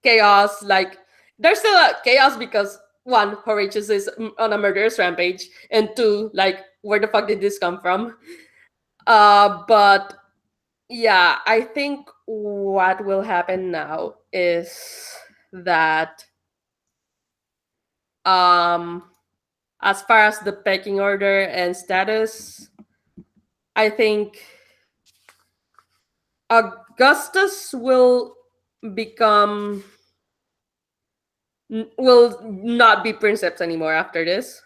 chaos, like there's still a chaos because one, Horatius is on a murderous rampage, and two, like where the fuck did this come from? But yeah, I think what will happen now is that as far as the pecking order and status, I think Augustus become will not be princeps anymore after this.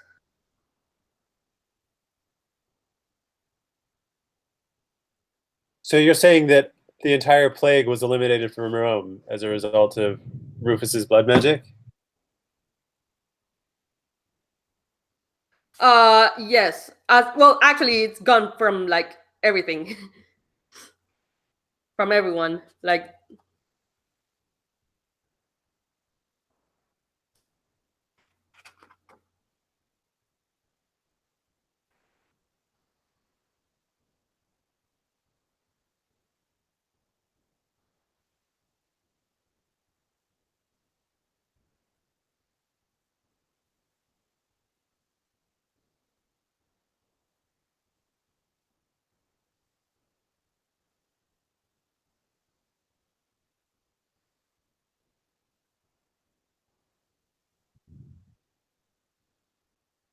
So you're saying that the entire plague was eliminated from Rome as a result of Rufus's blood magic? Yes. Well, actually, it's gone from like everything, from everyone. Like,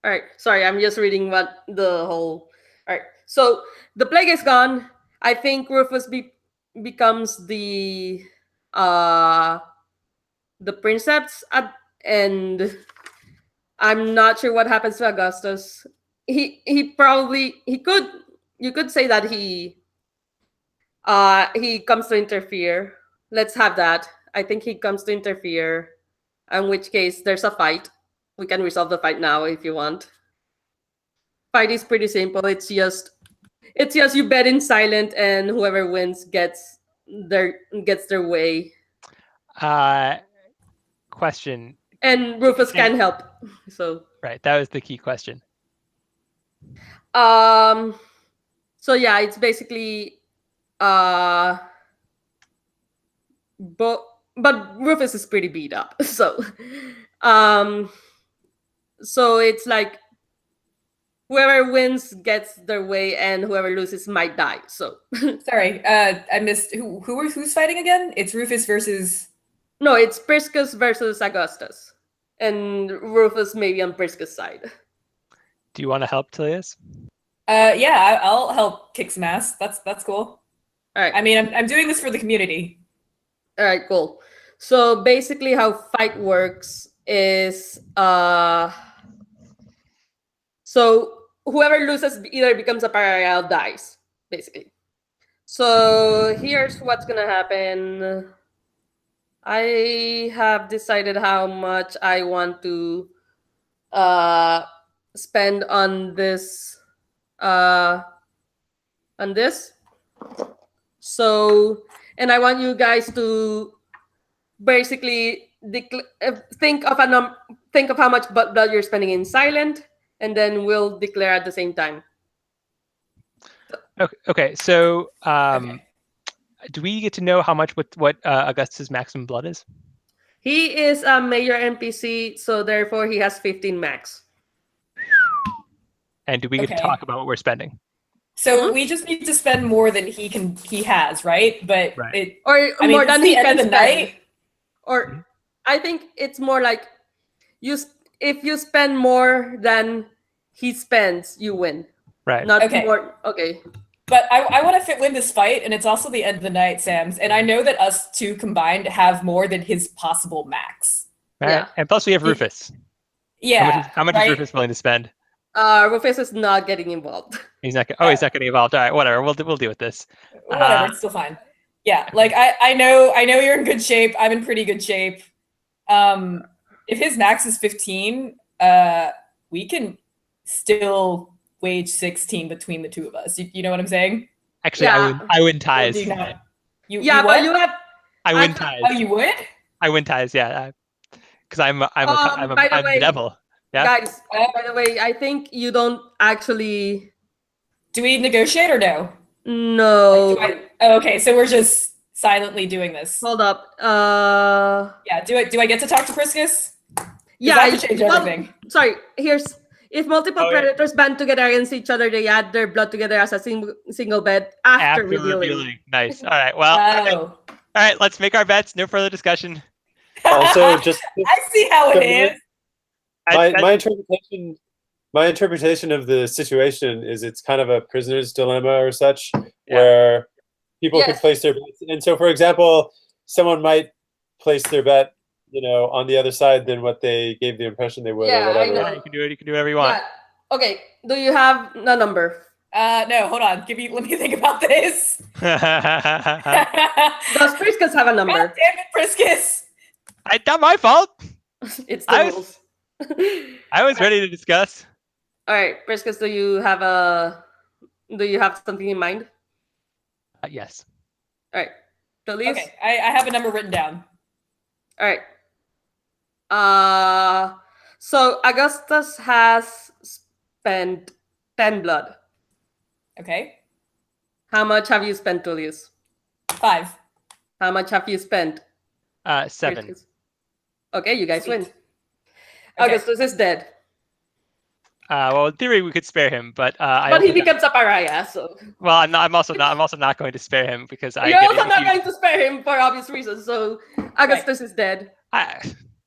all right. Sorry, I'm just reading what the whole. All right. So the plague is gone. I think Rufus becomes uh the princeps and I'm not sure what happens to Augustus. He probably he could you could say that he comes to interfere. Let's have that. I think he comes to interfere. In which case there's a fight. We can resolve the fight now if you want. Fight is pretty simple. It's just you bet in silent and whoever wins gets their way. Question. And Rufus can help. So Right, that was the key question. so yeah, it's basically but Rufus is pretty beat up. Um so it's like whoever wins gets their way and whoever loses might die. So Sorry, I missed who's fighting again? It's Rufus versus. no, it's Priscus versus Augustus. And Rufus maybe on Priscus' side. Do you want to help, Tilius? Yeah, I'll help kick some ass. That's cool. All right. I mean, I'm doing this for the community. All right, cool. So basically how fight works is so whoever loses either becomes a pariah or dies, basically. So here's what's gonna happen. I have decided how much I want to spend on this So, and I want you guys to basically think of think of how much blood you're spending in silent, and then we'll declare at the same time. Okay. So, do we get to know how much what Augustus' maximum blood is? He is a major NPC, so therefore he has 15 max. And do we get to Okay. talk about what we're spending? So we just need to spend more than he has, right? But Right. it Or I mean, more it's than the he end can of the spend. night. Or I think it's more like if you spend more than he spends, you win. Right. Not Okay. more. Okay. But I want to win this fight, and it's also the end of the night, Sam's. And I know that us two combined have more than his possible max. Right. Yeah. And plus we have Rufus. Yeah. How much right? is Rufus willing to spend? Rufus is not getting involved. He's not. He's not getting involved. All right. Whatever. We'll deal with this. Whatever, it's still fine. Yeah, like I know you're in good shape. I'm in pretty good shape. If his max is 15, we can still wage 16 between the two of us. You know what I'm saying? Actually, Yeah. I win Or ties. do you not? You Yeah, what? but you have. I win Actually- ties. Oh, you would? I win ties. Yeah. Because I'm by the way, the devil. Yeah. Guys, by the way, I think you don't actually. Do we negotiate or no? No. Okay, so we're just silently doing this. Hold up. Yeah, do I get to talk to Priscus? Yeah. that could change well, everything. Sorry. Here's if multiple Oh, yeah. predators band together against each other, they add their blood together as a single bed after revealing. Nice. All right. Well. Oh. All right. Let's make our bets. No further discussion. Also, just I see how it is. my interpretation of the situation is it's kind of a prisoner's dilemma or such, where people could Yes. place their bets. And so, for example, someone might place their bet, on the other side than what they gave the impression they would, Yeah, or I whatever. know. Yeah, you can do it. You can do whatever you want. Yeah. Okay. Do you have a number? No, hold on. Let me think about this. Does Priscus have a God number? damn it, Priscus. Not my fault. It's I the was- rules. I was ready to discuss. All right, Priscus, do you have something in mind? Yes. All right. Tullius? Okay, I have a number written down. All right. So Augustus has spent 10 blood. Okay. How much have you spent, Tullius? 5. How much have you spent? 7. Priscus? Okay, you guys Sweet. win. Okay. Augustus is dead. Well, in theory, we could spare him, but But he becomes a pariah, so well, I'm also not going to spare him because you're also not going to spare him for obvious reasons. So Augustus is dead.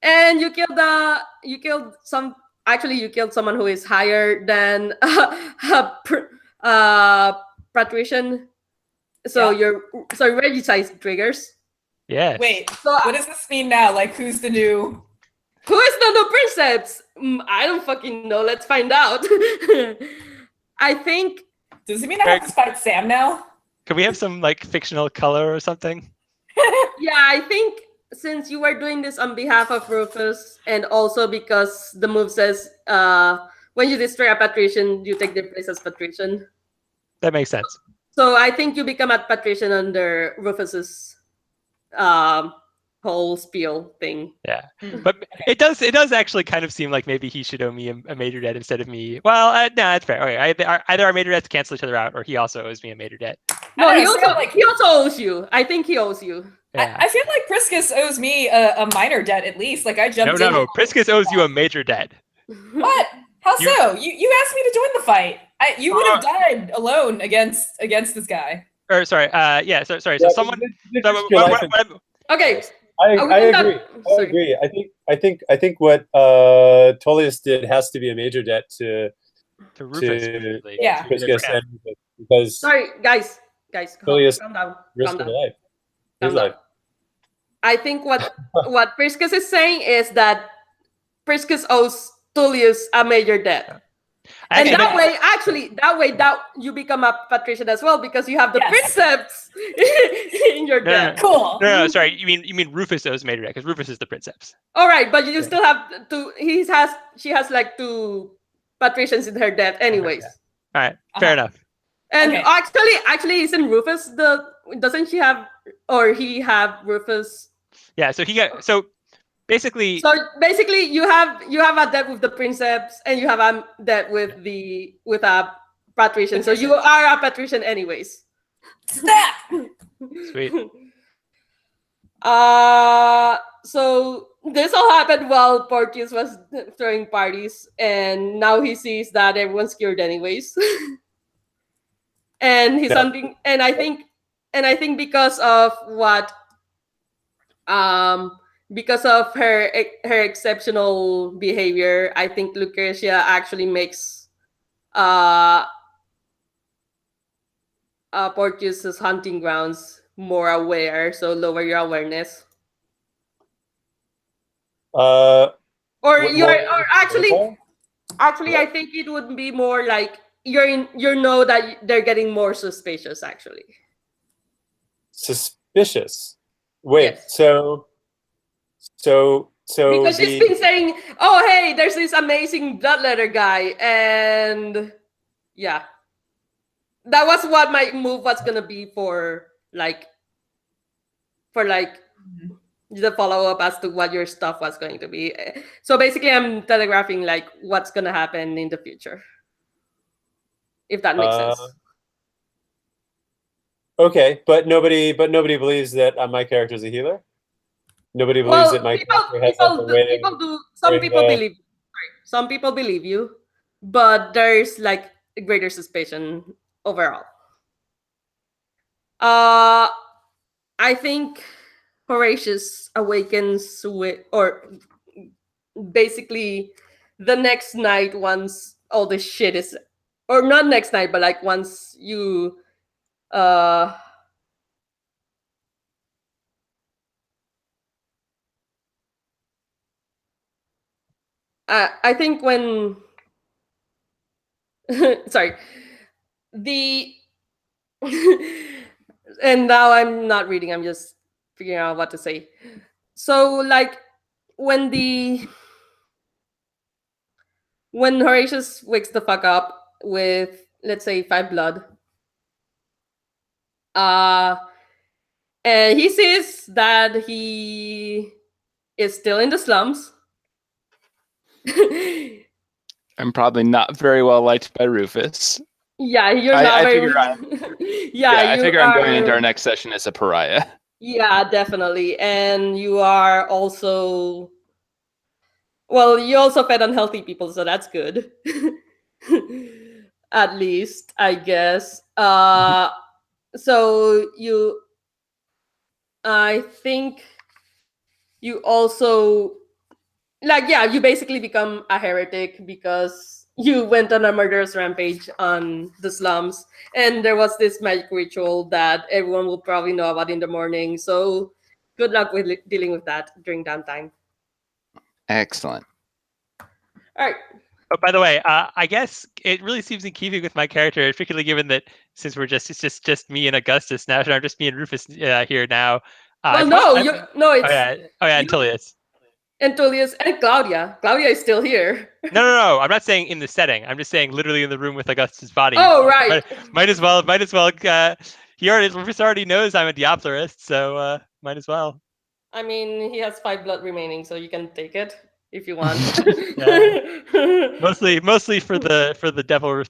And you killed someone who is higher than patrician. So Yeah. you're regicides triggers. Yes. Wait, So what does this mean now? Like, who's the new? who is the new princeps? I don't fucking know. Let's find out. I think Does it mean I have to fight Sam now? Could we have some like fictional color or something? I think since you were doing this on behalf of Rufus, and also because the move says when you destroy a patrician, you take their place as patrician. That makes sense. So I think you become a patrician under Rufus's whole spiel thing. Yeah, but it does actually kind of seem like maybe he should owe me a major debt instead of me. Well, no, that's fair. Okay, either our major debts cancel each other out, or he also owes me a major debt. No, I he don't know, also owes you. I think he owes you. Yeah. I feel like Priscus owes me a minor debt at least. Like I jumped in. No. Priscus owes you a major debt. What? How You- so? You asked me to join the fight. You would have died alone against this guy. Or sorry, yeah. Sorry. Yeah, So someone. you So risk your life in- Okay. I we agree. can I sorry. agree. I think what Tullius did has to be a major debt to To Rufus. to- basically. Yeah. Priscus and Rufus, because Sorry, guys, Tullius calm down. risked Calm his down. life. Calm His down. life. I think what Priscus is saying is that Priscus owes Tullius a major debt. And Actually, that way you become a patrician as well because you have the Yes. princeps in your No, debt. Cool. no. Sorry, you mean Rufus owes major debt because Rufus is the princeps. All right, but you still have to. She has like 2 patricians in her debt, anyways. All right, fair enough. And Okay. actually, isn't Rufus doesn't she have or he have Rufus? Yeah. So basically. So basically, you have a debt with the princeps, and you have a debt with a patrician. So you are a patrician, anyways. Snap. Sweet. So this all happened while Porteous was throwing parties, and now he sees that everyone's cured anyways. And he's Yeah. hunting, and I think because of what because of her exceptional behavior, I think Lucretia actually makes uh Porteous's hunting grounds more aware, so lower your awareness. Uh, Or what you're more? or actually I think it would be more like you know that they're getting more suspicious actually. Suspicious. Wait, Yes. so Because she's the been saying, "Oh, hey, there's this amazing bloodletter guy," and yeah, that was what my move was gonna be for like the follow up as to what your stuff was going to be. So basically, I'm telegraphing like what's gonna happen in the future, if that makes sense. okay, but nobody believes that my character is a healer. Nobody believes that Well, my character has like a way people do. Some bring people believe. Sorry, some people believe you, but there's like a greater suspicion overall. Uh, I think Horatius awakens with, or basically the next night once all this shit is, or not next night, but like once you, uh, I think when, sorry, the, and now I'm not reading, I'm just figuring out what to say. So like when the when Horatius wakes the fuck up with, let's say, 5 blood, uh and he sees that he is still in the slums. I'm probably not very well liked by Rufus. Yeah, you're not I very figure yeah, I you figure I'm going into are. our next session as a pariah. Yeah, definitely. And you are also, well, you also fed unhealthy people, so that's good. At least, I guess. So you, I think you also, like, yeah, you basically become a heretic because you went on a murderous rampage on the slums, and there was this magic ritual that everyone will probably know about in the morning. So good luck with dealing with that during downtime. Excellent. All right. Oh, by the way, I guess it really seems in keeping with my character, particularly given that since it's just me and Augustus now, I'm just me and Rufus here now. Well, no, it's and Tullius. and Tullius and Claudia. Claudia is still here. No. I'm not saying in the setting. I'm just saying literally in the room with Augustus' body. Oh, right. Might as well. Rufus already knows I'm a Diablerist, so might as well. I mean, he has 5 blood remaining, so you can take it if you want. Mostly for the devil,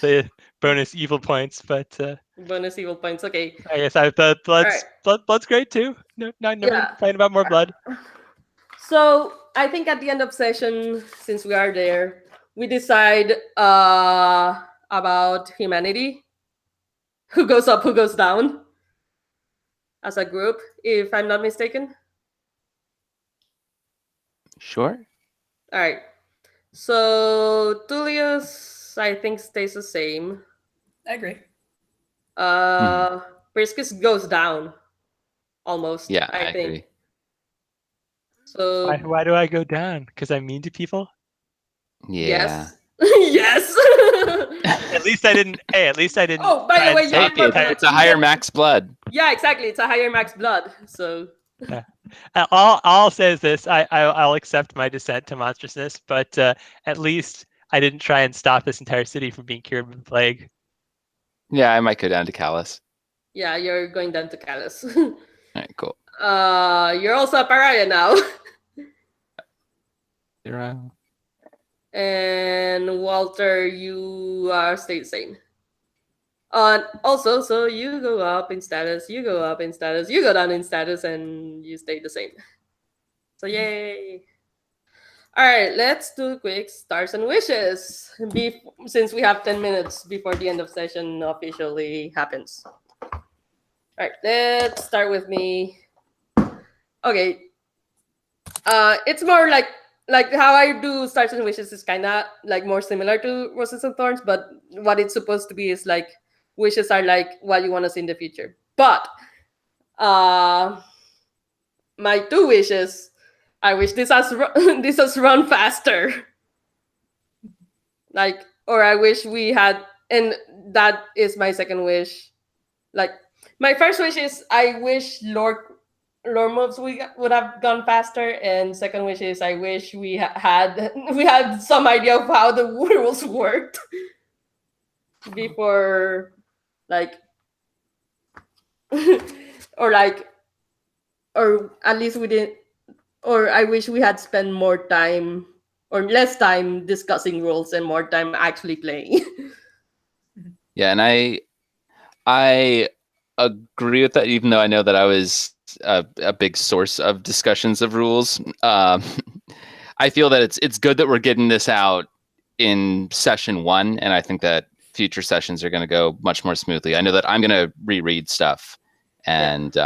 the bonus evil points, but bonus evil points. Okay. I guess the blood's great too. No, never fighting about more blood. So I think at the end of session, since we are there, we decide about humanity. Who goes up, who goes down as a group, if I'm not mistaken. Sure. All right. So Tullius, I think, stays the same. I agree. Priscus goes down almost. Yeah, I think. agree. So why do I go down? Because I'm mean to people? Yeah. Yes. At least I didn't. Hey, at least I didn't. Oh, by the way, it's a higher max blood. Yeah, exactly. It's a higher max blood. So Yeah. All I'll say is this: I'll accept my descent to monstrousness, but at least I didn't try and stop this entire city from being cured of the plague. Yeah, I might go down to Callus. Yeah, you're going down to Callus. All right, cool. You're also a pariah now. And Walter, you stay the same. Also, so you go up in status, you go up in status, you go down in status, and you stay the same. So yay. All right, let's do quick stars and wishes. Since we have 10 minutes before the end of session officially happens. All right, let's start with me. Okay. It's more like how I do stars and wishes is kind of like more similar to roses and thorns, but what it's supposed to be is like wishes are like what you want to see in the future. But my two wishes, I wish this has run faster. Like, or I wish we had, and that is my second wish. Like, my first wish is I wish lore moves would have gone faster, and second wish is I wish we had some idea of how the rules worked before, like, or like, or at least we didn't, or I wish we had spent more time or less time discussing rules and more time actually playing. Yeah, and I agree with that, even though I know that I was a big source of discussions of rules. I feel that it's good that we're getting this out in session 1, and I think that future sessions are going to go much more smoothly. I know that I'm going to reread stuff and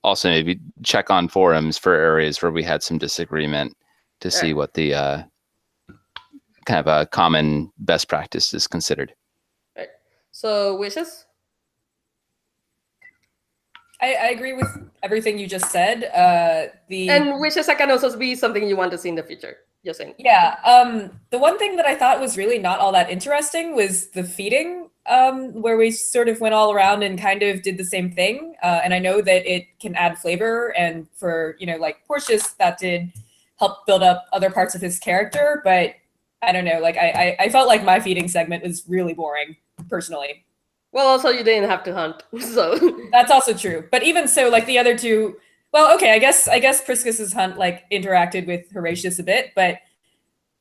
also maybe check on forums for areas where we had some disagreement to see what the kind of a common best practice is considered. Right. So wishes? I agree with everything you just said. And wishes can also be something you want to see in the future. Just saying. Yeah. The one thing that I thought was really not all that interesting was the feeding, where we sort of went all around and kind of did the same thing. And I know that it can add flavor, and for, like Portius, that did help build up other parts of his character. But I don't know, like I felt like my feeding segment was really boring, personally. Well, also you didn't have to hunt, so that's also true. But even so, like the other two, well, okay, I guess Priscus's hunt like interacted with Horatius a bit, but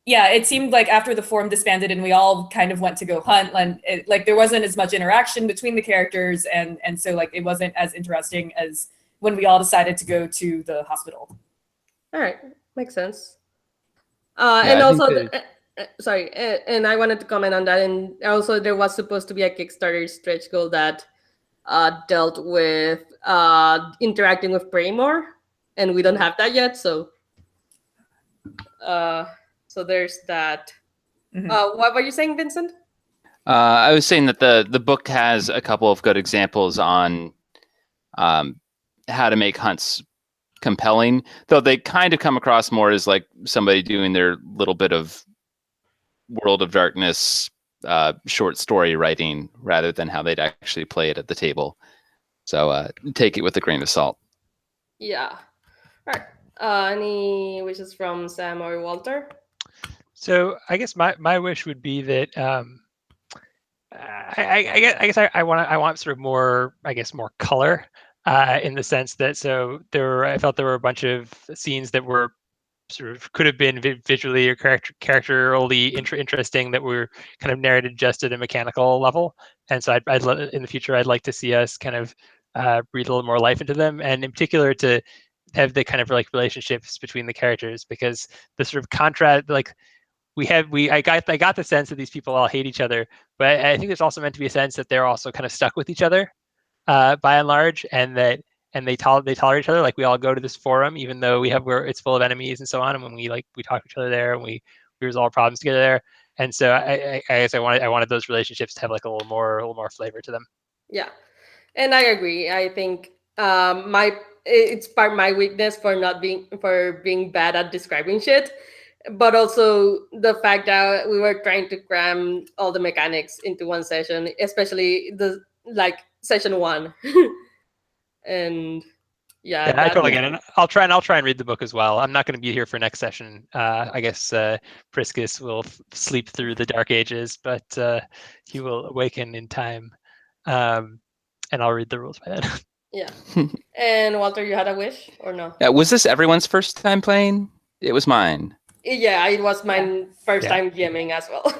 yeah, it seemed like after the forum disbanded and we all kind of went to go hunt, and like there wasn't as much interaction between the characters, and so like it wasn't as interesting as when we all decided to go to the hospital. All right, makes sense. Yeah, and I also, think sorry, and I wanted to comment on that. And also, there was supposed to be a Kickstarter stretch goal that dealt with interacting with prey more, and we don't have that yet. So, so there's that. Mhm. What were you saying, Vincent? I was saying that the book has a couple of good examples on how to make hunts compelling, though they kind of come across more as like somebody doing their little bit of World of Darkness short story writing rather than how they'd actually play it at the table. So take it with a grain of salt. Yeah. All right. Any wishes from Sam or Walter? So I guess my wish would be that I guess I want sort of more, I guess, more color in the sense that I felt there were a bunch of scenes that were sort of could have been visually or characterally interesting that were kind of narrated just at a mechanical level. And so in the future I'd like to see us kind of breathe a little more life into them, and in particular to have the kind of like relationships between the characters, because the sort of contrast, like I got the sense that these people all hate each other, but I think there's also meant to be a sense that they're also kind of stuck with each other by and large, and they tolerate each other. Like we all go to this forum, even though where it's full of enemies and so on. And when we talk to each other there, and we resolve problems together there. And so I guess I wanted those relationships to have like a little more flavor to them. Yeah, and I agree. I think it's part of my weakness for being bad at describing shit, but also the fact that we were trying to cram all the mechanics into one session, especially the like session 1, and yeah, I totally get it. I'll try and read the book as well. I'm not going to be here for next session. I guess Priscus will sleep through the Dark Ages, but he will awaken in time, and I'll read the rules by then. Yeah. And Walter, you had a wish or no? Yeah, was this everyone's first time playing? It was mine. Yeah, it was my first time GMing as well.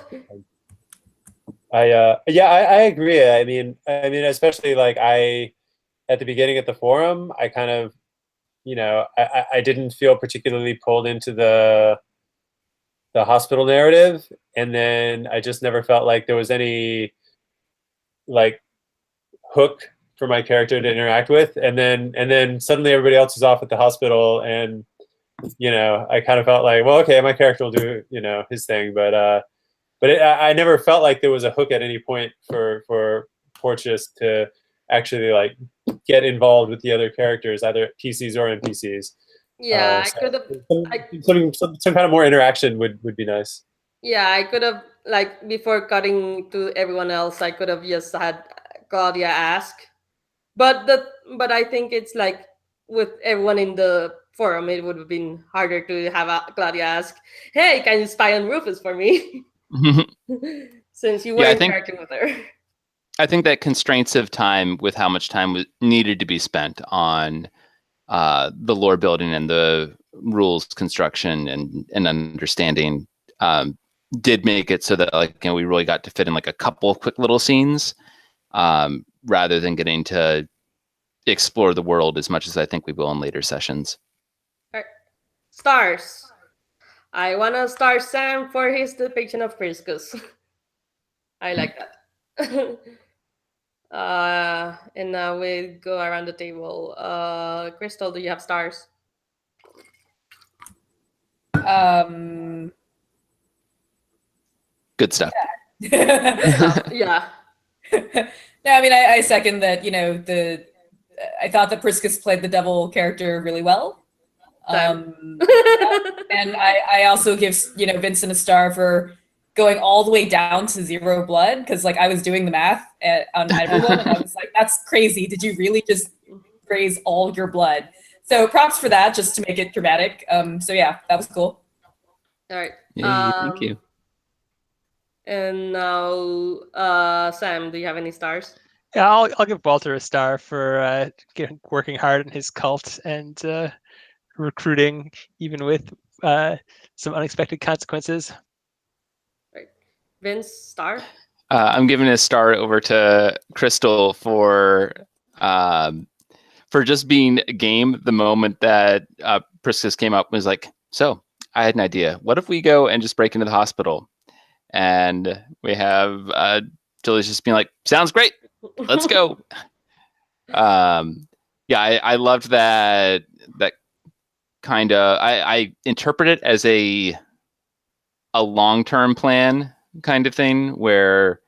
I agree. I mean, especially like at the beginning at the forum, I kind of I didn't feel particularly pulled into the hospital narrative, and then I just never felt like there was any like hook for my character to interact with, and then suddenly everybody else is off at the hospital, and I kind of felt like, well, okay, my character will do his thing, but I never felt like there was a hook at any point for Porteous to actually like get involved with the other characters, either PCs or NPCs. Yeah, I So could have. some kind of more interaction would be nice. Yeah, I could have, like, before cutting to everyone else, I could have just had Claudia ask. But I think it's like with everyone in the forum, it would have been harder to have Claudia ask, "Hey, can you spy on Rufus for me?" Since you were Yeah, interacting with her. I think that constraints of time with how much time was needed to be spent on the lore building and the rules construction and understanding did make it so that we really got to fit in like a couple of quick little scenes rather than getting to explore the world as much as I think we will in later sessions. All right. Stars. I want to star Sam for his depiction of Priscus. I like that. And now we go around the table. Crystal, do you have stars? Good stuff. Yeah. No, I mean, I second that. I thought that Priscus played the devil character really well. And I also give Vincent a star for going all the way down to 0 blood, because like I was doing the math on everyone and I was like, that's crazy. Did you really just raise all your blood? So props for that, just to make it dramatic. So yeah, that was cool. All right. Yay, thank you. And now, Sam, do you have any stars? Yeah, I'll give Walter a star for working hard in his cult and recruiting, even with some unexpected consequences. Right. Vince, star? I'm giving a star over to Crystal for just being game the moment that Priscus came up and was like, so I had an idea. What if we go and just break into the hospital? And we have Julie's just being like, sounds great. Let's go. I loved that kind of, I interpret it as a long-term plan kind of thing where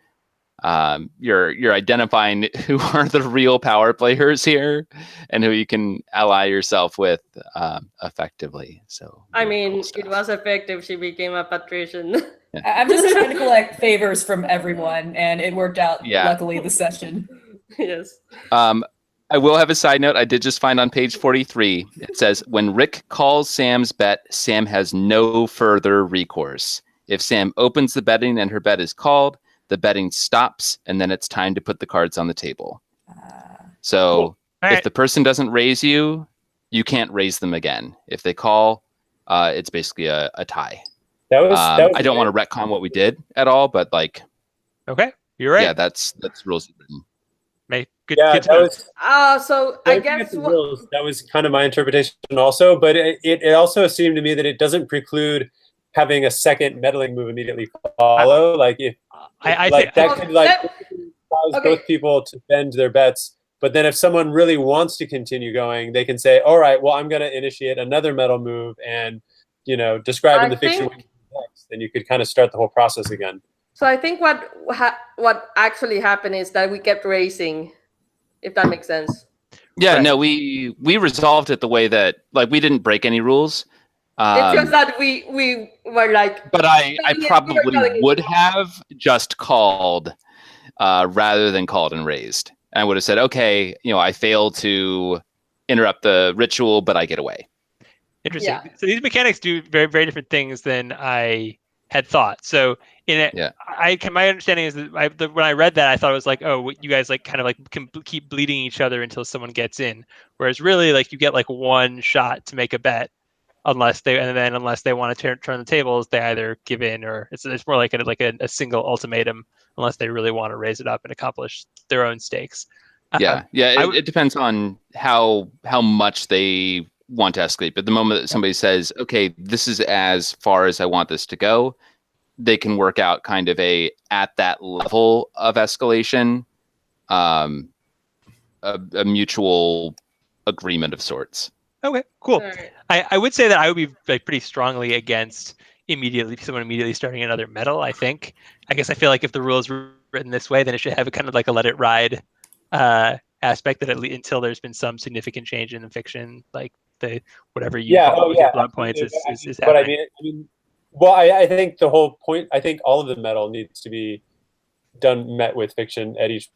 you're identifying who are the real power players here and who you can ally yourself with effectively. So I mean, it was effective. She became a patrician. Yeah. I'm just trying to collect favors from everyone, and it worked out, luckily, this session. Yes. I will have a side note. I did just find on page 43, it says, when Rick calls Sam's bet, Sam has no further recourse. If Sam opens the betting and her bet is called, the betting stops, and then it's time to put the cards on the table. So Cool. if the person doesn't raise you, you can't raise them again. If they call, it's basically a tie. That was I don't want to retcon what we did at all, but like, Okay, you're right. yeah, that's rules written. Good that to know. was. So I guess That was kind of my interpretation also, but it also seemed to me that it doesn't preclude having a second meddling move immediately follow. Like if I like think that could like cause both people to bend their bets. But then if someone really wants to continue going, they can say, all right, well, I'm going to initiate another metal move and, describe in the fiction next. Then you could kind of start the whole process again. So I think what actually happened is that we kept racing, if that makes sense. Yeah, Right. no, we resolved it the way that, like, we didn't break any rules. It's just that we were like, But I telling it- probably we were telling it- would have just called rather than called and raised. I would have said, okay, I failed to interrupt the ritual, but I get away. Interesting. Yeah. So these mechanics do very, very different things than I had thought. So in it, Yeah. my understanding is that when I read that, I thought it was like, oh, you guys like kind of like can keep bleeding each other until someone gets in. Whereas really, like you get like one shot to make a bet, unless they want to turn the tables, they either give in or it's more like a single ultimatum, unless they really want to raise it up and accomplish their own stakes. Yeah, it depends on how much they want to escalate. But the moment that somebody says, okay, this is as far as I want this to go, they can work out kind of at that level of escalation, a mutual agreement of sorts. Okay, cool. All right. I would say that I would be like pretty strongly against someone immediately starting another medal. I guess I feel like if the rule is written this way, then it should have a kind of like a let it ride aspect, that until there's been some significant change in the fiction, like whatever you call with your blood points is But happening. I mean, well, I think the whole point. I think all of the medal needs to be met with fiction at each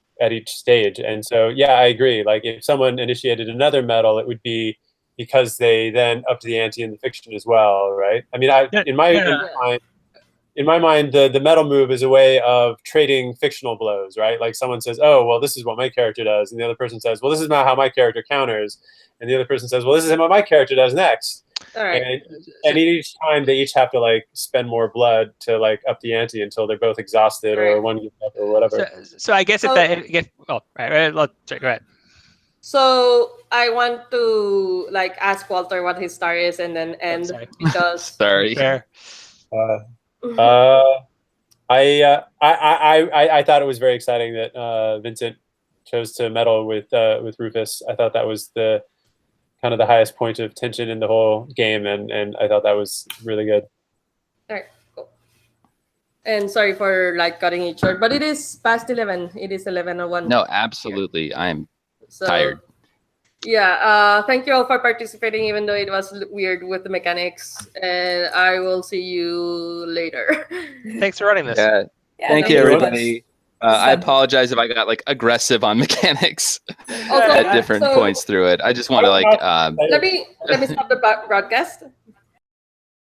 stage, and so yeah, I agree. Like if someone initiated another medal, it would be because they then upped the ante in the fiction as well, right? I mean, in my mind, the medal move is a way of trading fictional blows, right? Like someone says, "Oh, well, this is what my character does," and the other person says, "Well, this is not how my character counters," and the other person says, "Well, this is what my character does next." All right. And each time they each have to like spend more blood to like up the ante until they're both exhausted or one gives up or whatever. So I guess right, go ahead. So I want to like ask Walter what his star is and then end because Sorry. Fair. I thought it was very exciting that Vincent chose to medal with Rufus. I thought that was the kind of the highest point of tension in the whole game, and I thought that was really good. All right, cool. And sorry for like cutting it short, but it is past 11. It is 11:01. No, absolutely. I'm tired. Yeah, thank you all for participating, even though it was weird with the mechanics. And I will see you later. Thanks for running this. Yeah. Thank you, everybody. I apologize if I got like aggressive on mechanics Also, at different points through it. I just want to like. let me stop the broadcast.